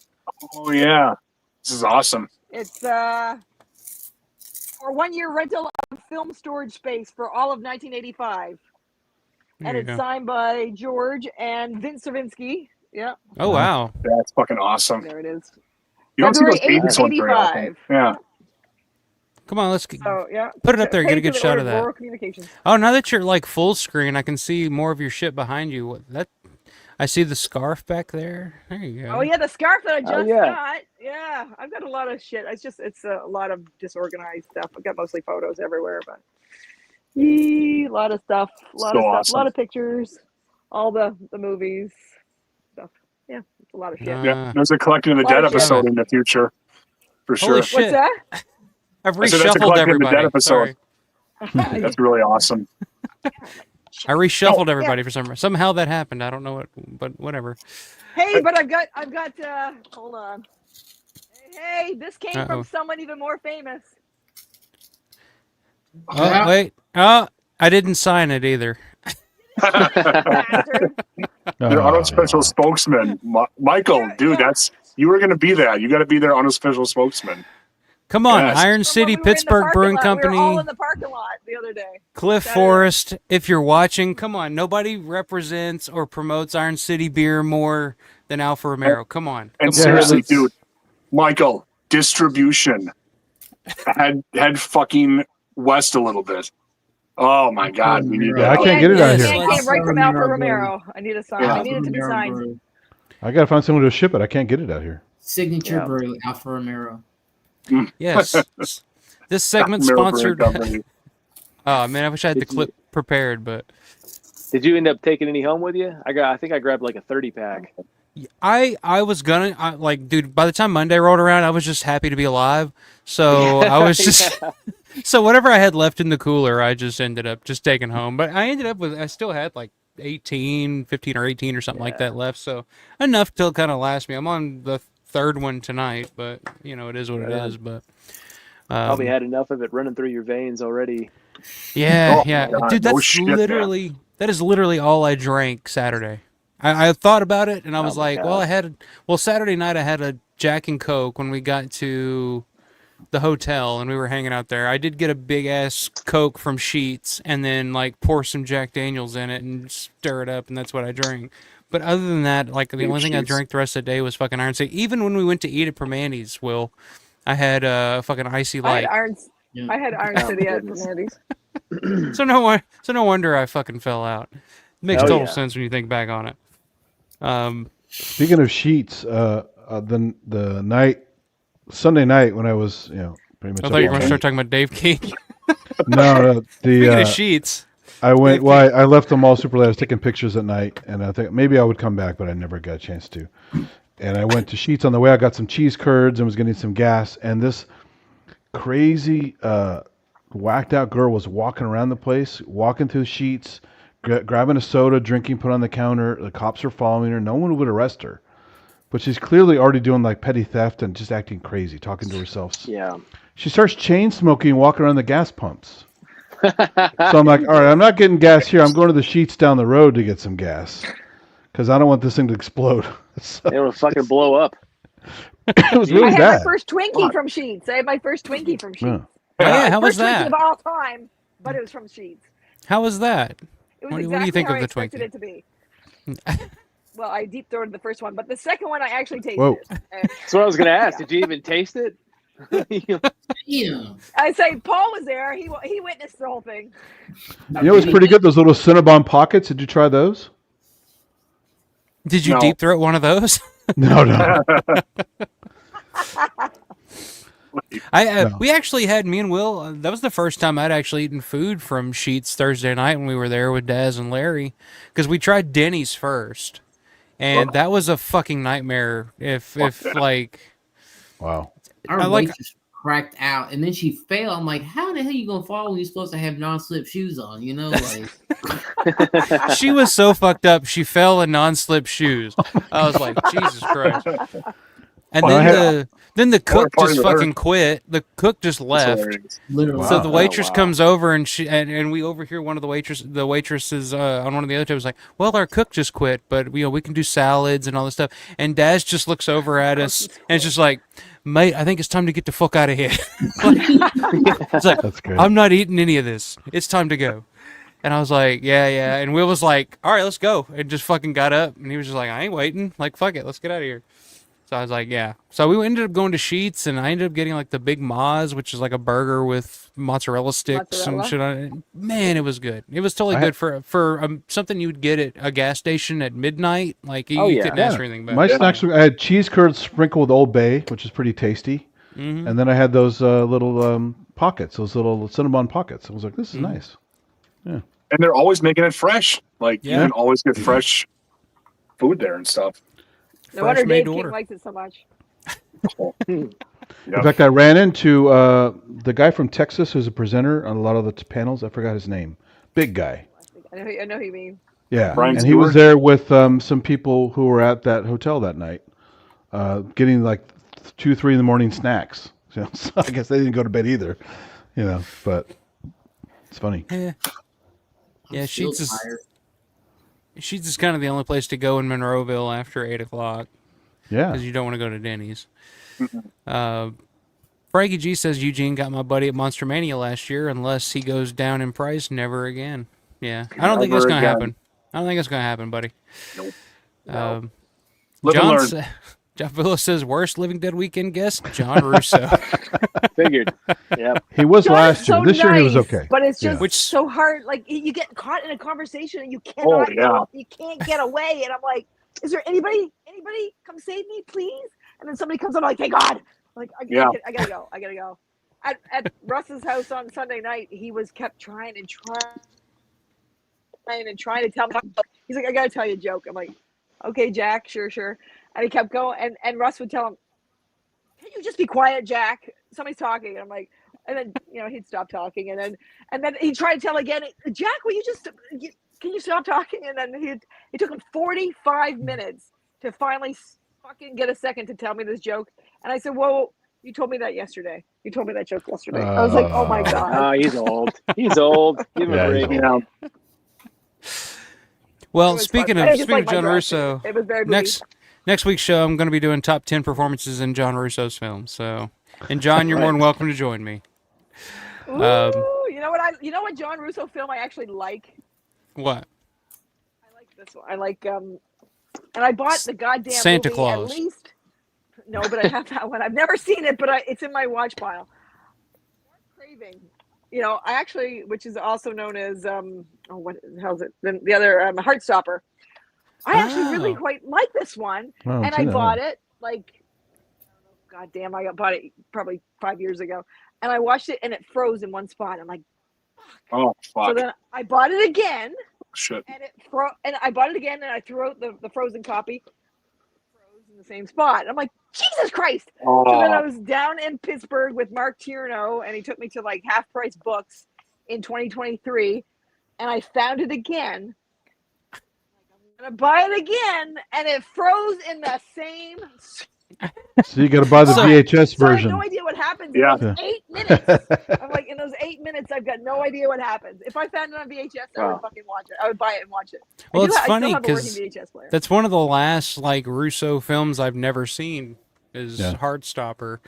Oh, yeah. This is awesome. It's for 1 year rental of film storage space for all of 1985. And it's signed by George and Vince Savinsky. Yeah. Oh, wow. That's fucking awesome. There it is. You don't see those 8th, 85. Yeah. Come on, let's put it up there. Get a good shot of that. Communications. Oh, now that you're like full screen, I can see more of your shit behind you. I see the scarf back there. There you go. Oh yeah, the scarf that I just got. Yeah, I've got a lot of shit. It's a lot of disorganized stuff. I've got mostly photos everywhere, but. A lot of stuff, a lot of pictures, all the movies. stuff. Yeah, it's a lot of shit. Yeah, there's a Collecting the A lot Dead of shit. episode in the future, for sure. Holy shit! What's that? I've I said that's a reshuffled Collecting the Dead everybody. episode. Sorry, That's really awesome. I reshuffled Yeah. everybody for some reason. Somehow that happened. I don't know what, but whatever. Hey, but I've got. Hold on. Hey, this came Uh-oh. from someone even more famous. Oh wait. Oh, I didn't sign it either. Bastard. Their unofficial spokesman, Michael, dude, you were going to be that. You got to be their unofficial spokesman. Come on, Yes. Iron City, Pittsburgh Brewing Company, We were all in the parking lot the other day. Cliff Saturday. Forest. If you're watching, come on. Nobody represents or promotes Iron City beer more than Alfa Romero. Come on. And Come on. seriously, dude, Michael, distribution head fucking west a little bit. Oh my God, we need that. I can't get it out It here. came right from Alfa Romero. I need a sign. Yeah. I need it to be signed. I gotta find someone to ship it. I can't get it out here. Signature Yeah. brew, Alfa Romero. Yes. This segment Romero sponsored. Brewing Company. Oh man, I wish I had the clip prepared, but Did you end up taking any home with you? I think I grabbed like a 30-pack. I was gonna like, dude. By the time Monday rolled around, I was just happy to be alive. So I was just. So whatever I had left in the cooler, I just ended up just taking home. But I ended up with, I still had like 15 or 18 or something like that left. So enough to kind of last me. I'm on the third one tonight, but you know, it is what it is. But Probably had enough of it running through your veins already. yeah, Oh, yeah, my God, dude, no that's shit, man. literally that is literally all I drank Saturday. I thought about it and I was like, well, Saturday night I had a Jack and Coke when we got to the hotel and we were hanging out there. I did get a big ass Coke from Sheetz and then like pour some Jack Daniels in it and stir it up, and that's what I drank. But other than that, like the only thing I drank the rest of the day was fucking Iron City. Even when we went to eat at Permandy's, Will, I had fucking Icy Light. I had Iron City at Permandy's. So no wonder I fucking fell out. Makes total sense when you think back on it. Speaking of Sheets, the Sunday night when I was, pretty much. I thought you were going to start talking about Dave King. No, Speaking of Sheets. I went. Well, I left them all super late. I was taking pictures at night, and I think maybe I would come back, but I never got a chance to. And I went to Sheets on the way. I got some cheese curds and was getting some gas. And this crazy, whacked out girl was walking around the place, walking through Sheets, grabbing a soda, drinking, put on the counter. The cops are following her. No one would arrest her, but she's clearly already doing like petty theft and just acting crazy, talking to herself. Yeah. She starts chain smoking, walking around the gas pumps. So I'm like, all right, I'm not getting gas here. I'm going to the Sheets down the road to get some gas because I don't want this thing to explode. So it will fucking blow up. It was really I had bad. my first Twinkie from Sheets. I had my first Twinkie from Sheets. Yeah. Oh, yeah, how was First Twinkie that? of all time, but it was from Sheets. How was that? It was What do exactly you think how of I the expected Twinkie? it to be. Well, I deep throated the first one, but the second one I actually tasted. Whoa. And That's what I was going to ask. Did you even taste it? Yeah. I say Paul was there. He witnessed the whole thing. You know, it was pretty good. Those little Cinnabon pockets. Did you try those? Did you No. deep throat one of those? No. No. We actually had, me and Will, that was the first time I'd actually eaten food from Sheets Thursday night when we were there with Daz and Larry, because we tried Denny's first, and that was a fucking nightmare. If like, Wow. Our like- waitress cracked out, and then she fell. I'm like, how the hell you gonna fall when you're supposed to have non-slip shoes on? You know, like she was so fucked up, she fell in non-slip shoes. I was like, Jesus Christ. And then the cook part just of her. fucking quit. The cook just left. literally. So the Wow. waitress wow. comes over and we overhear one of the waitresses on one of the other tables like, well, our cook just quit, but we can do salads and all this stuff. And Daz just looks over at us and it's just like, mate, I think it's time to get the fuck out of here. It's like, That's great. I'm not eating any of this. It's time to go. And I was like, yeah. And Will was like, all right, let's go. And just fucking got up. And he was just like, I ain't waiting. Like, fuck it. Let's get out of here. So I was like, yeah. So we ended up going to Sheets, and I ended up getting like the Big Moz, which is like a burger with mozzarella sticks and shit on it. Man, it was good. It was totally good for something you would get at a gas station at midnight. Like you couldn't ask for anything better. My snacks were, I had cheese curds sprinkled with Old Bay, which is pretty tasty. Mm-hmm. And then I had those little pockets, those little Cinnabon pockets. I was like, this is nice. Yeah. And they're always making it fresh. Like you Yeah. can always get fresh food there and stuff. No wonder Fresh made Dave to King order. likes it so much. In fact, I ran into the guy from Texas who's a presenter on a lot of the panels. I forgot his name. Big guy. I know who you mean. Yeah, Brian and he was Stewart? there with some people who were at that hotel that night, getting like 2, 3 in the morning snacks. So I guess they didn't go to bed either, But it's funny. Yeah, I'm still Sheets is tired. Sheets is kind of the only place to go in Monroeville after 8 o'clock. Yeah. Because you don't want to go to Denny's. Frankie G says Eugene got my buddy at Monster Mania last year. Unless he goes down in price, never again. Yeah, I don't think that's Never gonna again. happen. I don't think it's gonna happen, buddy. Nope. Live and John, learn. John Villas says worst Living Dead weekend guest, John Russo. Figured. Yep. He was John's last year. so This year he was nice, okay. but it's just Yeah. so hard. Like you get caught in a conversation and you cannot. You can't get away. And I'm like, is there anybody? Anybody come save me, please? And then somebody comes up, I'm like, thank God. I'm like, I gotta go. I gotta go. At Russ's house on Sunday night, he was kept trying to tell me. He's like, I gotta tell you a joke. I'm like, okay, Jack, sure. And he kept going, and Russ would tell him, can you just be quiet, Jack? Somebody's talking. And I'm like, and then he'd stop talking, and then he'd try to tell again, Jack, will you just can you stop talking? And then it took him 45 minutes to finally fucking get a second to tell me this joke. And I said, whoa, you told me that yesterday. You told me that joke yesterday. I was like, oh my God. Oh, he's old. He's old. Give him a break. Well, speaking of my John direction. Russo, It was very next week's show, I'm going to be doing top 10 performances in John Russo's films. So, and John, you're more than welcome to join me. Ooh, you know what John Russo film I actually like? What? I like this one. I like and I bought the goddamn Santa movie Claus. at least. No, but I have that one. I've never seen it, but it's in my watch pile. Craving. I actually, which is also known as what the hell is it? The other Heartstopper. I actually really quite like this one, and I bought it like, goddamn, I bought it probably 5 years ago, and I watched it and it froze in one spot. I'm like, fuck. Oh fuck. So then I bought it again. Shit. And and I bought it again, and I threw out the frozen copy. It froze in the same spot. I'm like, Jesus Christ! Oh. So then I was down in Pittsburgh with Mark Tierno, and he took me to like Half Price Books in 2023, and I found it again. I'm gonna buy it again, and it froze in the same. So you got to buy the VHS So I version. have no idea what happens Yeah. in those 8 minutes. I'm like, in those 8 minutes, I've got no idea what happens. If I found it on VHS, I would fucking watch it. I would buy it and watch it. Well, it's I funny still have a working because VHS player. that's one of the last Russo films I've never seen. Is Yeah. Heartstopper.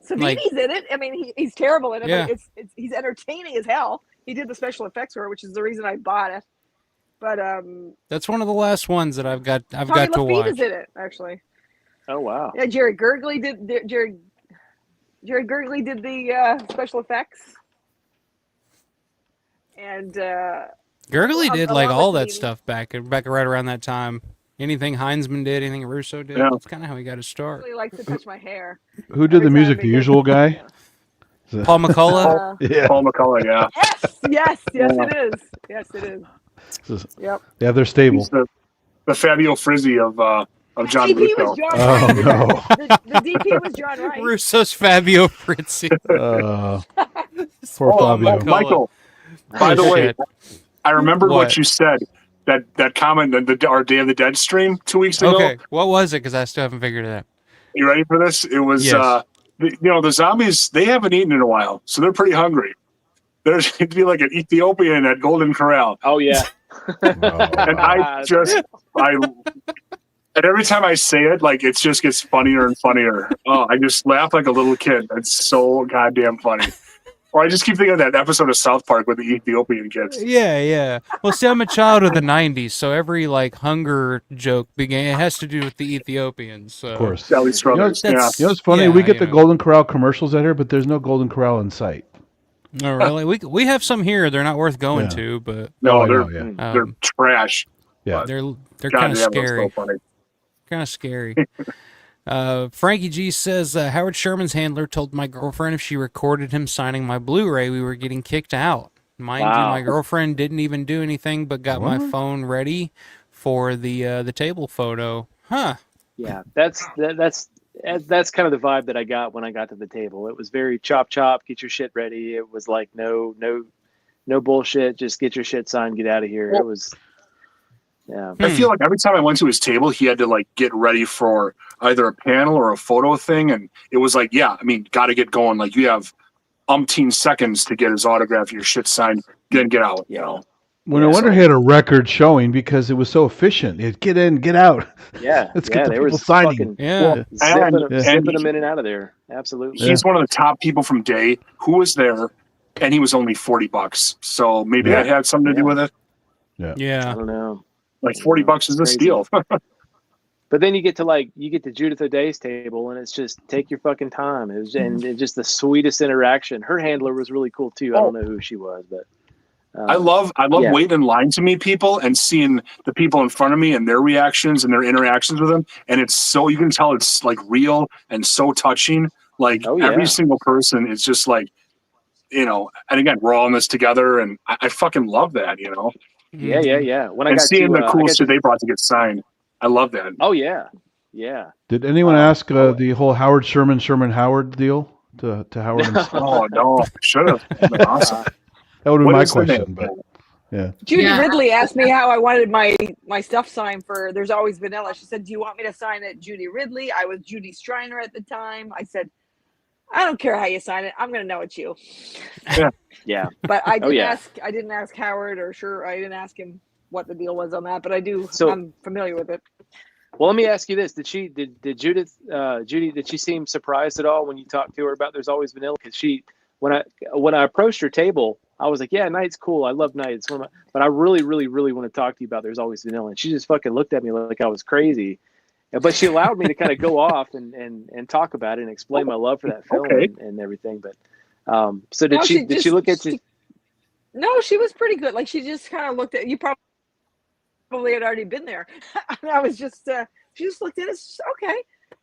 Savini's in it. I mean, he's terrible in it. Yeah. But he's entertaining as hell. He did the special effects for it, which is the reason I bought it. But That's one of the last ones that I've got Tommy to Lafitte watch. is in it, actually. Oh wow. Yeah, Jared Gergley did the special effects, and Gurgley did like along all with that me. stuff back right around that time. Anything Heinzman did, anything Russo did. Yeah. That's kind of how he got his start. Really likes to touch my hair. Who did the music? The usual guy? Paul McCullough. Yeah. Paul McCullough, yeah. Yes, Yeah. it is. Yes, it is. Yep. They have their stable. He's the Fabio Frizzi of John DP Russo. was John Oh, Wright. no. The DP was John Wright. Russo's Fabio Frizzi. Poor Fabio. Michael, by the way, shit. I remembered what What? you said. That comment in our Day of the Dead stream 2 weeks ago. Okay, what was it? Because I still haven't figured it out. You ready for this? It was, Yes. the zombies, they haven't eaten in a while, so they're pretty hungry. There's going to be like an Ethiopian at Golden Corral. Oh yeah. And and every time I say it, like, it just gets funnier and funnier. Oh, I just laugh like a little kid. That's so goddamn funny. Or I just keep thinking of that episode of South Park with the Ethiopian kids. Yeah. Well, see, I'm a child of the '90s, so every hunger joke it has to do with the Ethiopians. So. Of course. Sally Struthers, You know what's funny? Yeah, We get the know. Golden Corral commercials out here, but there's no Golden Corral in sight. Oh, really? We have some here. They're not worth going Yeah. to, but No, I they're know, they're trash. Yeah. they're God kind of damn, they're scary. so funny. Kind of scary. Frankie G says Howard Sherman's handler told my girlfriend if she recorded him signing my Blu-ray, we were getting kicked out. Mind you, Wow. my girlfriend didn't even do anything but got my phone ready for the table photo. Huh. Yeah, that's kind of the vibe that I got when I got to the table. It was very chop, get your shit ready. It was like no bullshit. Just get your shit signed, get out of here. It was, yeah. I feel like every time I went to his table, he had to like get ready for either a panel or a photo thing, and it was like, yeah, I mean, got to get going. Like you have umpteen seconds to get his autograph, your shit signed, then get out. You know. Well, no wonder he had a record showing because it was so efficient. It'd get in, get out. Yeah, Let's get the they people were signing. zipping them in and out of there. Absolutely. He's one of the top people from Day who was there, and he was only $40. So maybe that had something to do with it. Yeah. I don't know. Like $40 is a steal. But then you get to Judith O'Day's table, and it's just take your fucking time. It was and just the sweetest interaction. Her handler was really cool too. I don't know who she was, but I love waiting in line to meet people and seeing the people in front of me and their reactions and their interactions with them. And it's so, you can tell it's like real and so touching. Like every single person is just like, you know, and again, we're all in this together, and I fucking love that, you know? Yeah. When I got seeing the cool shit they brought to get signed, I love that. Oh yeah. Did anyone ask the whole Howard Sherman Howard deal to Howard himself? Oh no, should have. Been awesome. That would have been my question, but yeah. Judy Ridley asked me how I wanted my stuff signed for There's Always Vanilla. She said, "Do you want me to sign it Judy Ridley?" I was Judy Striner at the time. I said, "I don't care how you sign it. I'm going to know it's you." Yeah. But I didn't ask Howard I didn't ask him what the deal was on that, but I'm familiar with it. Well, let me ask you this: Did Judy? Did she seem surprised at all when you talked to her about There's Always Vanilla? Because when I approached her table, I was like, "Yeah, Night's cool. I love Night. But I really, really, really want to talk to you about There's Always Vanilla." And she just fucking looked at me like I was crazy. But she allowed me to kind of go off and talk about it and explain my love for that film and everything. But so did she look at you? No, she was pretty good. Like she just kind of looked at you. Probably had already been there. And I was just she just looked at it. Okay.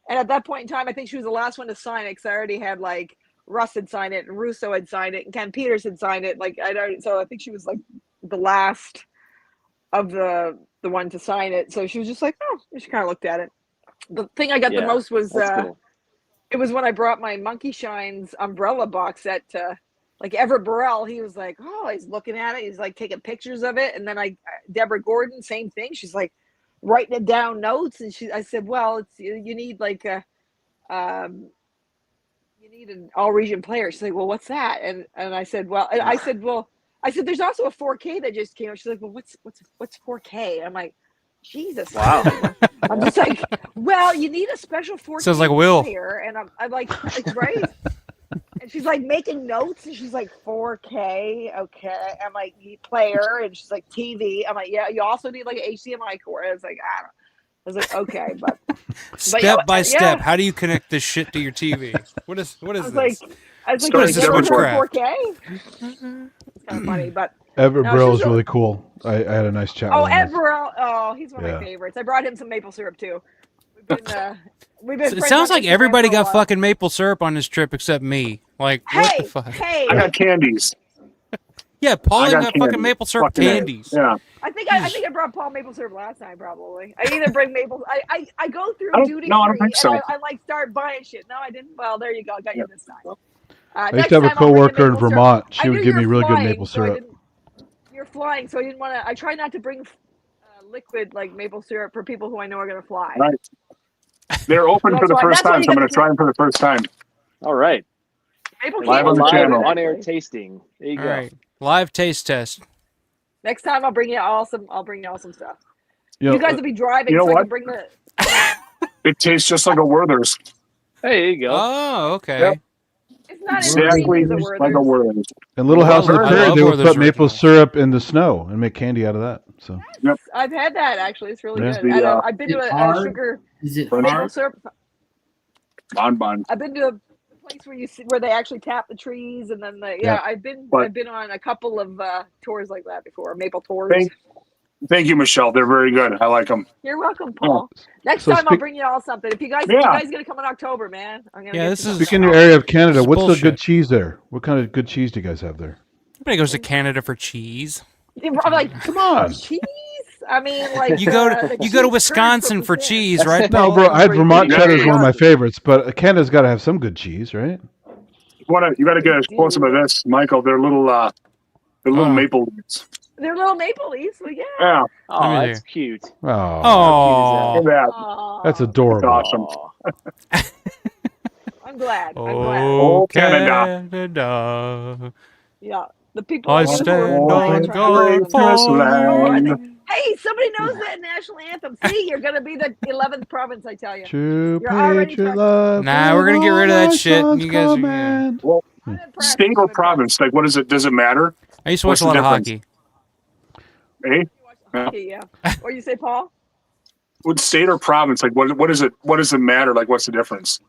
And at that point in time, I think she was the last one to sign it because I already had like Russ had signed it and Russo had signed it and Ken Peters had signed it. Like so I think she was like the last of the one to sign it. So she was just like, oh, she kind of looked at it. The thing I got the most was cool. It was when I brought my Monkey Shines umbrella box set to like Everett Burrell. He was like, oh, he's looking at it. He's like taking pictures of it. And then Deborah Gordon, same thing. She's like writing it down notes. And I said, well, you need like you need an all region player. She's like, well, what's that? And I said, I said, there's also a 4K that just came out. She's like, well, what's 4K? I'm like, Jesus. Wow. I'm just like, well, you need a special 4K Sounds like Will. player. And I'm like, right? And she's like making notes, and she's like 4K, okay. I'm like, player, and she's like TV. I'm like, yeah, you also need like an HDMI cord. I was like, I don't know. I was like, okay, but step by step, how do you connect this shit to your TV? What is this? I was like, What is this much crap? 4K? It's kind of funny, but Everett Burrell is really cool. I had a nice chat with him. Everett Burrell, he's one of my favorites. I brought him some maple syrup too. We've been it sounds like everybody got fucking maple syrup on this trip except me. Like, what the fuck? I got candies. Yeah, Paul got fucking maple syrup candies. Yeah. I think I brought Paul maple syrup last time. Probably. I either bring maple. I go through duty free. I don't think so. And I like start buying shit. No, I didn't. Well, there you go. I got you this time. I used to have a coworker in Vermont. She would give me really good maple syrup. You're flying, so I didn't want to. I try not to bring liquid like maple syrup for people who I know are going to fly. Right. They're open for the first time, so I'm going to try them for the first time. All right. Live on the channel. On-air tasting. There you go. Right. Live taste test. Next time I'll bring you all some stuff. You guys will be driving, you know so what? I can bring the. It tastes just like a Werther's. Hey, there you go. Oh, okay. Yep. It's not exactly like a Werther's. In Little House on the Prairie, they would put maple syrup in the snow and make candy out of that. So. Yes, I've had that actually. It's really good. I've been to a sugar maple syrup. Bonbon. I've been to a place where they actually tap the trees, and then I've been on a couple of tours like that before, maple tours. Thank you, Michelle. They're very good. I like them. You're welcome, Paul. Next time I'll bring you all something. If you guys gonna come in October, man. This is speaking of your area of Canada. What's the good cheese there? What kind of good cheese do you guys have there? Everybody goes to Canada for cheese. I'm like, come on, cheese. I mean, like You go the to cheese curds Wisconsin for percent. cheese, right? No, Paul? bro. Vermont cheddar is one of my Exactly. favorites, but Canada's got to have some good cheese, right? You got to get a close up of this, Michael. They're little maple leaves. They're little maple leaves. Well, yeah. Yeah. Oh, Let me that's see. cute. Oh, Oh, Look at that. Aw, that's adorable. Awesome. I'm glad. I'm glad. oh, Canada. Canada. Yeah. The people I like you who are stand flying on around them. Great California. land. Hey, somebody knows that national anthem. See, you're going to be the 11th province, I tell you. True You're already patriot practicing. love. Nah, we're gonna get rid of that shit. You guys are, yeah. Command. Well, I'm impressed. state or I'm impressed. province? Like, what is it? Does it matter? I used to watch What's a the lot of difference? hockey. Eh? Okay, yeah. What do you say, Paul? What state or province? Like, what is it? What does it matter? Like, what's the difference?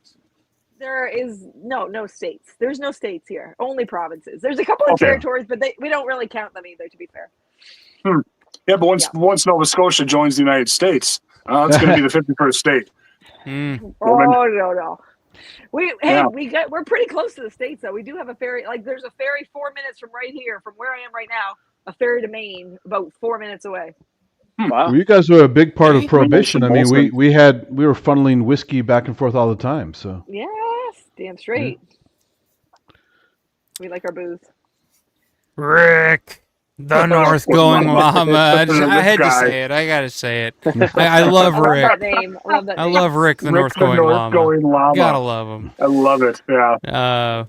There is no states. There's no states here. Only provinces. There's a couple of Okay. territories, but we don't really count them either, to be fair. Yeah, but once Nova Scotia joins the United States, it's going to be the 51st state. Oh no. Yeah. We're pretty close to the states though. We do have a ferry. Like there's a ferry 4 minutes from right here, from where I am right now. A ferry to Maine, about 4 minutes away. Wow. Well, you guys were a big part of Hey. Prohibition. I mean, we were funneling whiskey back and forth all the time. So Yes, damn straight. We like our booze. Rick, the North going llama. I had to say it. I gotta say it. I love I love Rick. that name. I love that I name. love Rick, the North going llama. Gotta love him. I love it. Yeah.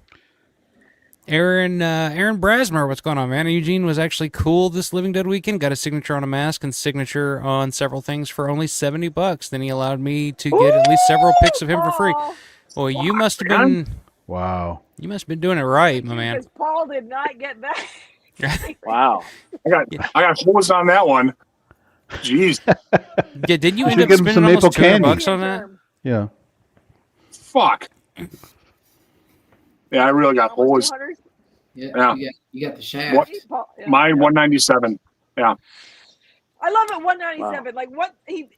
Aaron Brasmer, what's going on, man? Eugene was actually cool this Living Dead weekend. Got a signature on a mask and signature on several things for only $70. Then he allowed me to get at least several pics of him for free. Well, you must have been. Wow. You must have been doing it right, my man. Because Paul did not get that. Wow. I got hosed on that one. Jeez. Yeah, didn't you You end should up give him spending some maple almost candy. $200 on that? yeah. Fuck. Yeah, I really got hosed. 200? Yeah. You got the shaft. What? Yeah. Mine 197. Yeah. I love it. 197. Like what he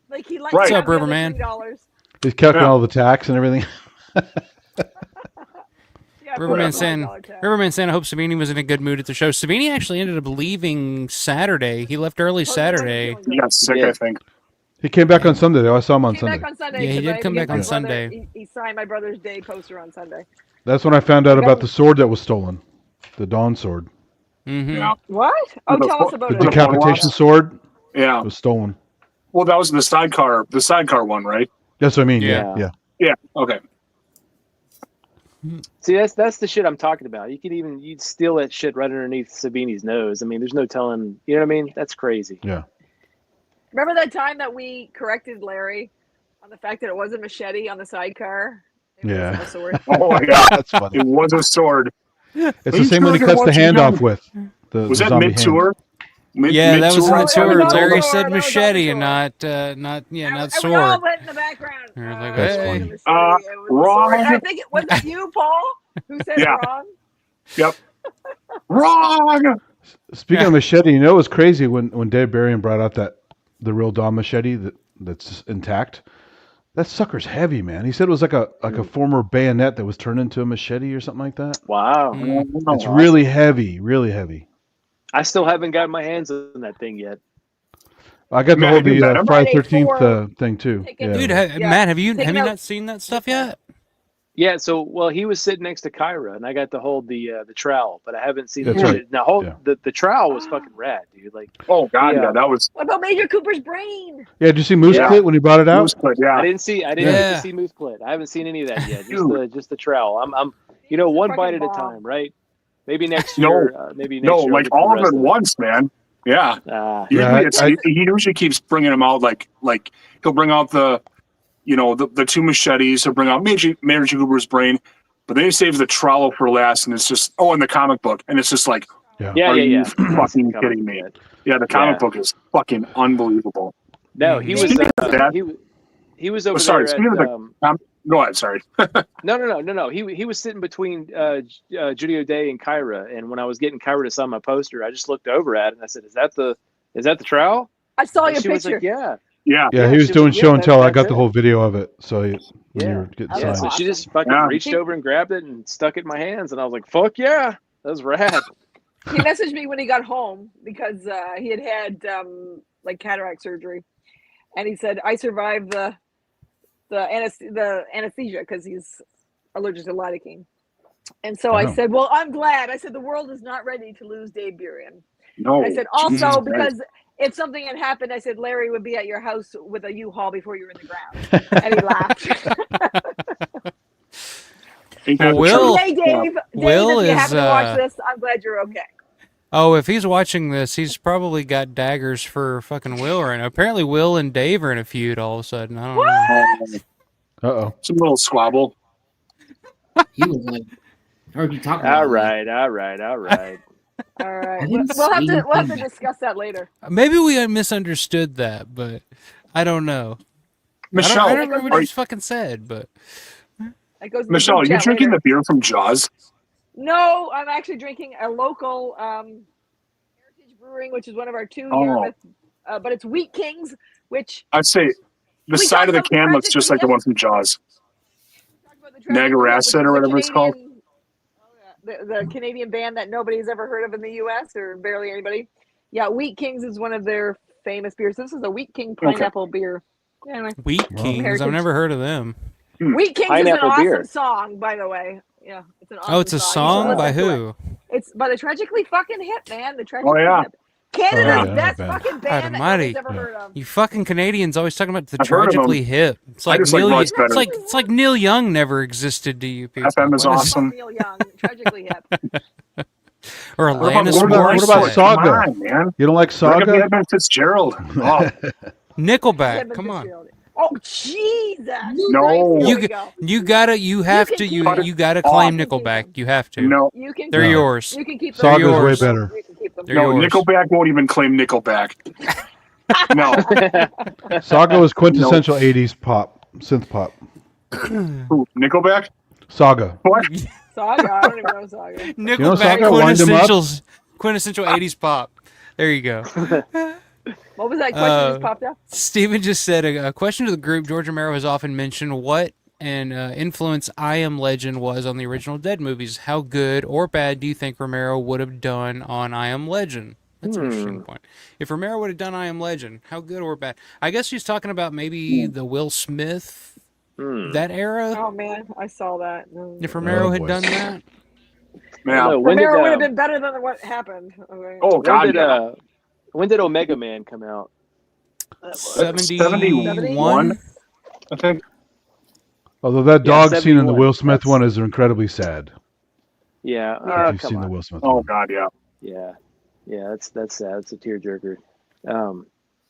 like he likes. Right. What's up, Riverman? $3. He's calculating all the tax and everything. Yeah, Riverman $4 saying, tax. I hope Savini was in a good mood at the show. Savini actually ended up leaving Saturday. He left early Saturday. He got sick, I think. He came back on Sunday, though. I saw him on Came Sunday. back on Sunday. Yeah, he 'cause did I come gave back on my brother- Sunday. He signed my Brother's Day poster on Sunday. That's when I found out about the sword that was stolen, the Dawn sword. Mm-hmm. Yeah. What? Oh, tell us about The it. decapitation sword Yeah. was stolen. Well, that was the sidecar one, right? That's what I mean. Yeah. Yeah. Yeah. Okay. See, that's the shit I'm talking about. You'd steal that shit right underneath Sabini's nose. I mean, there's no telling. You know what I mean? That's crazy. Yeah. Remember that time that we corrected Larry on the fact that it was a machete on the sidecar? It Yeah. wasn't a sword. Oh, yeah. That's funny. It was a sword. It's Are the you same sure one he you're cuts the watching hand him? off with. Was the that zombie mid-tour? Yeah, that was in the That tour. was on the Larry tour. said That was on the machete tour. and not And we all sword. went in the background. You're like, it That's wasn't funny. a machete, it was a Wrong. sword. I think it was you, Paul, who said Yeah. it wrong. Yep. Wrong. Speaking of machete, you know it was crazy when Dave Berrien brought out the real Dawn machete that's intact. That sucker's heavy, man. He said it was like a former bayonet that was turned into a machete or something like that. Wow. It's really heavy, really heavy. I still haven't got my hands on that thing yet. I got to Matt, hold have you met the him? Friday Friday 13th thing too. Taking- Yeah. Dude, Yeah. Matt, have you Taking out- not seen that stuff yet? Yeah, so he was sitting next to Kyra, and I got to hold the trowel, but I haven't seen That's the right. shit. Now the trowel was fucking rad, dude. Like, Oh, God, Yeah. yeah. That was What about Major Cooper's brain? Yeah, did you see Moose Yeah. Clit when he brought it out? Moose Clit, yeah. I didn't get Yeah. to see Moose Clit. I haven't seen any of that yet. Dude. Just the trowel. I'm He's a one fucking bite at a bomb. time, right? Maybe next No. year. Maybe next No, year. I'll like get to all the of it rest at once, man. Yeah. Ah, Usually he usually keeps bringing them out like he'll bring out the two machetes. He'll bring out Major Cooper's brain, but then he saves the trowel for last, and it's just in the comic book, and it's just like, yeah. are you I've fucking seen the comic kidding me? book. Yeah, the comic Yeah. book is fucking unbelievable. No, he was. Speaking of that- He was over sorry, there speaking at. of the go ahead. Sorry. No. He was sitting between Judy O'Day and Kyra, and when I was getting Kyra to sign my poster, I just looked over at it and I said, "Is that the trowel?" I saw And your she was picture. like, "Yeah." Yeah. Yeah, he was she doing was like, show yeah, and tell. I that's got the it. whole video of it. So when Yeah. you were getting Yeah, signed. so she just fucking Yeah. reached over and grabbed it and stuck it in my hands, and I was like, "Fuck yeah, that was rad." He messaged me when he got home because he had like cataract surgery, and he said I survived the anesthesia because he's allergic to lidocaine. And so I said, well, I'm glad. I said the world is not ready to lose Dave Burian. No. I said also because if something had happened, I said Larry would be at your house with a U-Haul before you were in the ground, and he laughed. Well, Will, hey, Dave, Will if you is, happen to watch this, I'm glad you're okay. Oh, if he's watching this, he's probably got daggers for fucking Will right now. Apparently, Will and Dave are in a feud all of a sudden. I don't know. Uh-oh. Some little squabble. He was like, I heard you talking All about right. All right. All right. We'll have to discuss that later. Maybe we misunderstood that, but I don't know. Michelle, I don't remember what you fucking said, but Michelle, are you drinking the beer from Jaws? No, I'm actually drinking a local Heritage Brewing, which is one of our two here, but it's Wheat Kings, which I'd say the side of the can looks just like the one from Jaws. Nagarasset or whatever it's called. The Canadian band that nobody's ever heard of in the U.S. or barely anybody. Yeah, Wheat Kings is one of their famous beers. This is a Wheat King pineapple beer. Anyway, Wheat Kings, I've never heard of them. Wheat Kings pineapple is an beer. awesome song, by the way. Yeah, it's an awesome Oh, it's a song by who? It's by the Tragically Fucking Hip, man. The Tragically Hip. Canada's best fucking band that nobody's ever heard of. You fucking Canadians always talking about the Tragically Hip. It's like it's like Neil Young never existed to you people. FM is awesome. Neil Young, Tragically Hip. Or Alanis What about Saga? Come on, man. You don't like Saga? Edmund Fitzgerald. Oh. Nickelback. Come on. Oh Jesus! No, you gotta claim Nickelback. You have to. No, they're yours. You can keep them. Saga's way better. No, Nickelback won't even claim Nickelback. No. Saga was quintessential '80s pop, synth pop. Who, Nickelback? Saga. What? Saga. I don't even know Saga. Nickelback quintessential '80s pop. There you go. What was that question just popped up? Steven just said a question to the group. George Romero has often mentioned what an influence I Am Legend was on the original Dead movies. How good or bad do you think Romero would have done on I Am Legend? That's an interesting point. If Romero would have done I Am Legend, how good or bad? I guess he's talking about maybe the Will Smith, that era. Oh man, I saw that. If Romero had done that, Romero would have been better than what happened. Okay. Oh God, when did Omega Man come out? 71, I think. Although that dog scene in the Will Smith one is incredibly sad. Yeah, if you've seen the Will Smith one. Oh God, yeah. Yeah, that's sad. It's a tearjerker.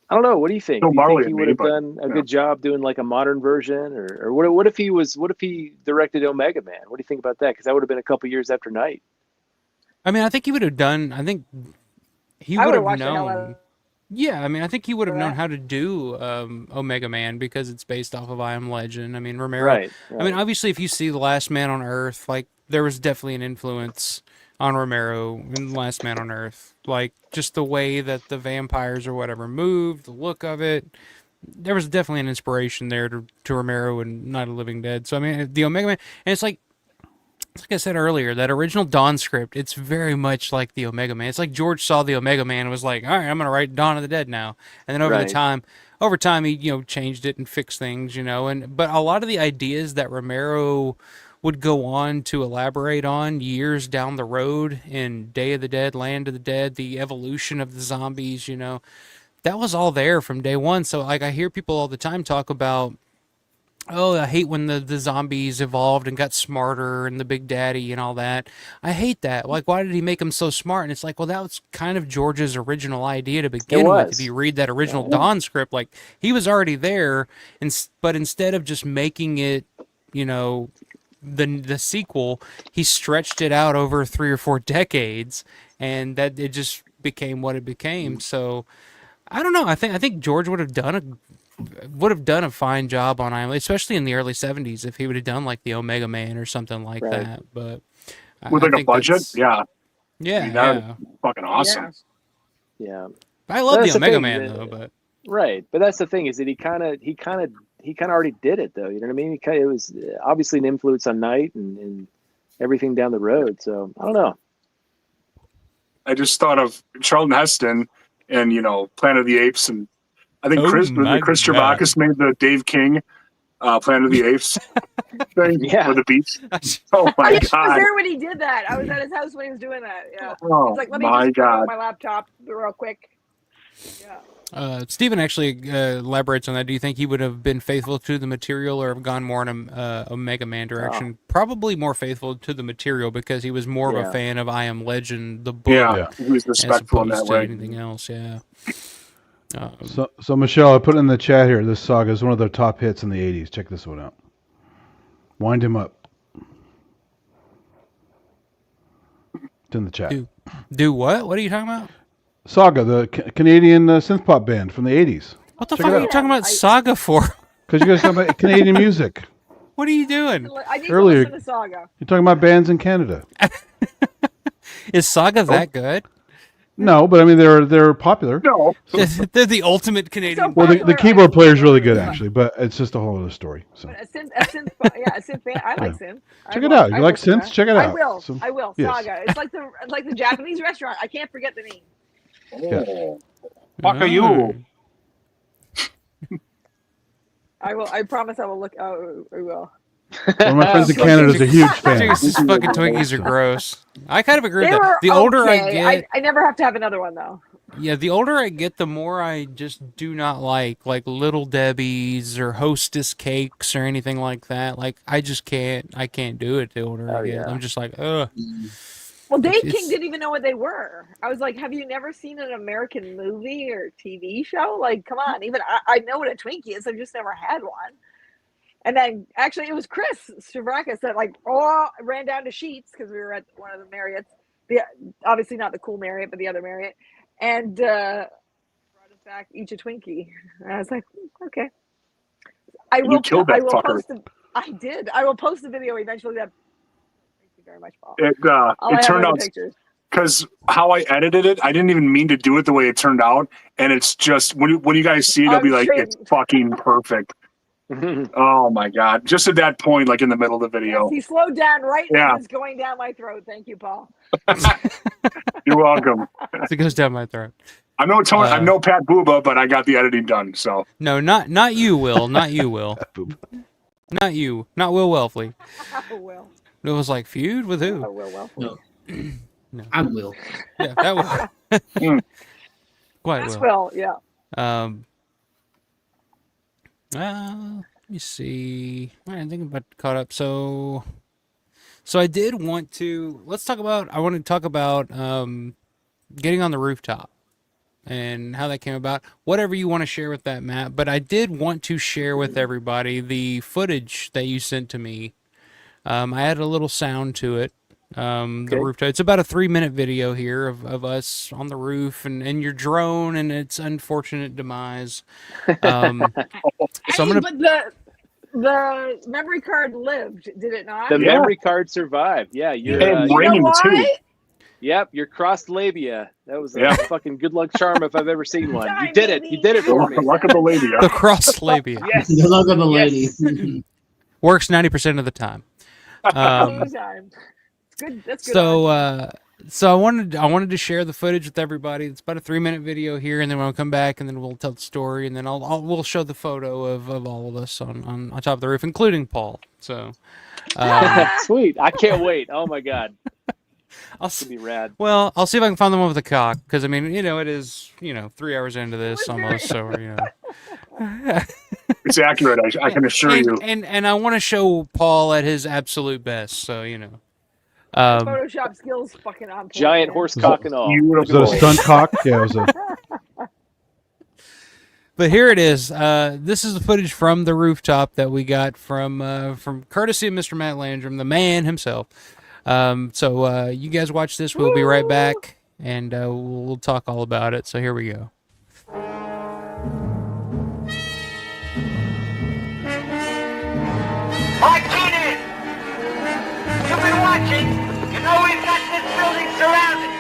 I don't know. What do you think? No, do you think he would have done a good job doing like a modern version, or what if he directed Omega Man? What do you think about that? Because that would have been a couple years after Night. I mean, I think he would have done. I think he would have known. Yeah, I mean, I think he would have known how to do Omega Man because it's based off of I Am Legend. I mean, Romero. Right. I mean, obviously, if you see The Last Man on Earth, like there was definitely an influence on Romero in The Last Man on Earth. Like just the way that the vampires or whatever moved, the look of it. There was definitely an inspiration there to Romero and Night of the Living Dead. So I mean, the Omega Man, and it's like I said earlier, that original Dawn script, it's very much like the Omega Man. It's like George saw the Omega Man and was like, all right, I'm going to write Dawn of the Dead now. And then over time, he, changed it and fixed things, but a lot of the ideas that Romero would go on to elaborate on years down the road in Day of the Dead, Land of the Dead, the evolution of the zombies, that was all there from day one. So like I hear people all the time talk about, oh, I hate when the zombies evolved and got smarter and the Big Daddy and all that. I hate that. Like, why did he make them so smart? And it's like, well, that was kind of George's original idea to begin with. If you read that original Dawn script, like, he was already there, but instead of just making it, the sequel, he stretched it out over 3 or 4 decades, and that it just became what it became. So, I don't know. I think George would have done a fine job on Island, especially in the early 70s, if he would have done like the Omega Man or something like that. But with like a budget, yeah, fucking awesome. Yeah, I love the Omega Man though, but but that's the thing is that he kind of already did it though. You know what I mean? It was obviously an influence on Night and everything down the road. So I don't know. I just thought of Charlton Heston and Planet of the Apes, and I think Chris Trebakis made the Dave King Planet of the Apes thing for the beach. Oh my I god! was there when he did that. I was at his house when he was doing that. Yeah. Oh, He's like, let me just put it on my laptop real quick. Yeah. Stephen actually elaborates on that. Do you think he would have been faithful to the material or have gone more in a Mega Man direction? Probably more faithful to the material because he was more of a fan of I Am Legend, the book. Yeah, he was respectful in that way. Anything else, yeah. So Michelle, I put in the chat here. This saga is one of their top hits in the '80s. Check this one out. Wind him up. It's in the chat. Do what? What are you talking about? Saga, the Canadian synth pop band from the '80s. What the fuck are you talking about Saga for? Because you guys talking about Canadian music. What are you doing? I need Earlier, to listen to Saga. You're talking about bands in Canada. Is Saga that good? No, but I mean they're popular. No, they're the ultimate Canadian. Well, the keyboard player is really good actually, but it's just a whole other story. So. A synth band. I like synth. Check it out. You like synths? Check it out. I will. Yes. Saga. It's like the Japanese restaurant. I can't forget the name. Oh, fuck are you? I will. I promise. I will look. Oh, I will. One of my friends in Canada is a huge fan. These fucking Twinkies are gross. I kind of agree with that. The older I get, I never have to have another one though. Yeah, the older I get, the more I just do not like Little Debbie's or Hostess cakes or anything like that. Like I just can't. I can't do it. The older I get, I'm just like, ugh. Well, Dave King didn't even know what they were. I was like, have you never seen an American movie or TV show? Like, come on. Even I know what a Twinkie is. I've just never had one. And then actually it was Chris Stavrakis that ran down to Sheets because we were at one of the Marriotts. Obviously not the cool Marriott, but the other Marriott. And brought us back each a Twinkie. And I was like, okay. I will post I did. I will post the video eventually. Thank you very much, Paul. It turned out because how I edited it, I didn't even mean to do it the way it turned out. And it's just when you guys see it, it'll be like it's fucking perfect. Oh my god! Just at that point, like in the middle of the video, yes, he slowed down right when it was going down my throat. Thank you, Paul. You're welcome. It goes down my throat. I'm no Tony, I'm no Pat Booba, but I got the editing done. So no, not you, Will. Not you, Will. Not you. Not Will Welfley. Will. It was like feud with who? Will Welfley. No, I'm Will. Yeah, that was. Quite That's Will. Yeah. Let me see. I think I'm about caught up. So I did want to. I want to talk about getting on the rooftop and how that came about. Whatever you want to share with that, Matt. But I did want to share with everybody the footage that you sent to me. I added a little sound to it. The rooftop. It's about a 3-minute video here of us on the roof and your drone and its unfortunate demise. So I'm gonna. But the memory card lived, did it not? The memory card survived. Yeah, you know why? Yep, your crossed labia. That was a fucking good luck charm if I've ever seen one. You did it. You did it for me. The luck of the labia. The crossed labia. Yes. The luck of the lady. Works 90% of the time. Good. That's good. So I wanted to share the footage with everybody. It's about a 3-minute video here, and then we'll come back, and then we'll tell the story, and then we'll show the photo of all of us on top of the roof, including Paul. So sweet! I can't wait. Oh my god, it's gonna be rad. Well, I'll see if I can find the one with the cock, because I mean, it is 3 hours into this almost, so it's accurate. I can assure you. And I want to show Paul at his absolute best, so Photoshop skills fucking on point. Giant horse cock and all. Was that a stunt cock? Yeah, it was a. But here it is. This is the footage from the rooftop that we got from courtesy of Mr. Matt Landrum, the man himself. So you guys watch this. We'll be right back, and we'll talk all about it. So here we go. Martinez! You've been watching. You know we've got this building surrounded.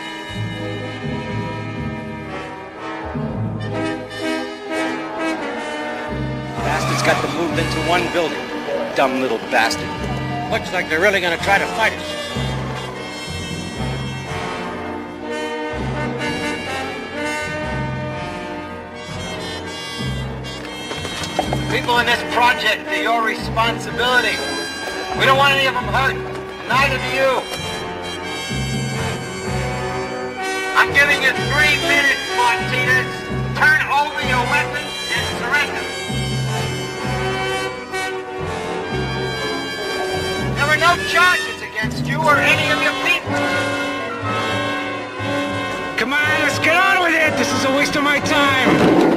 Bastards got them moved into one building. Dumb little bastard. Looks like they're really gonna try to fight us. People in this project are your responsibility. We don't want any of them hurt. Neither do you. I'm giving you 3 minutes, Martinez. Turn over your weapons and surrender. There were no charges against you or any of your people. Come on, let's get on with it. This is a waste of my time.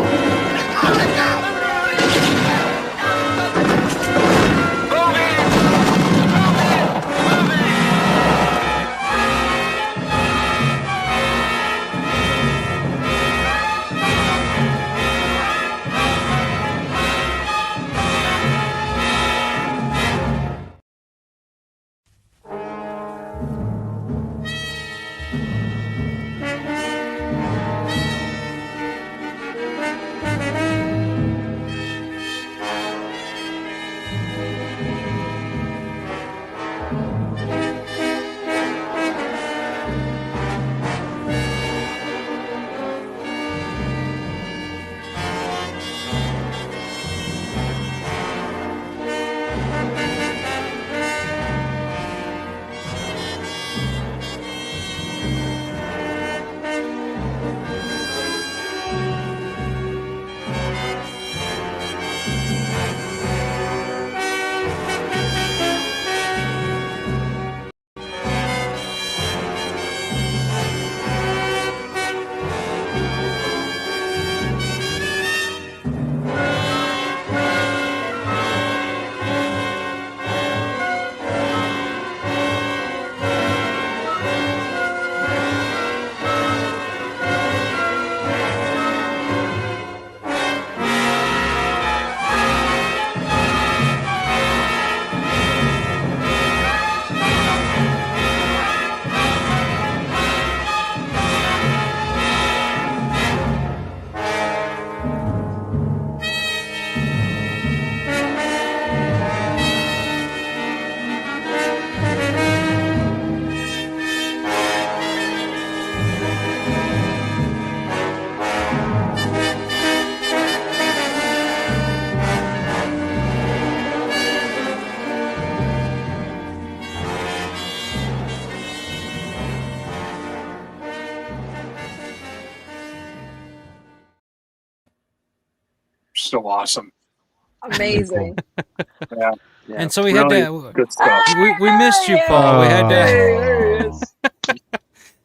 So awesome. Amazing. Yeah. And so we Really had to. good stuff. We missed you, Paul. We had to. There he is.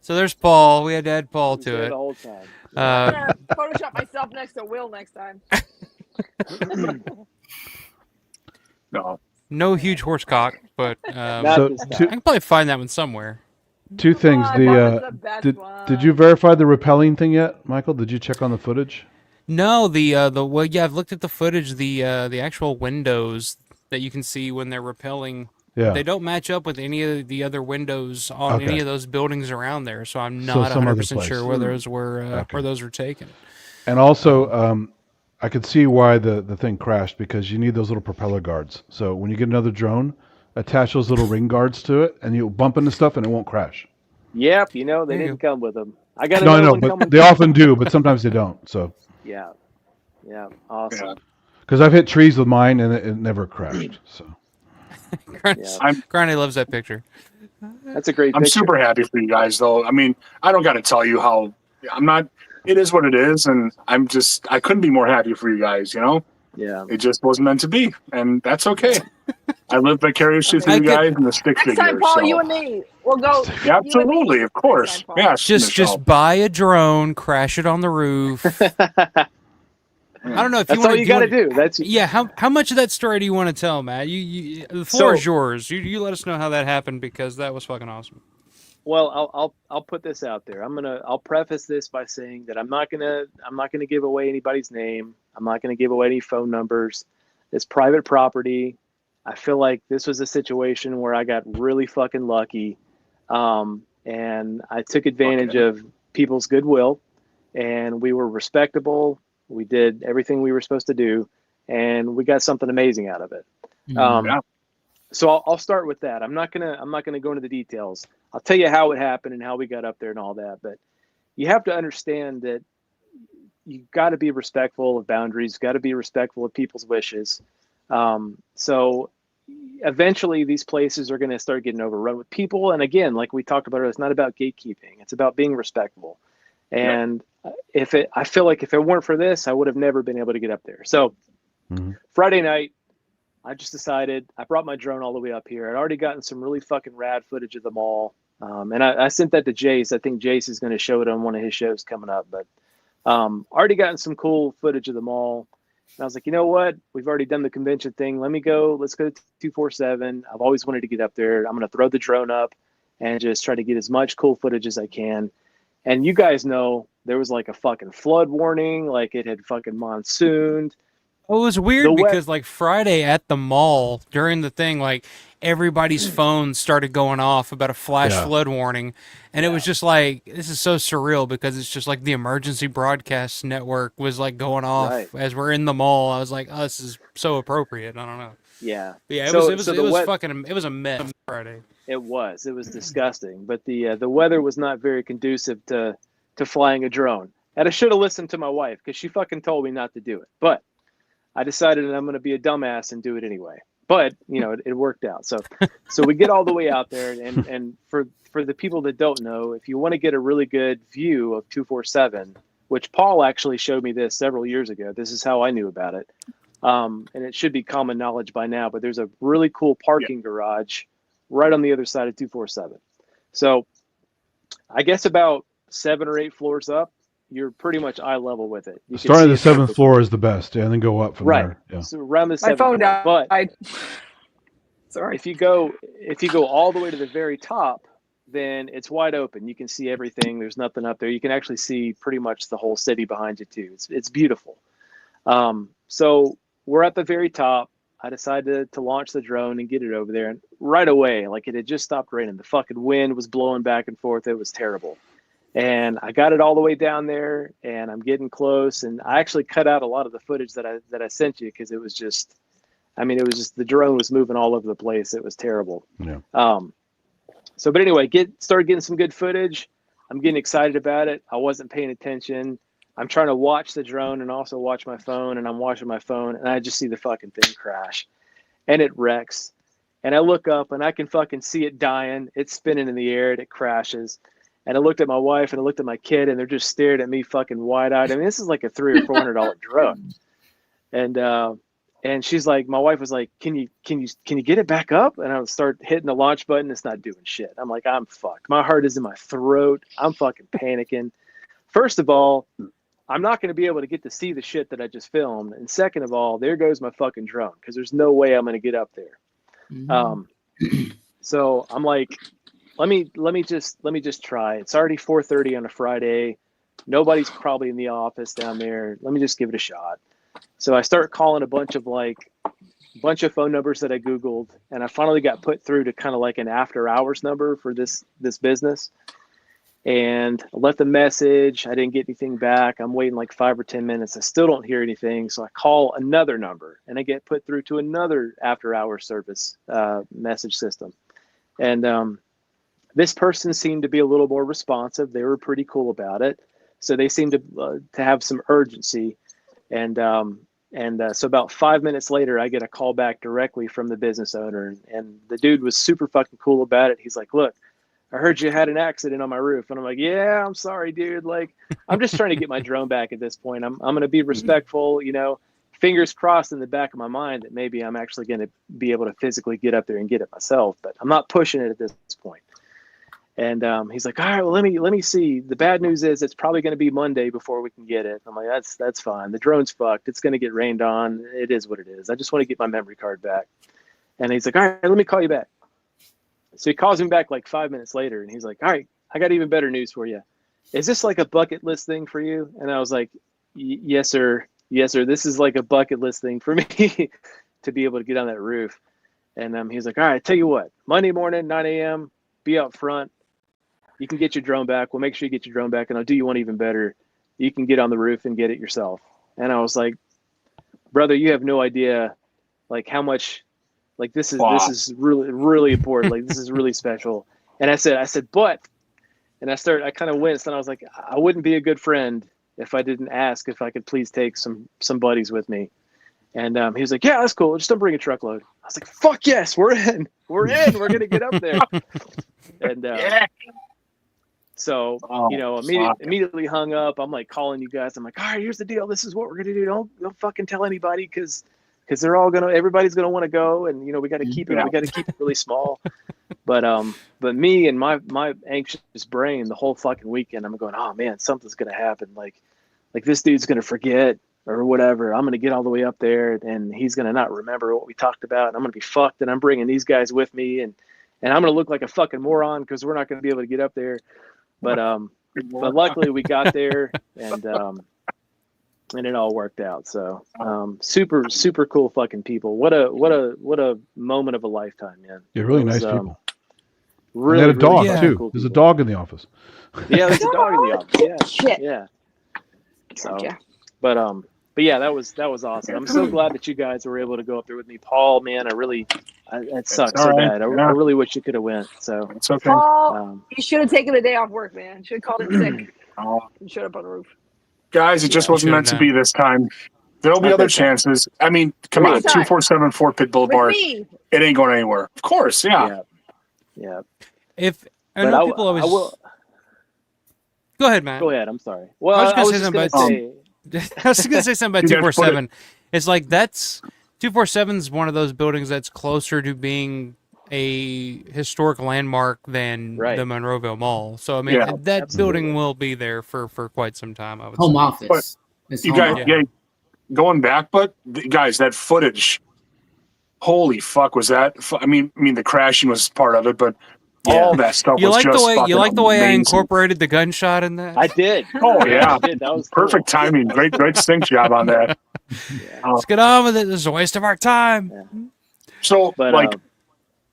So there's Paul. We had to add Paul He's to there it. the whole time. I'm gonna Photoshop myself next to Will next time. No huge horse cock, but So I can probably find that one somewhere. two things. that was the best Did you verify the rappelling thing yet, Michael? Did you check on the footage? No, well, yeah, I've looked at the footage. The actual windows that you can see when they're rappelling, Yeah. they don't match up with any of the other windows on Okay. any of those buildings around there. So I'm So not some other 100% sure place. where those were Okay. where those were taken. And also, I could see why the thing crashed, because you need those little propeller guards. So when you get another drone, attach those little ring guards to it, and you'll bump into stuff and it won't crash. Yep, they didn't come with them. I got No, I another know, one but coming. they often do, but sometimes they don't. So Yeah, awesome. because I've hit trees with mine and it never crashed. So Granny loves that picture. That's a great I'm picture. super happy for you guys, though. I mean, I don't got to tell you how I'm not. It is what it is, and I couldn't be more happy for you guys. You know, Yeah. it just wasn't meant to be, and that's okay. I live vicariously through you guys and the stick Next figure. time, Paul, so. you and me. We'll go. Yeah, absolutely, of course. Yes, Just buy a drone, crash it on the roof. I don't know if That's you want all you got to do. That's yeah. How much of that story do you want to tell, Matt? The floor is yours. You let us know how that happened, because that was fucking awesome. Well, I'll put this out there. I'll preface this by saying that I'm not gonna give away anybody's name. I'm not gonna give away any phone numbers. It's private property. I feel like this was a situation where I got really fucking lucky, and I took advantage of people's goodwill, and we were respectable. We did everything we were supposed to do, and we got something amazing out of it. So I'll start with that. I'm not gonna go into the details. I'll tell you how it happened and how we got up there and all that. But you have to understand that you got to be respectful of boundaries, got to be respectful of people's wishes. So eventually these places are going to start getting overrun with people. And again, like we talked about, it's not about gatekeeping. It's about being respectful. And I feel like if it weren't for this, I would have never been able to get up there. So Friday night, I just decided, I brought my drone all the way up here. I'd already gotten some really fucking rad footage of the mall. And I sent that to Jace. I think Jace is going to show it on one of his shows coming up, but already gotten some cool footage of the mall. And I was like, you know what? We've already done the convention thing. Let's go to 247. I've always wanted to get up there. I'm going to throw the drone up and just try to get as much cool footage as I can. And you guys know there was like a fucking flood warning, like it had fucking monsooned. It was weird because like Friday at the mall during the thing, like everybody's phones started going off about a flash flood warning. And it was just like, this is so surreal because it's just like the emergency broadcast network was like going off as we're in the mall. I was like, oh, this is so appropriate. I don't know. Yeah. But yeah, it was a mess Friday. It was disgusting. But the weather was not very conducive to flying a drone. And I should have listened to my wife because she fucking told me not to do it. But I decided that I'm going to be a dumbass and do it anyway. But, you know, it worked out. So we get all the way out there. And for the people that don't know, if you want to get a really good view of 247, which Paul actually showed me this several years ago. This is how I knew about it. And it should be common knowledge by now. But there's a really cool parking garage right on the other side of 247. So I guess about 7 or 8 floors up, you're pretty much eye level with it. Starting at the 7th floor is the best, and then go up from there. Yeah. So around the 7th My phone floor. died. But sorry. If you go all the way to the very top, then it's wide open. You can see everything. There's nothing up there. You can actually see pretty much the whole city behind you too. It's beautiful. So we're at the very top. I decided to launch the drone and get it over there, and right away, like it had just stopped raining. The fucking wind was blowing back and forth. It was terrible. And I got it all the way down there, and I'm getting close. And I actually cut out a lot of the footage that I sent you because it was just, the drone was moving all over the place. It was terrible. Yeah. But anyway, started getting some good footage. I'm getting excited about it. I wasn't paying attention. I'm trying to watch the drone and also watch my phone, and I'm watching my phone, and I just see the fucking thing crash, and it wrecks. And I look up, and I can fucking see it dying. It's spinning in the air, and it crashes. And I looked at my wife and I looked at my kid, and they're just staring at me fucking wide-eyed. I mean, this is like a $300 or $400 drone. And she's like, my wife was like, can you get it back up? And I would start hitting the launch button. It's not doing shit. I'm like, I'm fucked. My heart is in my throat. I'm fucking panicking. First of all, I'm not going to be able to get to see the shit that I just filmed. And second of all, there goes my fucking drone because there's no way I'm going to get up there. So I'm like, let me just try. It's already 4:30 on a Friday. Nobody's probably in the office down there. Let me just give it a shot. So I start calling a bunch of phone numbers that I Googled, and I finally got put through to kind of like an after hours number for this business. And I left a message. I didn't get anything back. I'm waiting like 5 or 10 minutes. I still don't hear anything. So I call another number, and I get put through to another after hours service message system. And this person seemed to be a little more responsive. They were pretty cool about it. So they seemed to have some urgency. And so about 5 minutes later, I get a call back directly from the business owner. And the dude was super fucking cool about it. He's like, look, I heard you had an accident on my roof. And I'm like, yeah, I'm sorry, dude. Like, I'm just trying to get my drone back at this point. I'm going to be respectful, fingers crossed in the back of my mind that maybe I'm actually going to be able to physically get up there and get it myself. But I'm not pushing it at this point. And he's like, all right, well, let me see. The bad news is it's probably going to be Monday before we can get it. I'm like, that's fine. The drone's fucked. It's going to get rained on. It is what it is. I just want to get my memory card back. And he's like, all right, let me call you back. So he calls me back like 5 minutes later, and he's like, all right, I got even better news for you. Is this like a bucket list thing for you? And I was like, yes, sir. Yes, sir. This is like a bucket list thing for me to be able to get on that roof. And he's like, all right, tell you what, Monday morning, 9 a.m., be out front. You can get your drone back. We'll make sure you get your drone back, and I'll do you one even better. You can get on the roof and get it yourself. And I was like, brother, you have no idea like how much, like this is really, really important. Like this is really special. And I said, but, and I kind of winced, and I was like, I wouldn't be a good friend if I didn't ask if I could please take some buddies with me. And he was like, yeah, that's cool. Just don't bring a truckload. I was like, fuck yes, we're in. We're in. We're going to get up there. And so, immediately hung up. I'm like calling you guys. I'm like, all right, here's the deal. This is what we're going to do. Don't fucking tell anybody because everybody's going to want to go. And, we got to keep it. We got to keep it really small. But me and my anxious brain the whole fucking weekend, I'm going, oh man, something's going to happen. Like this dude's going to forget or whatever. I'm going to get all the way up there and he's going to not remember what we talked about. And I'm going to be fucked. And I'm bringing these guys with me and I'm going to look like a fucking moron because we're not going to be able to get up there. But luckily we got there and it all worked out. So super, super cool fucking people. What a moment of a lifetime, man. Yeah, really nice people. Really, they had a dog too. Cool there's a dog in the office. Yeah, there's a dog in the office. Yeah. Shit. Yeah. So, but yeah, that was awesome. I'm so glad that you guys were able to go up there with me, Paul. Man, it sucks so bad. I really wish you could have went. So it's okay. Paul, you should have taken the day off work, man. Should have called in sick and showed up on the roof. Guys, it just wasn't meant to be this time. There'll be other chances. I mean, come on, 247 Fort Pitt Boulevard. It ain't going anywhere. Of course, yeah. If I know people always. Go ahead, man. Go ahead. I'm sorry. Well, I was just going to say something about 247. It's like 247 is one of those buildings that's closer to being a historic landmark than the Monroeville Mall. So I mean, that building will be there for quite some time. I would home say. Office. But you guys, going back, but guys, that footage. Holy fuck, was that? I mean, the crashing was part of it, but. All that stuff was just fucking You like the way I amazing. incorporated the gunshot in that? I did. Oh yeah, I did. That was perfect timing. Great sync job on that. Let's get on with it. This is a waste of our time. Yeah. So,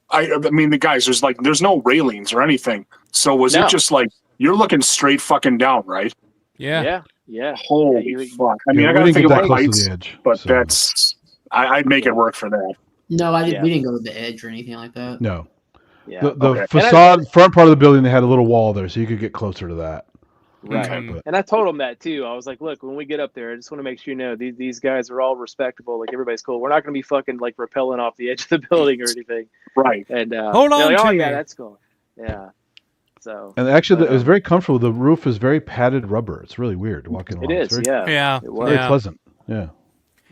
I mean, the guys, there's no railings or anything. So was it just like you're looking straight fucking down, right? Yeah. Holy fuck! I mean, I gotta think about heights, but that's I'd make it work for that. No, we didn't go to the edge or anything like that. No. Yeah. The facade, front part of the building, they had a little wall there, so you could get closer to that. Right. Okay, and I told them that too. I was like, look, when we get up there, I just want to make sure you know these guys are all respectable. Like everybody's cool. We're not going to be fucking like rappelling off the edge of the building or anything. Right. And hold on. Like, yeah, that's cool. Yeah. So. And actually, it was very comfortable. The roof is very padded rubber. It's really weird walking along. It is. Yeah. It was. Very pleasant. Yeah.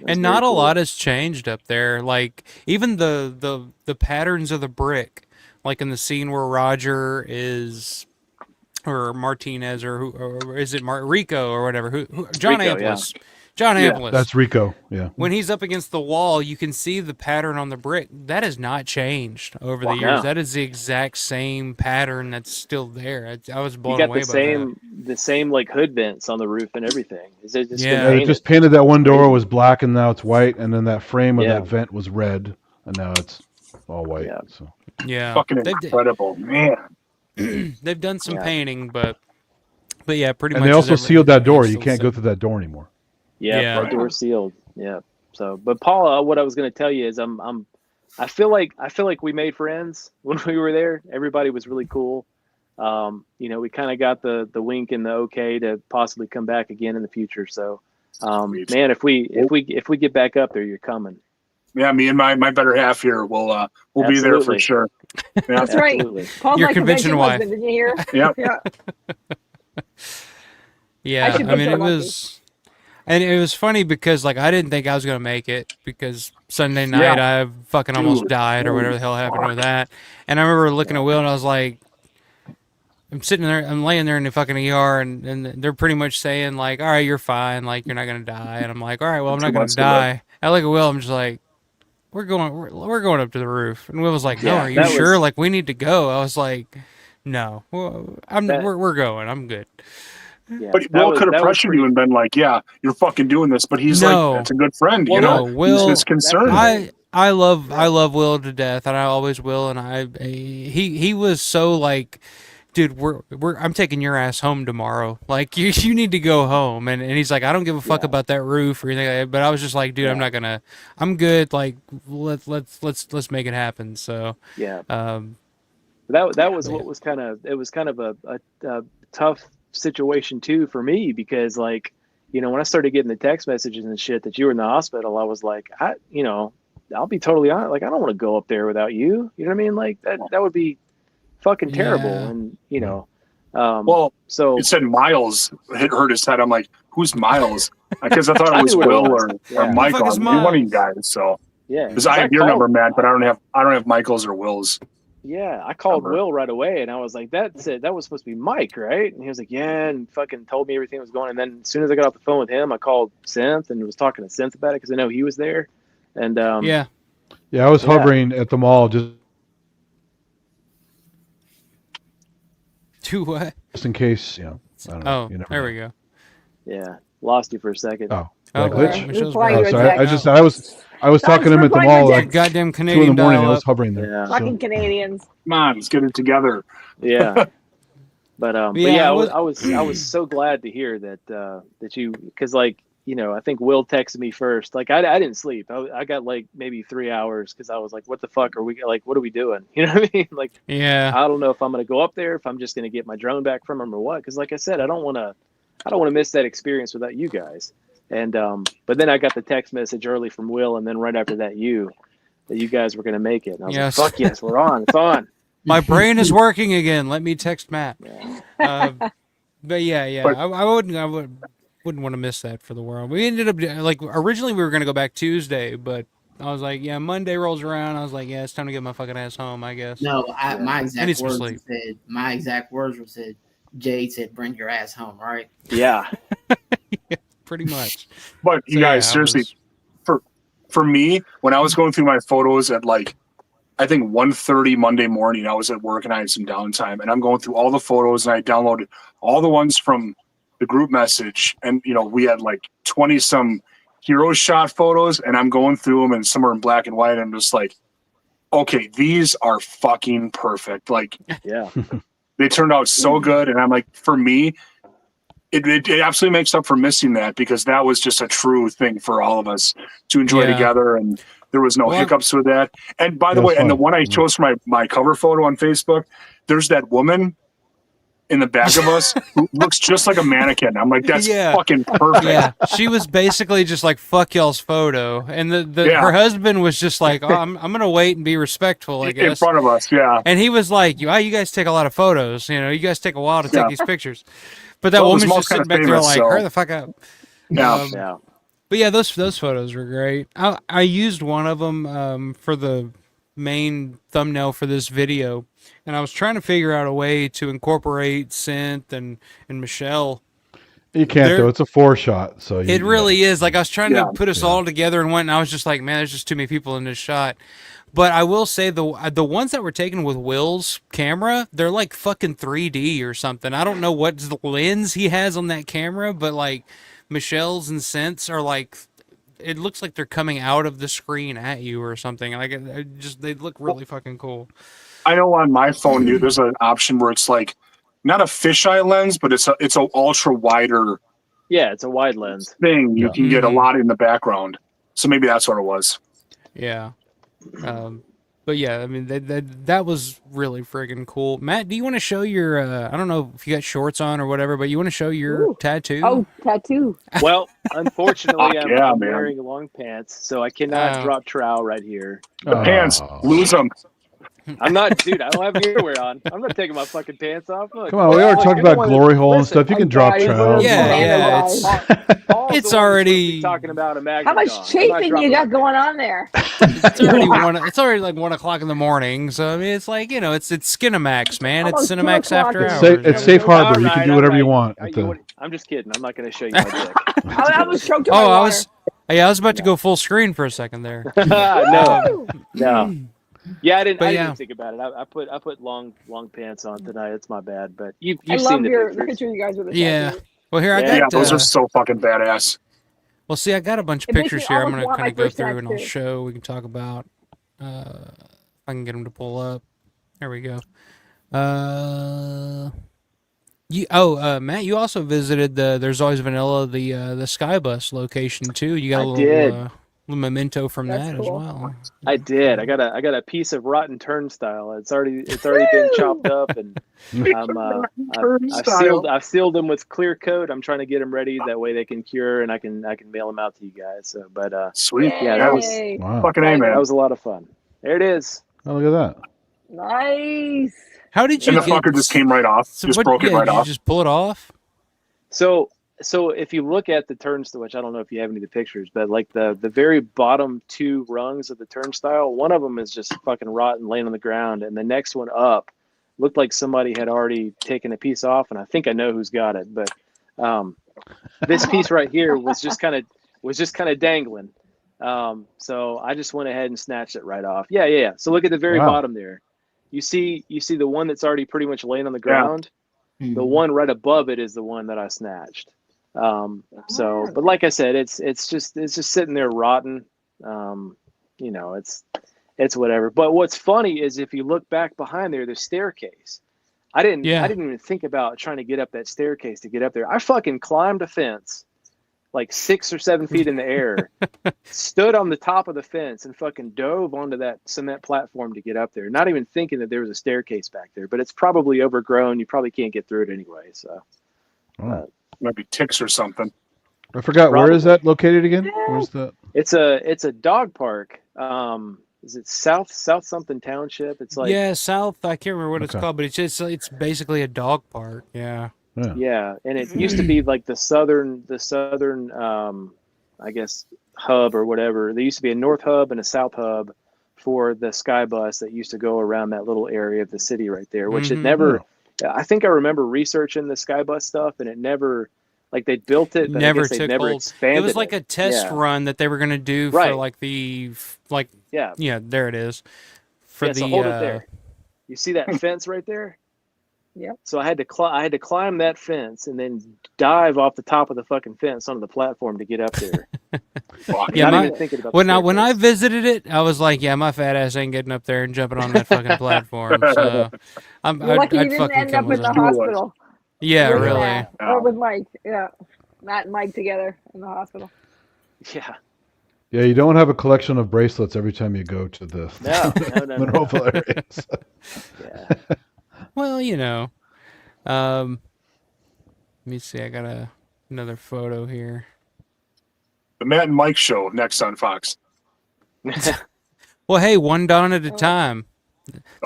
And not a lot has changed up there. Like even the patterns of the brick. Like in the scene where Roger is, or Martinez, or is it Rico or whatever? John Rico, Amplis. Yeah. John Amplis. That's Rico. Yeah. When he's up against the wall, you can see the pattern on the brick. That has not changed over the years. That is the exact same pattern that's still there. I was blown away by that. The same like hood vents on the roof and everything. Is it just they just painted that one door was black and now it's white, and then that frame of that vent was red and now it's all white. Yeah. So. Yeah, fucking incredible, man. They've done some painting, but yeah, pretty much. And they also sealed that door. You can't go through that door anymore. Yeah, that door's sealed. Yeah. So, but Paula, what I was going to tell you is, I feel like we made friends when we were there. Everybody was really cool. We kind of got the wink and the okay to possibly come back again in the future. So, man, if we get back up there, you're coming. Yeah, me and my better half here will be there for sure. Yeah. That's right. Paul's your convention wife. Husband, didn't you hear? Yeah. Yeah. I mean, it was funny because like I didn't think I was gonna make it because Sunday night I fucking almost died or whatever the hell happened with that. And I remember looking at Will and I was like, I'm laying there in the fucking ER and they're pretty much saying like, all right, you're fine, like you're not gonna die. And I'm like, all right, well I'm not gonna die. I look at Will, I'm just like, we're going up to the roof. And Will was like, no, are you sure? Like, we need to go. I was like, no, we're going. I'm good. Yeah, but Will could have pressured you and been like, yeah, you're fucking doing this. But he's like, that's a good friend, you know? Will, he's concerned. I love Will to death, and I always will. And he was so like, dude, I'm taking your ass home tomorrow. Like you need to go home. And he's like, I don't give a fuck about that roof or anything like that. But I was just like, dude, I'm good. Like let's make it happen. So yeah. That was what was kind of a tough situation too for me because like when I started getting the text messages and shit that you were in the hospital, I was like, I'll be totally honest. Like, I don't want to go up there without you. You know what I mean? Like that would be fucking terrible. And well, so it said Miles hurt his head. I'm like, who's Miles? Because I thought it was knew what Will was. or Yeah. Michael. Who the fuck is One of you Miles? guys. So Yeah, because I have your number, Matt, but I don't have Michael's or Will's. Yeah, I called number. Will right away, and I was like, "That's it. That was supposed to be Mike, right?" And he was like, "Yeah," and fucking told me everything was going. And then as soon as I got off the phone with him, I called Synth and was talking to Synth about it because I know he was there. And Yeah. Yeah, I was hovering at the mall just To what? in case, I don't know. Oh, there we go. Yeah, lost you for a second. Oh, Oh, glitch? Michelle's Reply back. your sorry. text. I was talking to him at the reply your mall text. like Goddamn 2 in the Canadian morning. I dial-up. was hovering there. Yeah. Fucking Canadians. Come on, let's get it together. Yeah. But Yeah, I was so glad to hear that you, because I think Will texted me first. Like I didn't sleep. I got like maybe 3 hours because I was like, what the fuck are we like? What are we doing? You know what I mean? Like, Yeah. I don't know if I'm gonna go up there, if I'm just gonna get my drone back from him or what. Because like I said, I don't want to miss that experience without you guys. And but then I got the text message early from Will, and then right after that you guys were gonna make it. And I was Yes. like, fuck yes, we're on. It's on. My brain is working again. Let me text Matt. But yeah. But- I wouldn't want to miss that for the world. We ended up like originally we were gonna go back Tuesday, but I was like, yeah, Monday rolls around. I was like, yeah, it's time to get my fucking ass home, I guess. No, my I need exact some words sleep. said. My exact words were said. Jade said, "Bring your ass home." Right? Yeah. Yeah, pretty much. But you So, guys, yeah, I seriously, for me, when I was going through my photos at like, I think 1:30 Monday morning, I was at work and I had some downtime, and I'm going through all the photos and I downloaded all the ones from the group message, and we had like 20 some hero shot photos, and I'm going through them and some are in black and white. And I'm just like, okay, these are fucking perfect. Like, Yeah. they turned out so good, and I'm like, for me, it absolutely makes up for missing that, because that was just a true thing for all of us to enjoy Yeah. together, and there was no Well, hiccups with that. And by the That way, was and the fun. one I chose for my cover photo on Facebook, there's that woman in the back of us who looks just like a mannequin. I'm like, that's Yeah. fucking perfect. Yeah, she was basically just like fuck y'all's photo, and Yeah. her husband was just like, oh, I'm gonna wait and be respectful, I In guess. front of us, yeah. And he was like, you guys take a lot of photos, you guys take a while to take Yeah. these pictures. But that Well, it was woman's just Mal's sitting kinda back there famous, like, so- hurry the fuck up. Yeah. Yeah. But yeah, those photos were great. I used one of them for the main thumbnail for this video, and I was trying to figure out a way to incorporate Synth and Michelle. You can't There- though. It's a 4-shot, so It really is. Like I was trying Yeah. to put us all together in one, and I was just like, man, there's just too many people in this shot. But I will say the ones that were taken with Will's camera, they're like fucking 3D or something. I don't know what the lens he has on that camera, but like Michelle's and Synth's are like, it looks like they're coming out of the screen at you or something. Like they look really fucking cool. I know on my phone, dude, there's an option where it's like not a fisheye lens, but it's a ultra wider Yeah, it's a wide lens. thing. You can get a Mhm. lot in the background. So maybe that's what it was. Yeah. But yeah, I mean that was really friggin' cool. Matt, do you want to show your? I don't know if you got shorts on or whatever, but you want to show your Ooh. tattoo? Oh, tattoo. Well, unfortunately, Fuck I'm, yeah, I'm man. wearing long pants, so I cannot Oh. drop trowel right here. The pants, lose them. I'm not, dude. I don't have underwear on. I'm not taking my fucking pants off. Look, Come on, we already look, talked you're the about one glory that- hole and listen, stuff. You can I'm drop sorry, trowel. but- Yeah, Paul's it's the Paul's the one it's that's already- supposed to be talking about a magnet. How much chafing you got going on there? It's already like 1:00 in the morning. So I mean, it's like it's Skinamax, man. It's Almost 2 Cinemax o'clock after is- hours. It's safe harbor. You can do whatever you want. I'm just kidding. I'm not going to show you my dick. I was choked on Oh, my I water. was about to go full screen for a second there. no. Yeah, I didn't. But I yeah. didn't think about it. I put long pants on tonight. It's my bad. But you've I seen love the the pictures. picture you guys with the Yeah. tattoo. Well, here I Yeah, got. Yeah, those are so fucking badass. Well, see, I got a bunch of It makes pictures me here. I'm almost gonna want kind my of go first through and I'll tattoo. show. We can talk about. If I can get them to pull up. There we go. Matt, you also visited the There's Always Vanilla, the Skybus location too. You got a I little did. memento from That's that cool. as well. I did. I got a piece of rotten turnstile. It's already been chopped up, and I've sealed them with clear coat. I'm trying to get them ready that way they can cure, and I can mail them out to you guys. So, but sweet. Yeah, that was fucking A, man. That was a lot of fun. There it is. Oh, look at that. Nice. How did you? And the fucker just came right off. Broke it right did off. You just pull it off? So if you look at the turnstile, which I don't know if you have any of the pictures, but like the very bottom two rungs of the turnstile, one of them is just fucking rotten, laying on the ground, and the next one up looked like somebody had already taken a piece off, and I think I know who's got it. But this piece right here was just kind of dangling. So I just went ahead and snatched it right off. Yeah. So look at the very bottom there. You see the one that's already pretty much laying on the ground. Mm-hmm. The one right above it is the one that I snatched. But like I said, it's just sitting there rotten. It's whatever. But what's funny is if you look back behind there, the staircase. I didn't even think about trying to get up that staircase to get up there. I fucking climbed a fence like 6 or 7 feet in the air, stood on the top of the fence and fucking dove onto that cement platform to get up there. Not even thinking that there was a staircase back there, but it's probably overgrown. You probably can't get through it anyway. So might be ticks or something. I forgot. Where is that located again? Where's the? It's a dog park. Is it South something Township? It's like South. I can't remember what it's called, but it's basically a dog park. Yeah. Yeah, and it used to be like the southern I guess hub or whatever. There used to be a north hub and a south hub for the Sky Bus that used to go around that little area of the city right there, which it never. I think I remember researching the Sky Bus stuff, and it never, like they built it, but never I guess took they never hold. expanded. It was like a test run that they were going to do for like the there it is. So hold it there. You see that fence right there? Yeah. So I had to climb that fence and then dive off the top of the fucking fence onto the platform to get up there. When I visited it, I was like, my fat ass ain't getting up there and jumping on that fucking platform. So You're lucky you didn't end up in the hospital. Yeah, with really. Matt, or with Mike. Yeah, Matt and Mike together in the hospital. Yeah. Yeah, you don't have a collection of bracelets every time you go to the Monroeville areas. Yeah. Well, let me see. I got another photo here. The Matt and Mike show next on Fox. Well, hey, one dawn at a time.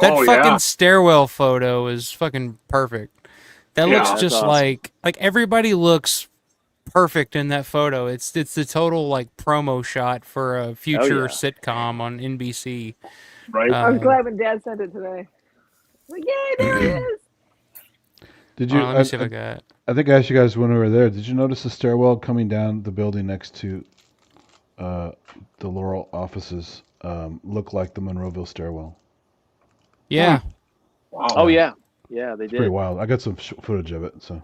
That fucking stairwell photo is fucking perfect. That looks just awesome. like everybody looks perfect in that photo. It's the total like promo shot for a future sitcom on NBC. Right. I was glad when Dad sent it today. Like, yay, there he is. Did you? Let me see if I got. I think I asked you guys when we were there. Did you notice the stairwell coming down the building next to the Laurel offices look like the Monroeville stairwell? Yeah. Wow. Oh yeah, they it's did. Pretty wild. I got some footage of it. So.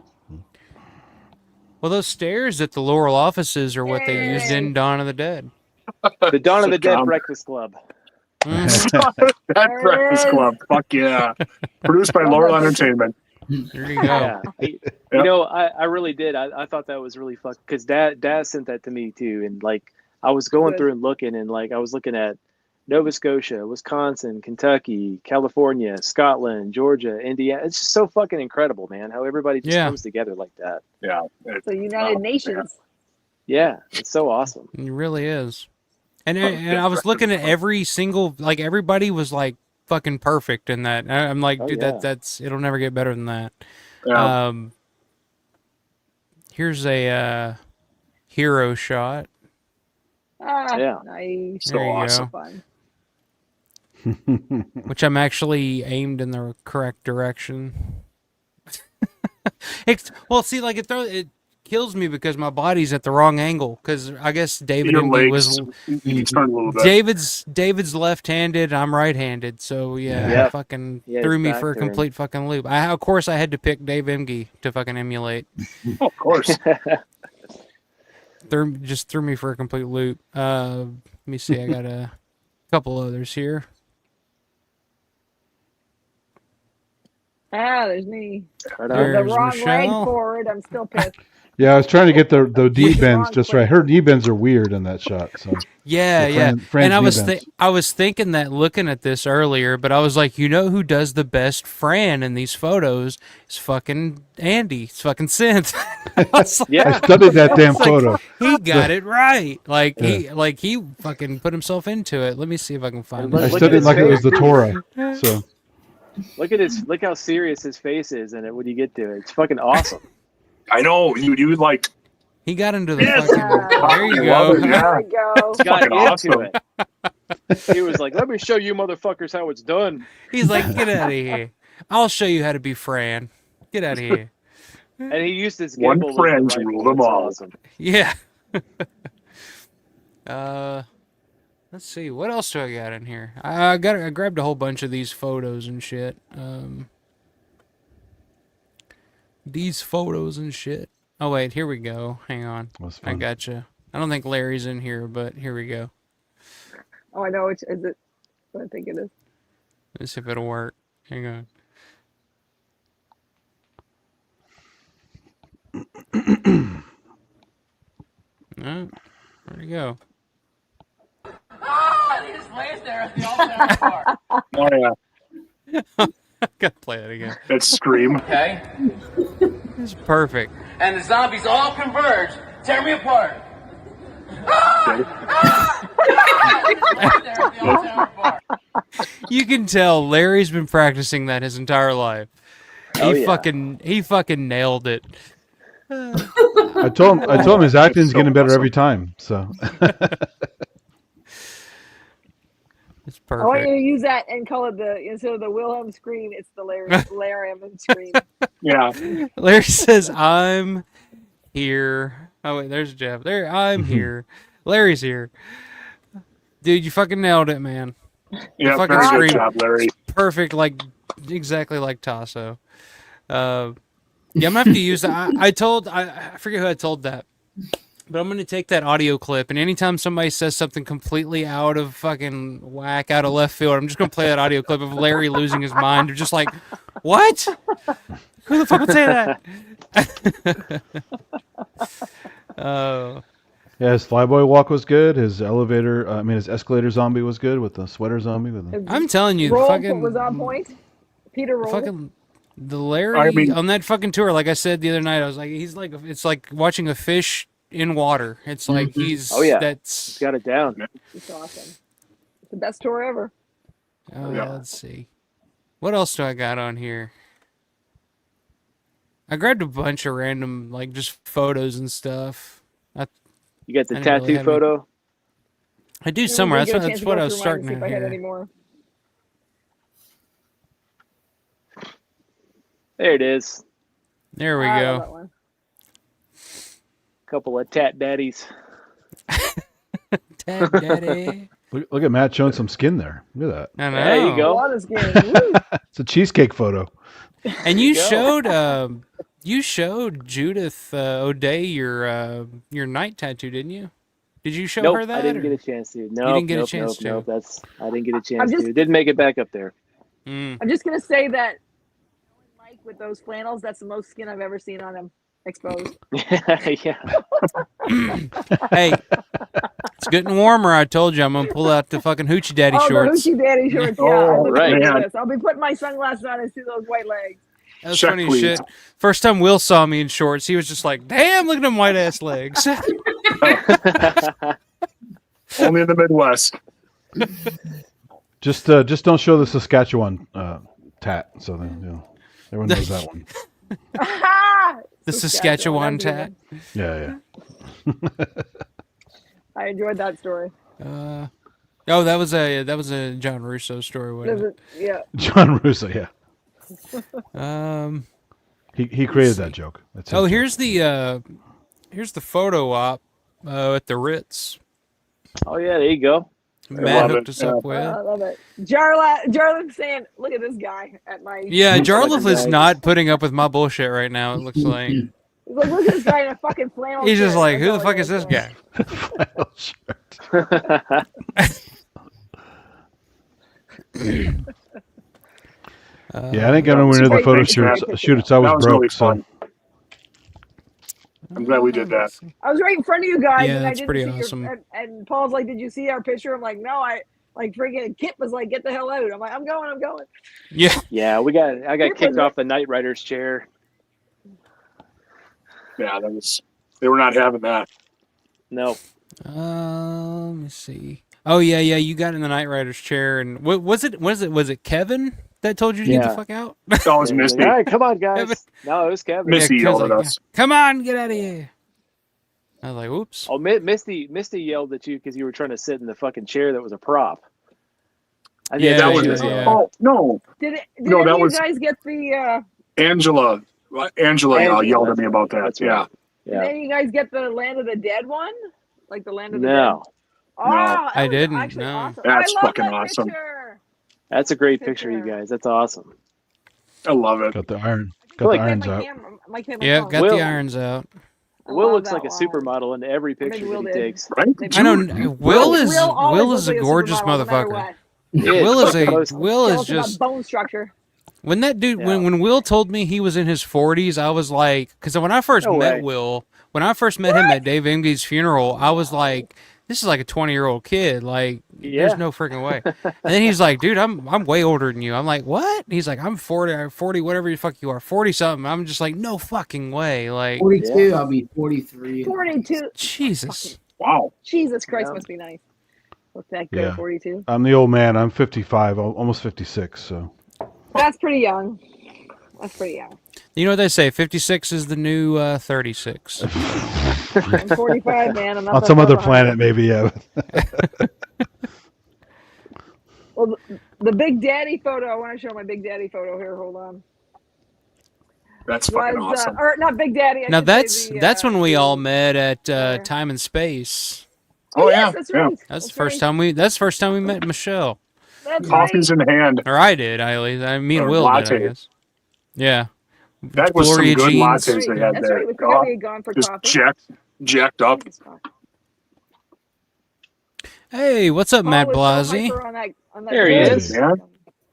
Well, those stairs at the Laurel offices are what they used in Dawn of the Dead. The Dawn of the Dead Breakfast Club. That Breakfast Club. Fuck yeah. Produced by Laurel Entertainment. There you go. Yeah. I really did. I thought that was really fucked because Dad sent that to me too, and like I was going through and looking, and like I was looking at Nova Scotia, Wisconsin, Kentucky, California, Scotland, Georgia, Indiana. It's just so fucking incredible, man, how everybody just comes together like that. Yeah. So United Nations. Yeah, it's so awesome. It really is. And I was looking at every single, like everybody was like fucking perfect in that. I'm like, dude, that's it'll never get better than that. Yeah. Here's a hero shot. Nice. So awesome. Fun. Which I'm actually aimed in the correct direction. See, like it kills me because my body's at the wrong angle. Because I guess David MD was you turn a little bit. David's left-handed. I'm right-handed. So fucking threw me for a complete fucking loop. Of course, I had to pick Dave Emge to fucking emulate. Oh, of course. Threw me for a complete loop. Let me see. I got a couple others here. There's me. There's the wrong Michelle. leg forward. I'm still pissed. Yeah, I was trying to get the knee bends just right. Her knee bends are weird in that shot. So Yeah. Fran's And I knee was bends. I was thinking that looking at this earlier, but I was like, you know who does the best Fran in these photos? It's fucking Andy. It's fucking Synth. I studied that damn photo. He got it right. Yeah. He fucking put himself into it. Let me see if I can find look it. I studied like it was the Torah. So Look how serious his face is in it when you get to it. It's fucking awesome. I know you like. He got into the Yes. fucking. There you I go. love it, yeah. There we go. Got Fucking into awesome. it. He was like, "Let me show you motherfuckers how it's done." He's like, get out of here. I'll show you how to be Fran. Get out of here. And he used his One gimbal as friend the to rifle. rule them It's all. awesome. Yeah. Let's see. What else do I got in here? I grabbed a whole bunch of these photos and shit. These photos and shit. Oh wait, here we go. Hang on. I gotcha. I don't think Larry's in here, but here we go. Oh, I know. Which is it? What I think it is. Let's see if it'll work. Hang on. No, where'd he go? Ah, he just lays there at the altar bar. Oh yeah. Gotta play it again. That scream. Okay? It's perfect. And the zombies all converge. Tear me apart. You can tell Larry's been practicing that his entire life. He fucking nailed it. I told him his acting's getting better every time. So it's I want you perfect. to use that and call it instead of the Wilhelm scream, it's the Larry scream. Yeah. Larry says, "I'm here." Oh wait, there's Jeff. There, I'm here. Larry's here. Dude, you fucking nailed it, man. Yeah, The fucking very good scream, job, Larry. perfect, exactly like Tasso. Yeah, I'm gonna have to use that. I forget who I told that, but I'm gonna take that audio clip, and anytime somebody says something completely out of fucking whack, out of left field, I'm just gonna play that audio clip of Larry losing his mind. They're just like, "What? Who the fuck would say that?" Oh. yeah, his flyboy walk was good. His his escalator zombie was good with the sweater zombie. I'm telling you, Roll fucking was on point. Peter rolled. fucking the Larry on that fucking tour. Like I said the other night, I was like, it's like watching a fish in water. It's like he's he's got it down. It's awesome. It's the best tour ever. Let's see, what else do I got on here? I grabbed a bunch of random just photos and stuff. You got the tattoo photo? I do somewhere. That's what I was starting to at here. There it is. There we go. Couple of tat daddies. Tat daddy. Look at Matt showing some skin there. Look at that. I know. There you go. A lot of skin. It's a cheesecake photo. And you showed Judith O'Day your night tattoo, didn't you? Did you show her that? I didn't get a chance to. No, you didn't get a chance to. Nope. I didn't get a chance to. It didn't make it back up there. I'm just gonna say that Mike with those flannels, that's the most skin I've ever seen on him exposed. Yeah. Hey, it's getting warmer. I told you I'm gonna pull out the fucking hoochie daddy shorts. The hoochie daddy shorts. Yeah. Right. I'll be putting my sunglasses on and see those white legs. That was funny as shit. First time Will saw me in shorts, he was just like, "Damn, look at them white ass legs." Only in the Midwest. Just don't show the Saskatchewan tat, so then everyone knows that one. The Saskatchewan tat. Yeah. I enjoyed that story. That was a John Russo story, wasn't it? Yeah. John Russo, yeah. He created that joke. That's here's the photo op at the Ritz. Oh yeah, there you go. Matt hooked us up with. I love it. Jarlath saying, "Look at this guy at my." Yeah, Jarlath is not putting up with my bullshit right now. It looks like. He's like, look at this guy in a fucking flannel. He's just shirt. like, who the fuck is this guy? Flannel shirt. I didn't get anywhere near the photo shoot. It's always broke. Really so I'm glad we did that. I was right in front of you guys, Yeah, and I that's didn't pretty see awesome. your. And Paul's like, "Did you see our picture?" I'm like, "No, I." Like freaking Kip was like, "Get the hell out!" I'm like, "I'm going." Yeah. Yeah, I got kicked off the Knight Rider's chair. Yeah, they were not having that. No. Let me see. Oh yeah, you got in the Knight Rider's chair, and what was it? Was it Kevin that told you to get the fuck out? That was Misty. All right, come on, guys. No, it was Kevin. Misty yelled at us. Come on, get out of here. I was like, "Oops." Oh, Misty yelled at you because you were trying to sit in the fucking chair that was a prop. That was Oh no! Did No, that was you guys get the? Angela yelled at me about that. That's Yeah. right. Did any of you guys get the Land of the Dead one? Like the Land of the No. Dead? Oh, that I was didn't. actually No. awesome. That's I love fucking that awesome. Picture. That's a great picture, you guys. That's awesome. I love it. Got the irons out. Yeah, got the irons out. Will looks like a supermodel in every picture that he takes. Right? I know. Will is a gorgeous motherfucker. Will is just bone structure. when that dude when Will told me he was in his 40s, I was like, because when I first met Will, when I first met him at Dave Emge's funeral, I was like, this is like a 20-year-old kid. Like, there's no freaking way. And then he's like, dude, I'm way older than you. I'm like, what? He's like, I'm 40, whatever the fuck you are, 40 something. I'm just like, no fucking way. Like 42, I'll be 43. 42. Jesus. Wow. Jesus Christ, must be nice. Look that good, 42. I'm the old man. I'm 55, almost 56. So That's pretty young. That's pretty young. You know what they say? 56 is the new 36. I'm 45, man. I'm not on that some far other behind planet, you. maybe, yeah. Well, the Big Daddy photo. I want to show my Big Daddy photo here. Hold on. That's fucking awesome. Or not Big Daddy. Now that's when we all met at Time and Space. Oh yes, that's right. That's the first time we met Michelle. That's Coffee's in hand. Or I did, at least. Me and Will latte. did, I guess. Yeah. That was Gloria some good jeans. lattes they had That's there. right. We forgot we had gone for just coffee. jacked up. Hey, what's up, Matt Blasey? There he is. Yeah.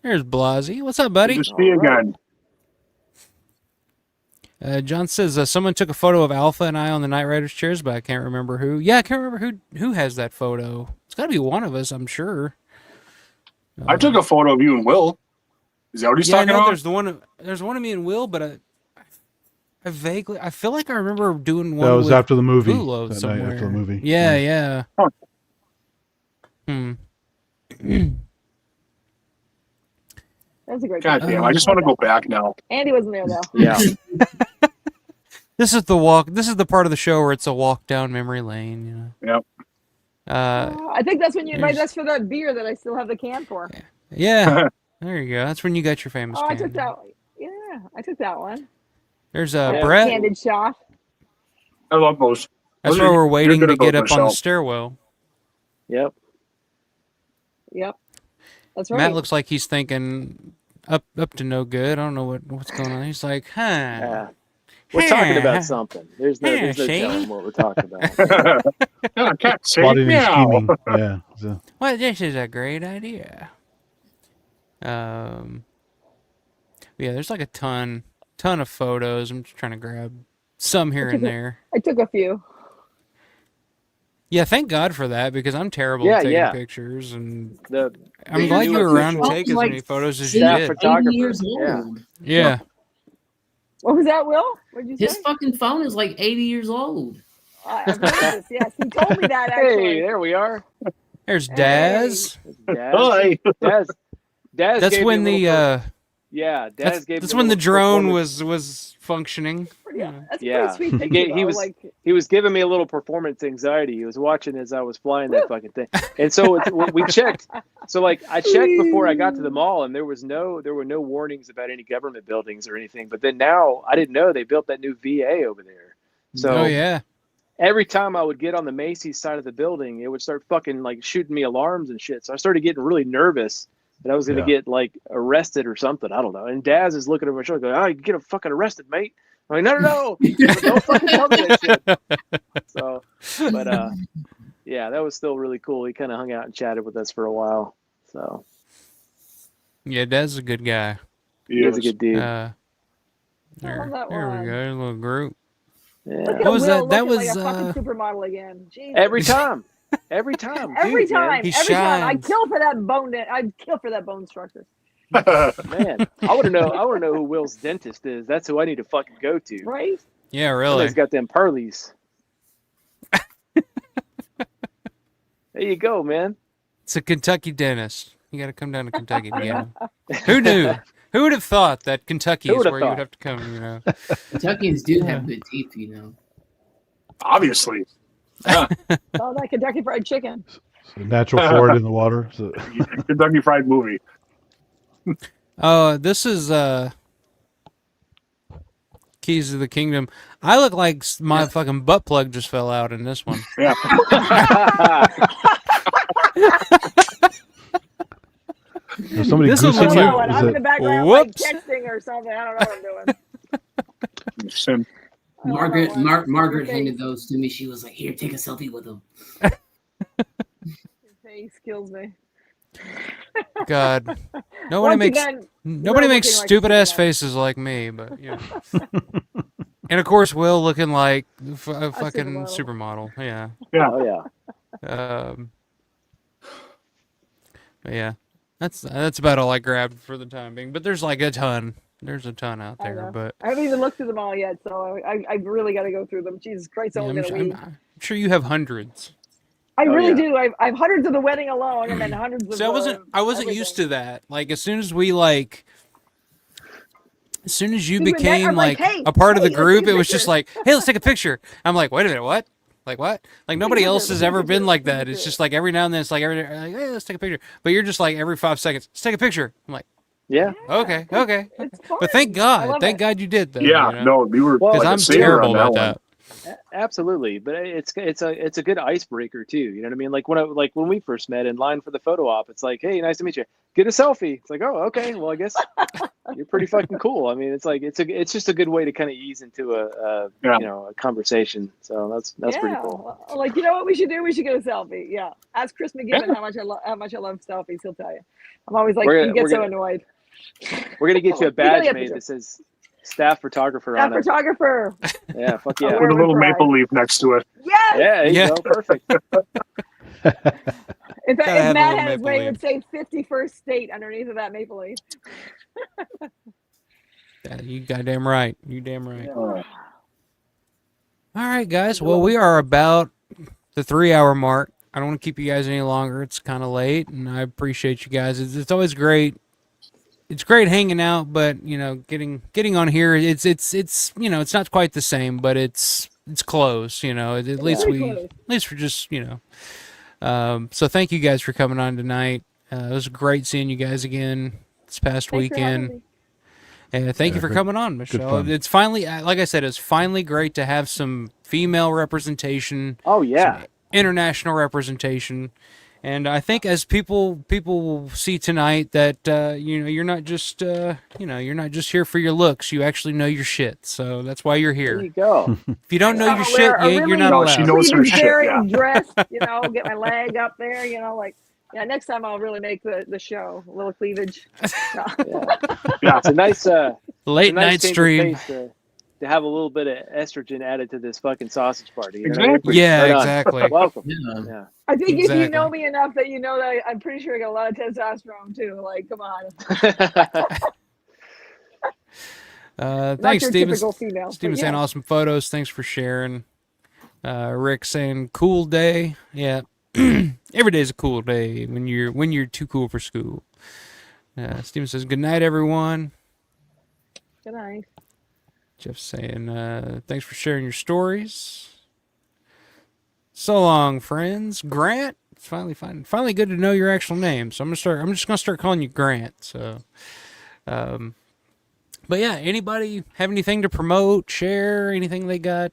There's Blasey. What's up, buddy? Good to see you again. John says someone took a photo of Alpha and I on the Knight Rider's chairs, but I can't remember who. Yeah, I can't remember who has that photo. It's got to be one of us, I'm sure. I took a photo of you and Will. Is that what he's talking about? There's one of me and Will, but I feel like I remember doing one. That was with after the movie. Bulow That somewhere. night after the movie. Yeah. Huh. That's a great. God damn! I just want to go back now. Andy wasn't there though. Yeah. This is the walk. This is the part of the show where it's a walk down memory lane. You know. Yep. I think that's when that's for that beer that I still have the can for. Yeah. There you go. That's when you got your famous. Oh, can. I took that. Yeah, I took that one. There's Brett. Candid shot. I love those. That's where we're waiting to get up on the stairwell. Yep. That's right. Matt looks like he's thinking up to no good. I don't know what's going on. He's like, Yeah. We're talking about something. There's no telling what we're talking about. I can't say Plotting and now. scheming. Yeah. So. Well, this is a great idea. Yeah, there's like a ton of photos. I'm just trying to grab some here and there. I took a few. Yeah, thank God for that, because I'm terrible at taking pictures, and I'm glad you were around to take as many photos as you did. 80 years old. Yeah. What was that, Will? What did you say? His fucking phone is like 80 years old. I've heard this. Yes, he told me that actually. Hey, there we are. There's Daz. Hi. Daz. That's when Daz gave. That's when the drone was functioning. That's a pretty sweet picture, he was giving me a little performance anxiety. He was watching as I was flying that fucking thing, and so we checked. So I checked before I got to the mall, and there were no warnings about any government buildings or anything. But then now I didn't know they built that new VA over there. So every time I would get on the Macy's side of the building, it would start fucking shooting me alarms and shit. So I started getting really nervous that I was going to get arrested or something. I don't know. And Daz is looking over my shoulder, going, "Oh, you get fucking arrested, mate." I'm like, no. Don't fucking tell me that shit. So, but that was still really cool. He kind of hung out and chatted with us for a while. So, yeah, Daz is a good guy. He is a good dude. There we go, a little group. Look at What was Will that? That looking was like a fucking supermodel again. Jesus. Every time. Every time. Every Dude, man. time. He Every time. I'd shines. kill for that bone. I'd kill for that bone structure. Man, I want to know who Will's dentist is. That's who I need to fucking go to. Right? Yeah, That really. man's got them pearlies. There you go, man. It's a Kentucky dentist. You got to come down to Kentucky to get him. Who knew? Who would have thought that Kentucky Who is would have where you would thought? have to come? You know. Kentuckians do have good teeth, you know. Obviously. Yeah. Oh, that Kentucky Fried Chicken. So natural fluoride in the water. So. Kentucky Fried Movie. This is Keys to the Kingdom. I look like my fucking butt plug just fell out in this one. Yeah. There's somebody This one goosing looks you. like- I'm in the background Whoops. like texting or something. I don't know what I'm doing. Sim. Margaret handed those to me. She was like, "Here, take a selfie with them." Your face kills me. God, nobody Once makes again, nobody Will makes looking like stupid ass Superman. faces like me, but you know. And of course, Will looking like a fucking supermodel. Yeah. Yeah. Oh yeah. But yeah, that's about all I grabbed for the time being. But there's like a ton. There's a ton out I there. know. But I haven't even looked through them all yet, so I really got to go through them. Jesus Christ, yeah, only gonna weed. I'm sure you have hundreds. I really yeah. do. I've hundreds of the wedding alone, and then hundreds of. So I wasn't used to that. Like as soon as you We met, became I'm like like, hey, a part of the hey, let's group, take a it was just picture. like, hey, let's take a picture. I'm like, wait a minute, what? Like what? Like nobody picture, else let's has take a ever picture, been like let's take a that. It's picture. just like every now and then it's like hey, let's take a picture. But you're just like every 5 seconds, let's take a picture. I'm like, Yeah. okay. It's fun. But thank I love God it. you did that. Yeah. you know? No, we were. Because like a I'm sailor terrible on that about one. that. Absolutely, but it's a good icebreaker too. You know what I mean? Like when we first met in line for the photo op, it's like, hey, nice to meet you. Get a selfie. It's like, oh, okay. Well, I guess you're pretty fucking cool. I mean, it's like it's just a good way to kind of ease into a conversation. So that's pretty cool. Like, you know what we should do? We should get a selfie. Yeah. Ask Chris McGibbon how much I love selfies. He'll tell you. I'm always like, he gets so annoyed. We're gonna get you a You gotta badge get made picture. that says staff photographer That on it. photographer. Yeah, fuck I'll yeah. wear With a little pride. maple leaf next to it. Yes. Yeah, there you Yeah. go. Perfect. If Gotta have a Matt little had his maple way, he leaf. would say 51st state underneath of that maple leaf. Yeah, you goddamn right. You damn right. Oh. All right, guys. Well, we are about the 3-hour mark. I don't want to keep you guys any longer. It's kind of late, and I appreciate you guys. It's always great. It's great hanging out, but you know, getting on here, it's you know, it's not quite the same, but it's close. You know, at least we're just you know. So thank you guys for coming on tonight. It was great seeing you guys again this past weekend. And thank you for coming on, Michelle. fun. It's finally, like I said, it's finally great to have some female representation. Oh yeah. Some international representation. And I think as people will see tonight that you know, you're not just you're not just here for your looks. You actually know your shit. So that's why you're here. There you go. If you don't know your I'll shit, wear a you're not No, allowed. she knows her shit. Yeah. dress, you know, get my leg up there, you know, like, yeah, next time I'll really make the show. A little cleavage. Yeah. Yeah. It's a nice Late it's a nice night change of stream. pace to have a little bit of estrogen added to this fucking sausage party. You know? Exactly. Yeah, Right on. exactly. Welcome. Yeah. Yeah. I think if Exactly. you know me enough that you know that I'm pretty sure I got a lot of testosterone too. Like, come on. Thanks, Not your Steven. typical female. Steven but saying yeah. awesome photos. Thanks for sharing. Rick saying cool day. Yeah. Every day's a cool day when you're too cool for school. Steven says good night, everyone. Good night. Jeff saying thanks for sharing your stories. So long, friends. Grant. It's finally good to know your actual name. So I'm just gonna start calling you Grant. So, but yeah, anybody have anything to promote, share, anything they got,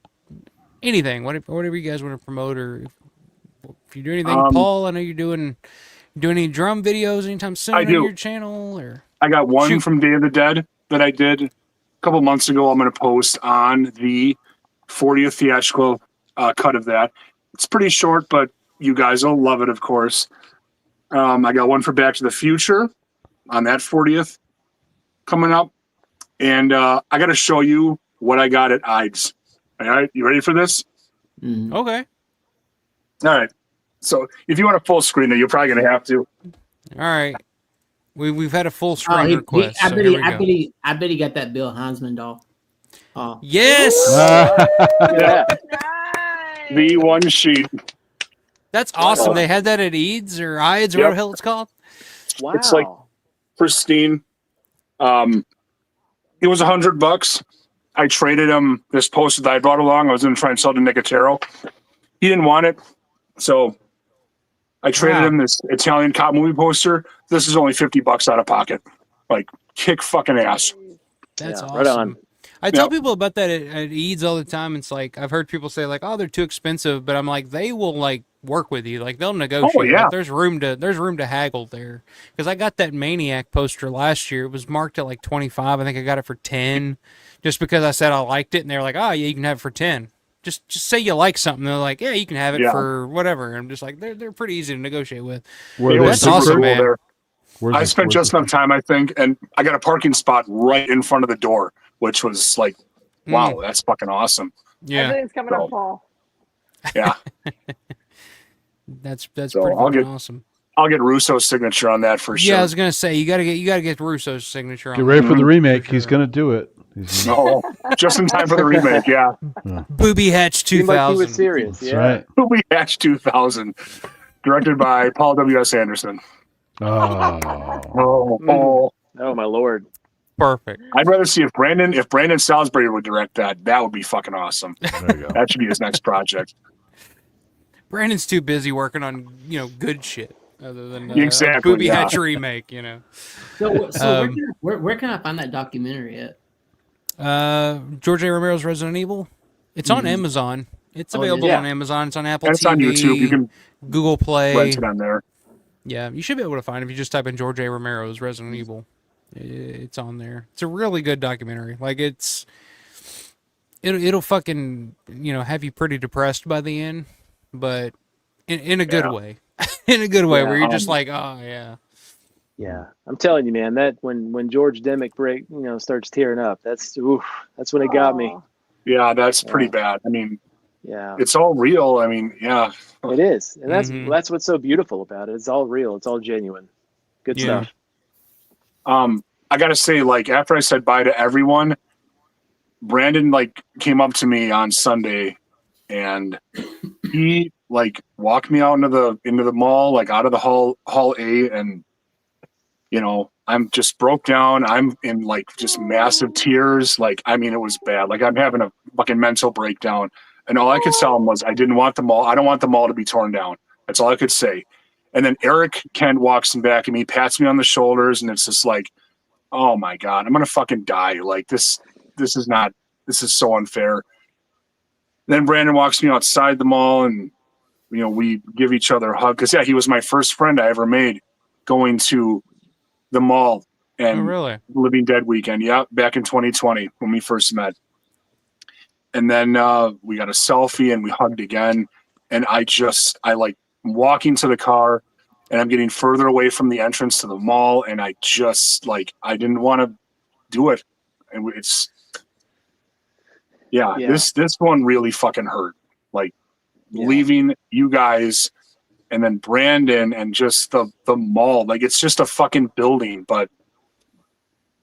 anything, whatever you guys want to promote, or if you do anything, Paul. I know you're doing any drum videos anytime soon on your channel, or I got one Shoot. from Day of the Dead that I did a couple months ago. I'm going to post on the 40th theatrical cut of that. It's pretty short, but you guys will love it, of course. I got one for Back to the Future on that 40th coming up. And I got to show you what I got at IDES. All right, you ready for this? Okay. All right. So if you want a full screen, you're probably going to have to. All right. We've had a full screen request. I so bet here we go. I bet he got that Bill Hansman doll. Oh. Yes. Yeah. The one sheet. That's awesome. They had that at Eads or Ides, or whatever the hell it's called. Wow. It's like pristine. It was $100. I traded him this poster that I brought along. I was going to try and sell to Nicotero. He didn't want it, so I traded him this Italian cop movie poster. This is only $50 out of pocket. Like, kick fucking ass. That's awesome. Right on. I tell people about that at Eads all the time. It's like I've heard people say like, "Oh, they're too expensive," but I'm like, they will like work with you. Like they'll negotiate. Oh, yeah. Like, there's room to haggle there. Because I got that Maniac poster last year. It was marked at like 25. I think I got it for 10, just because I said I liked it, and they're like, "Oh, yeah, you can have it for 10." Just say you like something. They're like, "Yeah, you can have it for whatever." And I'm just like, they're pretty easy to negotiate with. That's awesome, man. there. I spent just enough time, I think, and I got a parking spot right in front of the door, which was like, wow, that's fucking awesome. Yeah, everything's coming up, Paul. Yeah, that's So pretty I'll fucking get- awesome. I'll get Russo's signature on that for sure. Yeah, I was gonna say you gotta get Russo's signature on. Get ready for that. the remake. He's going to do it. No, just in time for the remake. Yeah, Booby Hatch Seemed like he 2000. was serious. That's Yeah. right. Movie Hatch 2000, directed by Paul W.S. Anderson. Oh. Oh my lord. Perfect. I'd rather see if Brandon Salisbury would direct that. That would be fucking awesome. There you go. That should be his next project. Brandon's too busy working on good shit other than Exactly, Booby yeah. Hatch remake. So where can I find that documentary at? George A. Romero's Resident Evil. It's on Amazon. It's available yeah. on Amazon. It's on Apple And it's TV, on YouTube. You can Google Play. rent it on there. Yeah, you should be able to find it if you just type in George A. Romero's Resident Evil. It's on there. It's a really good documentary. Like it'll fucking have you pretty depressed by the end, but in a good way. In a good way, Yeah, where you're just like, oh yeah. Yeah, I'm telling you, man. That when George Demick starts tearing up, that's when it got me. Yeah, that's pretty bad. I mean, Yeah, it's all real. I mean, yeah. it is, and Mhm. that's what's so beautiful about it. It's all real. It's all genuine. Good Yeah. stuff. I gotta say, like, after I said bye to everyone, Brandon came up to me on Sunday, and he walked me out into the mall, out of the hall A, and I'm just broke down. I'm in just massive tears. I mean, it was bad. I'm having a fucking mental breakdown. And all I could tell him was I didn't want the mall. I don't want the mall to be torn down. That's all I could say. And then Eric Kent walks in back of me, pats me on the shoulders, and it's just like, oh my God, I'm gonna fucking die. This is so unfair. Then Brandon walks me outside the mall, and we give each other a hug. Because he was my first friend I ever made going to the mall and Oh, really? Living Dead weekend. Yeah, back in 2020 when we first met. And then we got a selfie and we hugged again. And I'm walking to the car and I'm getting further away from the entrance to the mall. And I just I didn't want to do it. And it's, Yeah. this one really fucking hurt. Leaving you guys and then Brandon and just the mall. It's just a fucking building, but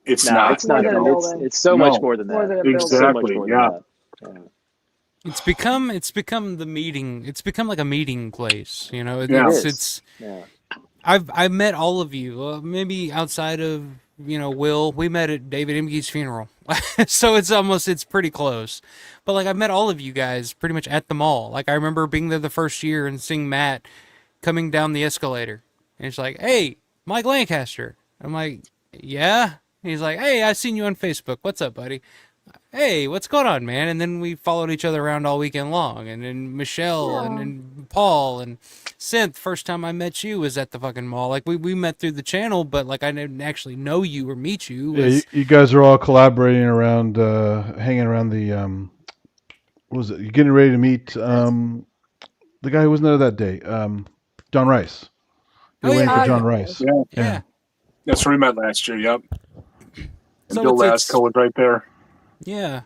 it's not. It's not. More than a It's, building. it's so No. much more than that. More than a building. Exactly, So much more yeah. than that. It's become the meeting. It's become like a meeting place. Yeah. It's Yeah. I've met all of you. Maybe outside of Will, we met at David Imge's funeral, so it's pretty close. But I've met all of you guys pretty much at the mall. I remember being there the first year and seeing Matt coming down the escalator, and it's like, "Hey, Mike Lancaster." I'm like, "Yeah." He's like, "Hey, I seen you on Facebook. What's up, buddy?" "Hey, what's going on, man?" And then we followed each other around all weekend long. And then Michelle and Paul and Synth, first time I met you was at the fucking mall. We met through the channel, but I didn't actually know you or meet you. Yeah, you guys are all collaborating around, hanging around the, what was it? You're getting ready to meet the guy who wasn't there that day, John Rice. You're waiting for John Rice. Yeah. That's where we met last year. Yep. And So Bill it's- Lasco was right there. Yeah,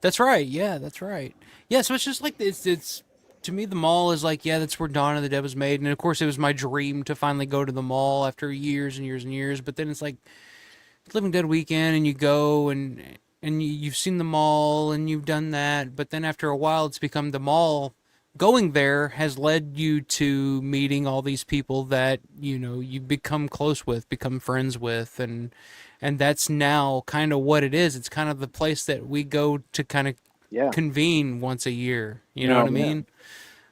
that's right. Yeah, that's right. Yeah, so it's just like it's to me the mall is like, yeah, that's where Dawn of the Dead was made, and of course it was my dream to finally go to the mall after years and years and years. But then it's like Living Dead weekend, and you go and you've seen the mall and you've done that, but then after a while it's become the mall. Going there has led you to meeting all these people that you become close with, become friends with, and that's now kind of what it is. It's kind of the place that we go to kind of convene once a year. You know what I mean?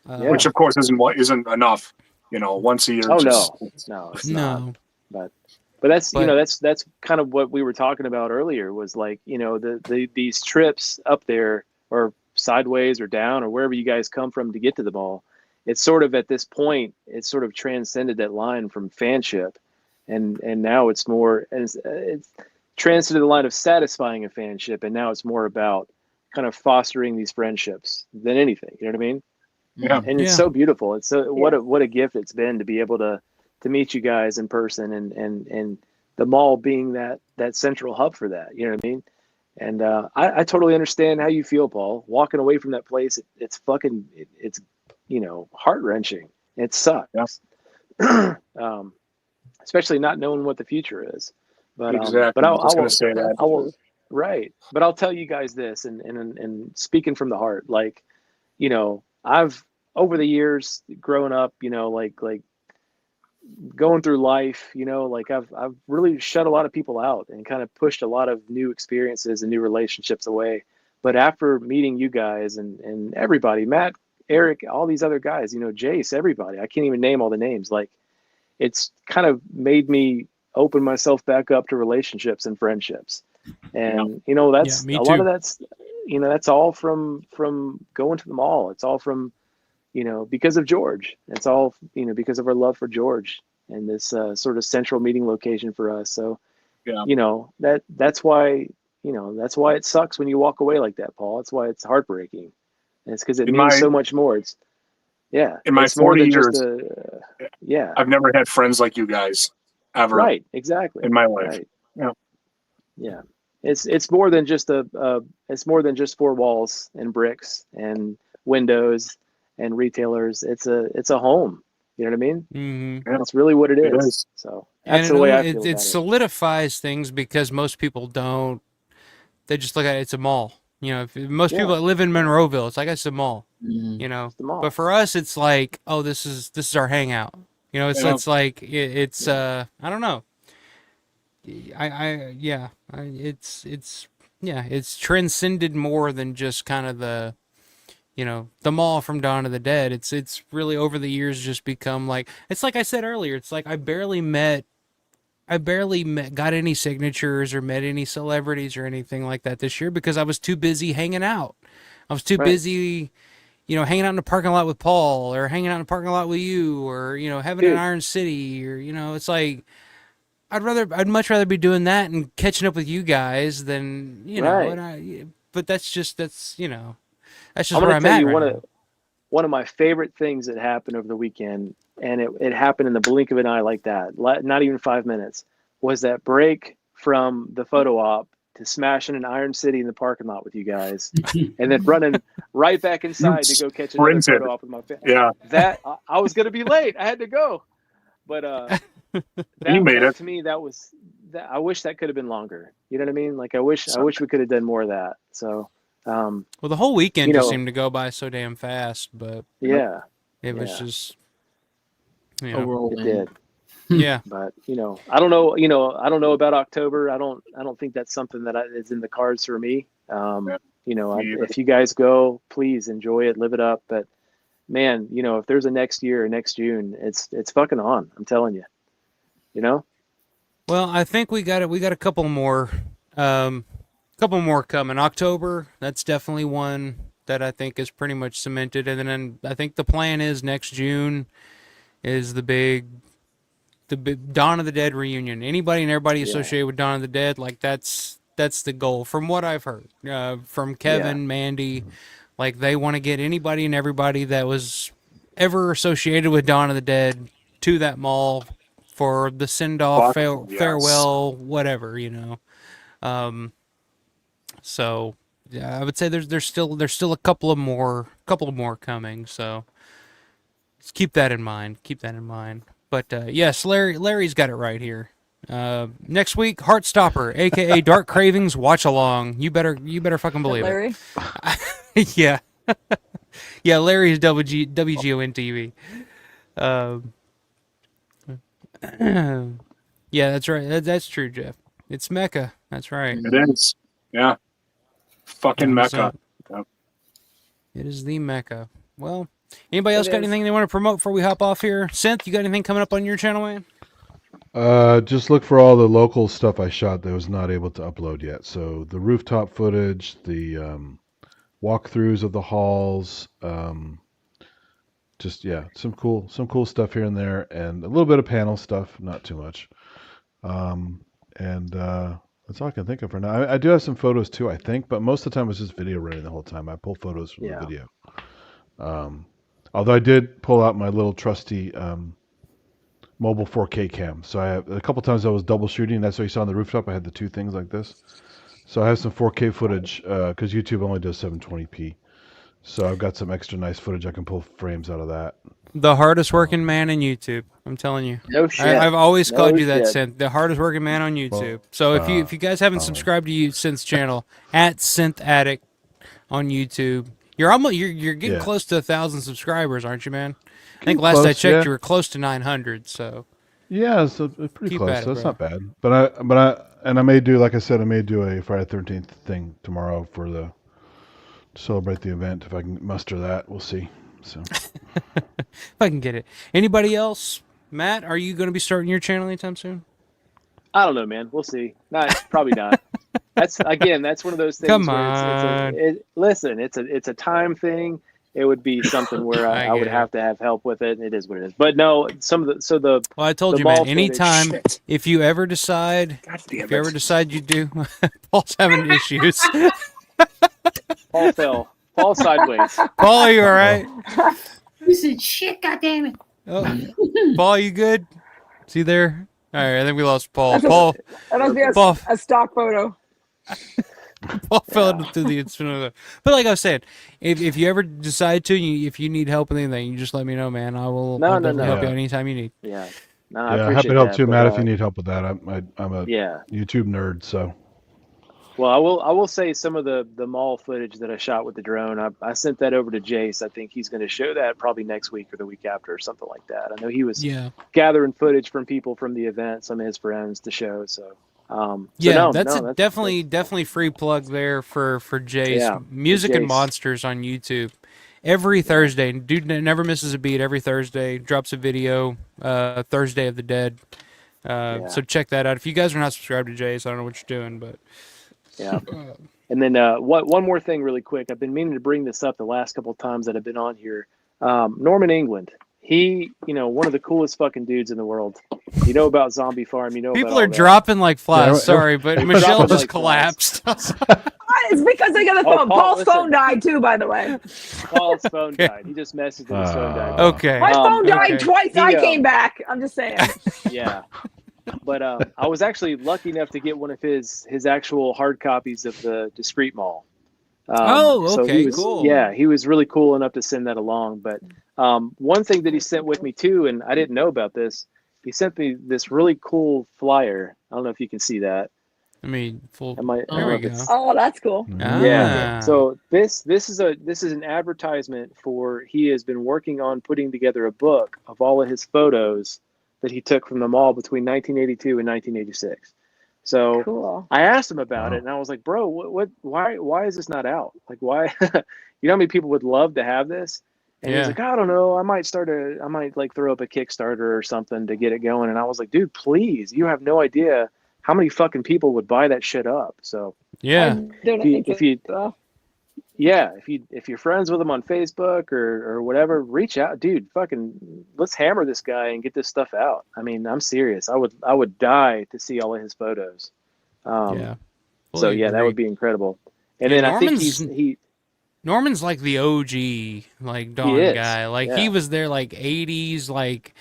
Which of course isn't enough. Once a year. Oh just, no, it's No. not. But that's that's kind of what we were talking about earlier. Was like these trips up there or sideways or down or wherever you guys come from to get to the mall. It's sort of at this point, it's sort of transcended that line from fanship, and now it's more it's transcended the line of satisfying a fanship, and now it's more about kind of fostering these friendships than anything. You know what I mean? Yeah. And it's so beautiful. It's so what a gift it's been to be able to meet you guys in person, and the mall being that central hub for that. You know what I mean? And I totally understand how you feel, Paul. Walking away from that place, it's fucking it's heart wrenching. It sucks, especially not knowing what the future is. But exactly. But I was going will to say that. I will right. But I'll tell you guys this, and speaking from the heart, like I've over the years growing up, like going through life, like I've really shut a lot of people out and kind of pushed a lot of new experiences and new relationships away. But after meeting you guys and everybody, Matt, Eric, all these other guys, Jace, everybody, I can't even name all the names. Like it's kind of made me open myself back up to relationships and friendships. And that's me a lot too. of that's all from going to the mall. It's all from because of George. It's all, because of our love for George and this sort of central meeting location for us. So, that's why it sucks when you walk away like that, Paul. That's why it's heartbreaking. And it's because it means so much more. It's in my it's more 40 than years, just I've never had friends like you guys ever. Right. Exactly. In my life. Right. Yeah. Yeah. It's more than just it's more than just four walls and bricks and windows and retailers. It's a home. You know what I mean? Mm-hmm. That's really what it is. It is. So that's the way I feel about it. Solidifies things because most people don't. They just look at it. It's a mall. If most people that live in Monroeville, it's like it's a mall. It's the mall. But for us, it's like, oh, this is our hangout. It's like it's I don't know. It's transcended more than just kind of the mall from Dawn of the Dead. It's really over the years just become like, it's like I said earlier, it's like I barely got any signatures or met any celebrities or anything like that this year because I was too busy hanging out. I was too busy, hanging out in the parking lot with Paul or hanging out in the parking lot with you or, having an Iron City or, it's like, I'd much rather be doing that and catching up with you guys than, but that's just where I'm at right now. One of my favorite things that happened over the weekend, and it happened in the blink of an eye like that, not even 5 minutes, was that break from the photo op to smashing an Iron City in the parking lot with you guys, and then running right back inside to go catch another photo op with my family. Yeah. That I was going to be late. I had to go. But you made it. To me, that was that. I wish that could have been longer. You know what I mean? Like I wish we could have done more of that. So, well, the whole weekend just seemed to go by so damn fast. But it was just overall. It did. Yeah. But I don't know. I don't know about October. I don't think that's something that is in the cards for me. If you guys go, please enjoy it, live it up. But man, if there's a next year or next June, it's fucking on. I'm telling you. Well, I think we got a couple more coming. October, that's definitely one that I think is pretty much cemented. And then I think the plan is next June is the big Dawn of the Dead reunion. Anybody and everybody associated with Dawn of the Dead, like that's the goal from what I've heard from Kevin, Mandy. Like they want to get anybody and everybody that was ever associated with Dawn of the Dead to that mall for the send-off, farewell, whatever, So I would say there's still a couple of more coming. So just keep that in mind. But yes, Larry's got it right here. Next week, Heartstopper, aka Dark Cravings Watch Along. You better fucking believe Larry? it. Yeah. Yeah, Larry's WGON TV. Yeah, that's right. That's true, Jeff. It's Mecca. That's right. It is. Yeah. Fucking Mecca. Yep. It is the Mecca. Well, anybody else got anything they want to promote before we hop off here? Synth, you got anything coming up on your channel, man? Just look for all the local stuff I shot that was not able to upload yet. So the rooftop footage, the walkthroughs of the halls, just some cool stuff here and there, and a little bit of panel stuff, not too much. And that's all I can think of for now. I do have some photos too, I think, but most of the time it's just video running the whole time. I pull photos from the video. Although I did pull out my little trusty mobile 4K cam. So I have a couple times I was double shooting. That's what you saw on the rooftop. I had the two things like this. So I have some 4K footage because YouTube only does 720p. So I've got some extra nice footage. I can pull frames out of that. The hardest working man in YouTube. I'm telling you. No shit. I've always called you that, shit. Synth. The hardest working man on YouTube. So if you guys haven't subscribed to Synth's channel, at Synth Addict on YouTube, you're getting close to 1,000 subscribers, aren't you, man? I think last I checked, you were close to 900. So yeah, so pretty close. So that's not bad. But I may do, like I said, a Friday 13th thing tomorrow to celebrate the event. If I can muster that, we'll see. So if I can get it. Anybody else? Matt, are you going to be starting your channel anytime soon? I don't know, man. We'll see. Probably not. That's one of those things. Come where on. Listen, it's a time thing. It would be something where I would have to have help with it. It is what it is. But no, well, I told you, man. Anytime, if you ever decide you do, Paul's having issues. Paul fell. Paul sideways. Paul, are you all right? You said shit, goddammit. Oh, Paul, you good? Is he there? All right, I think we lost Paul. That must be a stock photo. Paul fell into the infinite. But like I was saying, if you ever decide to, if you need help with anything, you just let me know, man. I'll definitely help you anytime you need. Yeah. I happy to help too, Matt. If you need help with that, I'm a YouTube nerd, so. Well, I will say some of the mall footage that I shot with the drone. I sent that over to Jace. I think he's going to show that probably next week or the week after or something like that. I know he was gathering footage from people from the event, some of his friends to show. So. That's definitely free plug there for Jace. Yeah, Music Jace. and Monsters on YouTube. Every Thursday. Dude never misses a beat. Every Thursday. Drops a video. Thursday of the Dead. So check that out. If you guys are not subscribed to Jace, I don't know what you're doing, but... Yeah. And then one more thing really quick. I've been meaning to bring this up the last couple of times that I've been on here. Norman England. He, one of the coolest fucking dudes in the world. You know about Zombie Farm. You know people about are dropping like flies. Sorry, but Michelle just collapsed. It's because I got the phone. Paul's phone died too, by the way. Paul's phone died. He just messaged that his phone died. Okay. My phone died twice. I came back. I'm just saying. Yeah. But I was actually lucky enough to get one of his actual hard copies of the Discreet Mall. Cool. Yeah, he was really cool enough to send that along. But one thing that he sent with me too, and I didn't know about this, he sent me this really cool flyer. I don't know if you can see that. I mean, there we go. Oh, that's cool. Yeah. So this is an advertisement for. He has been working on putting together a book of all of his photos that he took from the mall between 1982 and 1986. So cool. I asked him about it, and I was like, "Bro, why is this not out? Like, why? You know how many people would love to have this?" And he was like, "I don't know. I might like throw up a Kickstarter or something to get it going." And I was like, "Dude, please! You have no idea how many fucking people would buy that shit up." So if you're friends with him on Facebook or whatever, reach out, dude. Fucking let's hammer this guy and get this stuff out. I mean, I'm serious. I would die to see all of his photos. That would be incredible. And then Norman's, I think Norman's like the OG like Dawn guy. Like he was there like 80s, like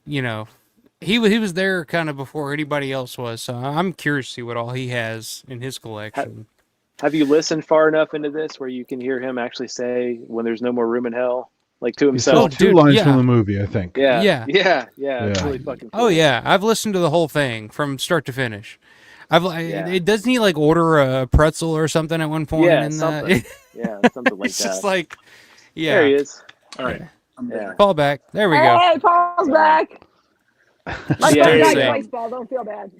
he was there kind of before anybody else was. So I'm curious to see what all he has in his collection. Have you listened far enough into this where you can hear him actually say, "When there's no more room in hell," like to He himself? says two lines from the movie, I think. Yeah. It's really fucking cool. Oh yeah, I've listened to the whole thing from start to finish. It doesn't he like order a pretzel or something at one point? Yeah, in something. Something like it's that. just like, yeah. There he is. All right. Paul back. There we go. Hey, Paul's back. My Yeah, phone died same. twice, Paul. Don't feel bad.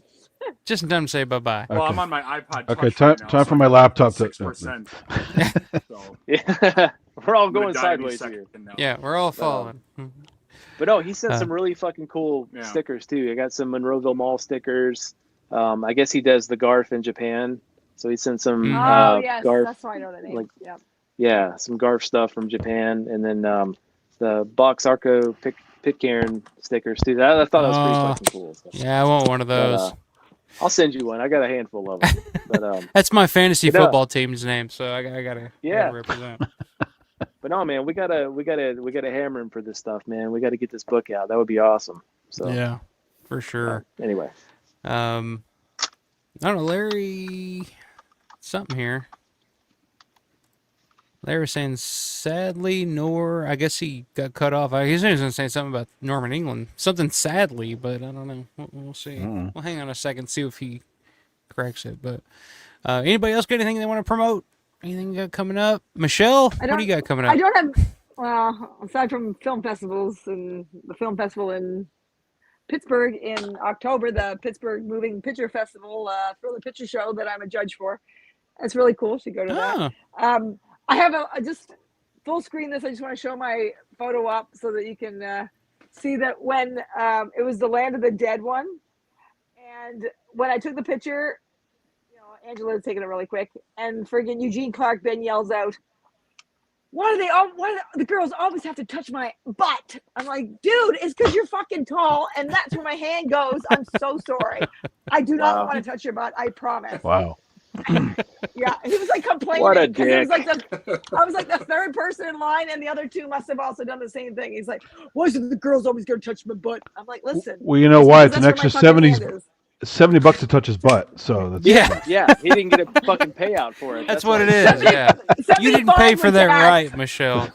Just in time to say bye bye. Well, I'm on my iPod. Okay, Touch time right now, time so for I my got laptop to. 6%. So Yeah, we're all I'm gonna going die any sideways second here. now. Yeah, we're all falling. But no, he sent some really fucking cool Yeah. stickers too. I got some Monroeville Mall stickers. I guess he does the Garf in Japan, so he sent some Yes, Garf. that's why I know the name. Like, Yeah. yeah, some Garf stuff from Japan, and then the Box Arco Pitcairn stickers too. I thought that was pretty fucking cool. So. Yeah, I want one of those. But, I'll send you one. I got a handful of them. But That's my fantasy but no. football team's name, so I gotta represent. But no, man, we gotta hammer him for this stuff, man. We gotta get this book out. That would be awesome. So Yeah, for sure. Anyway, I don't know, Larry. Something here. Larry was saying, sadly, I guess he got cut off. I guess he was going to say something about Norman England. Something sadly, but I don't know. We'll see. We'll hang on a second, see if he corrects it. But anybody else got anything they want to promote? Anything you got coming up? Michelle, what do you got coming up? I don't have, well, aside from film festivals and the film festival in Pittsburgh in October, the Pittsburgh Moving Picture Festival, Thriller Picture Show that I'm a judge for. That's really cool. Should go to that. I have a just full screen this. I just want to show my photo up so that you can see that when it was the Land of the Dead one. And when I took the picture, Angela's taking it really quick, and friggin' Eugene Clark then yells out, why do the girls always have to touch my butt? I'm like, dude, it's because you're fucking tall, and that's where my hand goes. I'm so sorry. I do not want to touch your butt. I promise. Wow. Yeah, he was like complaining. What a because it was dick. I was like the third person in line, and the other two must have also done the same thing. He's like, why is it the girls always going to touch my butt? I'm like, listen. Well, you know why? It's an that's where extra my fucking hand is. $70 to touch his butt. So that's yeah, he didn't get a fucking payout for it. That's what it is. Yeah, you didn't pay for that right, Michelle.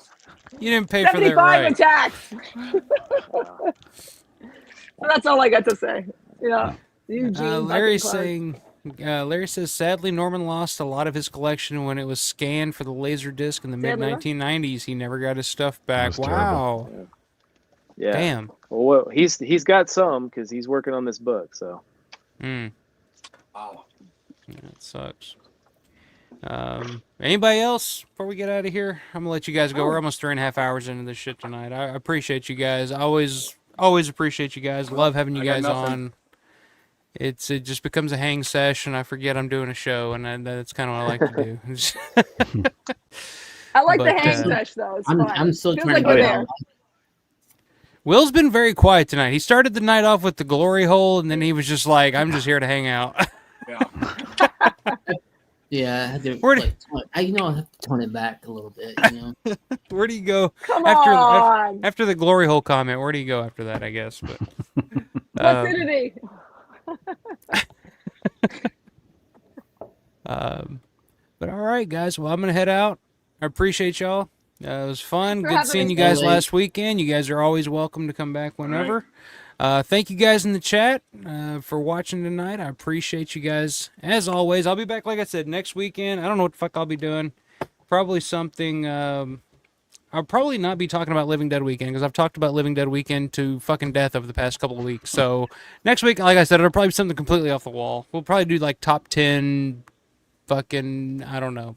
You didn't pay for that 75 right. with tax. That's all I got to say. Yeah. Eugene Larry's fucking Clark. saying, Larry says, sadly, Norman lost a lot of his collection when it was scanned for the laser disc in the mid Sadly, 1990s. He never got his stuff back. That was Wow. terrible. Yeah. Damn. Well, he's got some because he's working on this book. So. Wow. Yeah, it sucks. Anybody else before we get out of here? I'm gonna let you guys go. We're almost 3.5 hours into this shit tonight. I appreciate you guys. Always appreciate you guys. Love having you guys on. It just becomes a hang sesh, and I forget I'm doing a show, and that's kind of what I like to do. I like the hang sesh though. It's fun. I'm still Feels trying like to we're get there. out. Will's been very quiet tonight. He started the night off with the glory hole, and then he was just like, I'm just here to hang out. Yeah, I had to, Where I have to tone it back a little bit. Where do you go Come after on. after the glory hole comment? Where do you go after that? I guess, but Placidity. But all right, guys. Well, I'm gonna head out. I appreciate y'all. It was fun. For Good having seeing us. you guys Always. last weekend. You guys are always welcome to come back whenever. Thank you guys in the chat for watching tonight. I appreciate you guys as always. I'll be back, like I said, next weekend. I don't know what the fuck I'll be doing. Probably something. I'll probably not be talking about Living Dead Weekend because I've talked about Living Dead Weekend to fucking death over the past couple of weeks. So next week, like I said, it'll probably be something completely off the wall. We'll probably do like top 10 fucking, I don't know,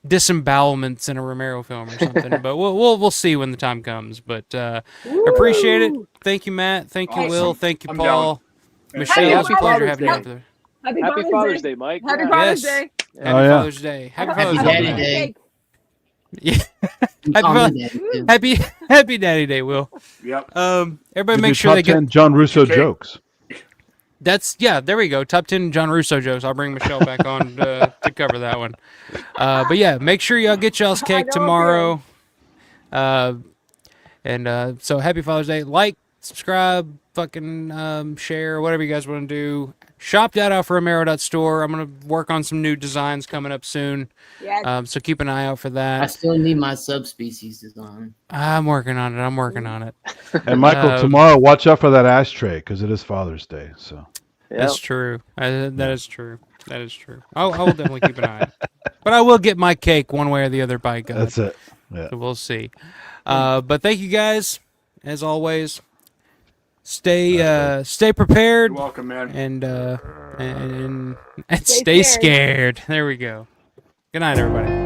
disembowelments in a Romero film or something. But we'll see when the time comes. But appreciate it. Thank you, Matt. Thank you, Awesome. Will. Thank you, I'm Paul. down. Michelle, Hey, it's a happy pleasure Father's having you Day. over there. Happy Father's Day, Mike. Happy Yeah. Father's Yes. Day. Happy Oh, yeah. Father's Day. Happy Happy Father's Daddy Day. Day. Yeah. Happy Daddy Day, Will. Yep. Everybody You make do sure top they 10 get. John Russo Okay. jokes. There we go. Top 10 John Russo jokes. I'll bring Michelle back on to cover that one. But yeah, make sure y'all get y'all's cake know, tomorrow. So happy Father's Day. Like, subscribe, fucking share, whatever you guys want to do. Shop.alpharomero.store. I'm going to work on some new designs coming up soon. Yes. So keep an eye out for that. I still need my subspecies design. I'm working on it. And Michael, tomorrow, watch out for that ashtray because it is Father's Day. So that's true. That is true. I will definitely keep an eye on it. But I will get my cake one way or the other by God. That's it. Yeah. So we'll see. But thank you guys, as always. Stay prepared. You're welcome, man. And stay scared. There we go. Good night, everybody.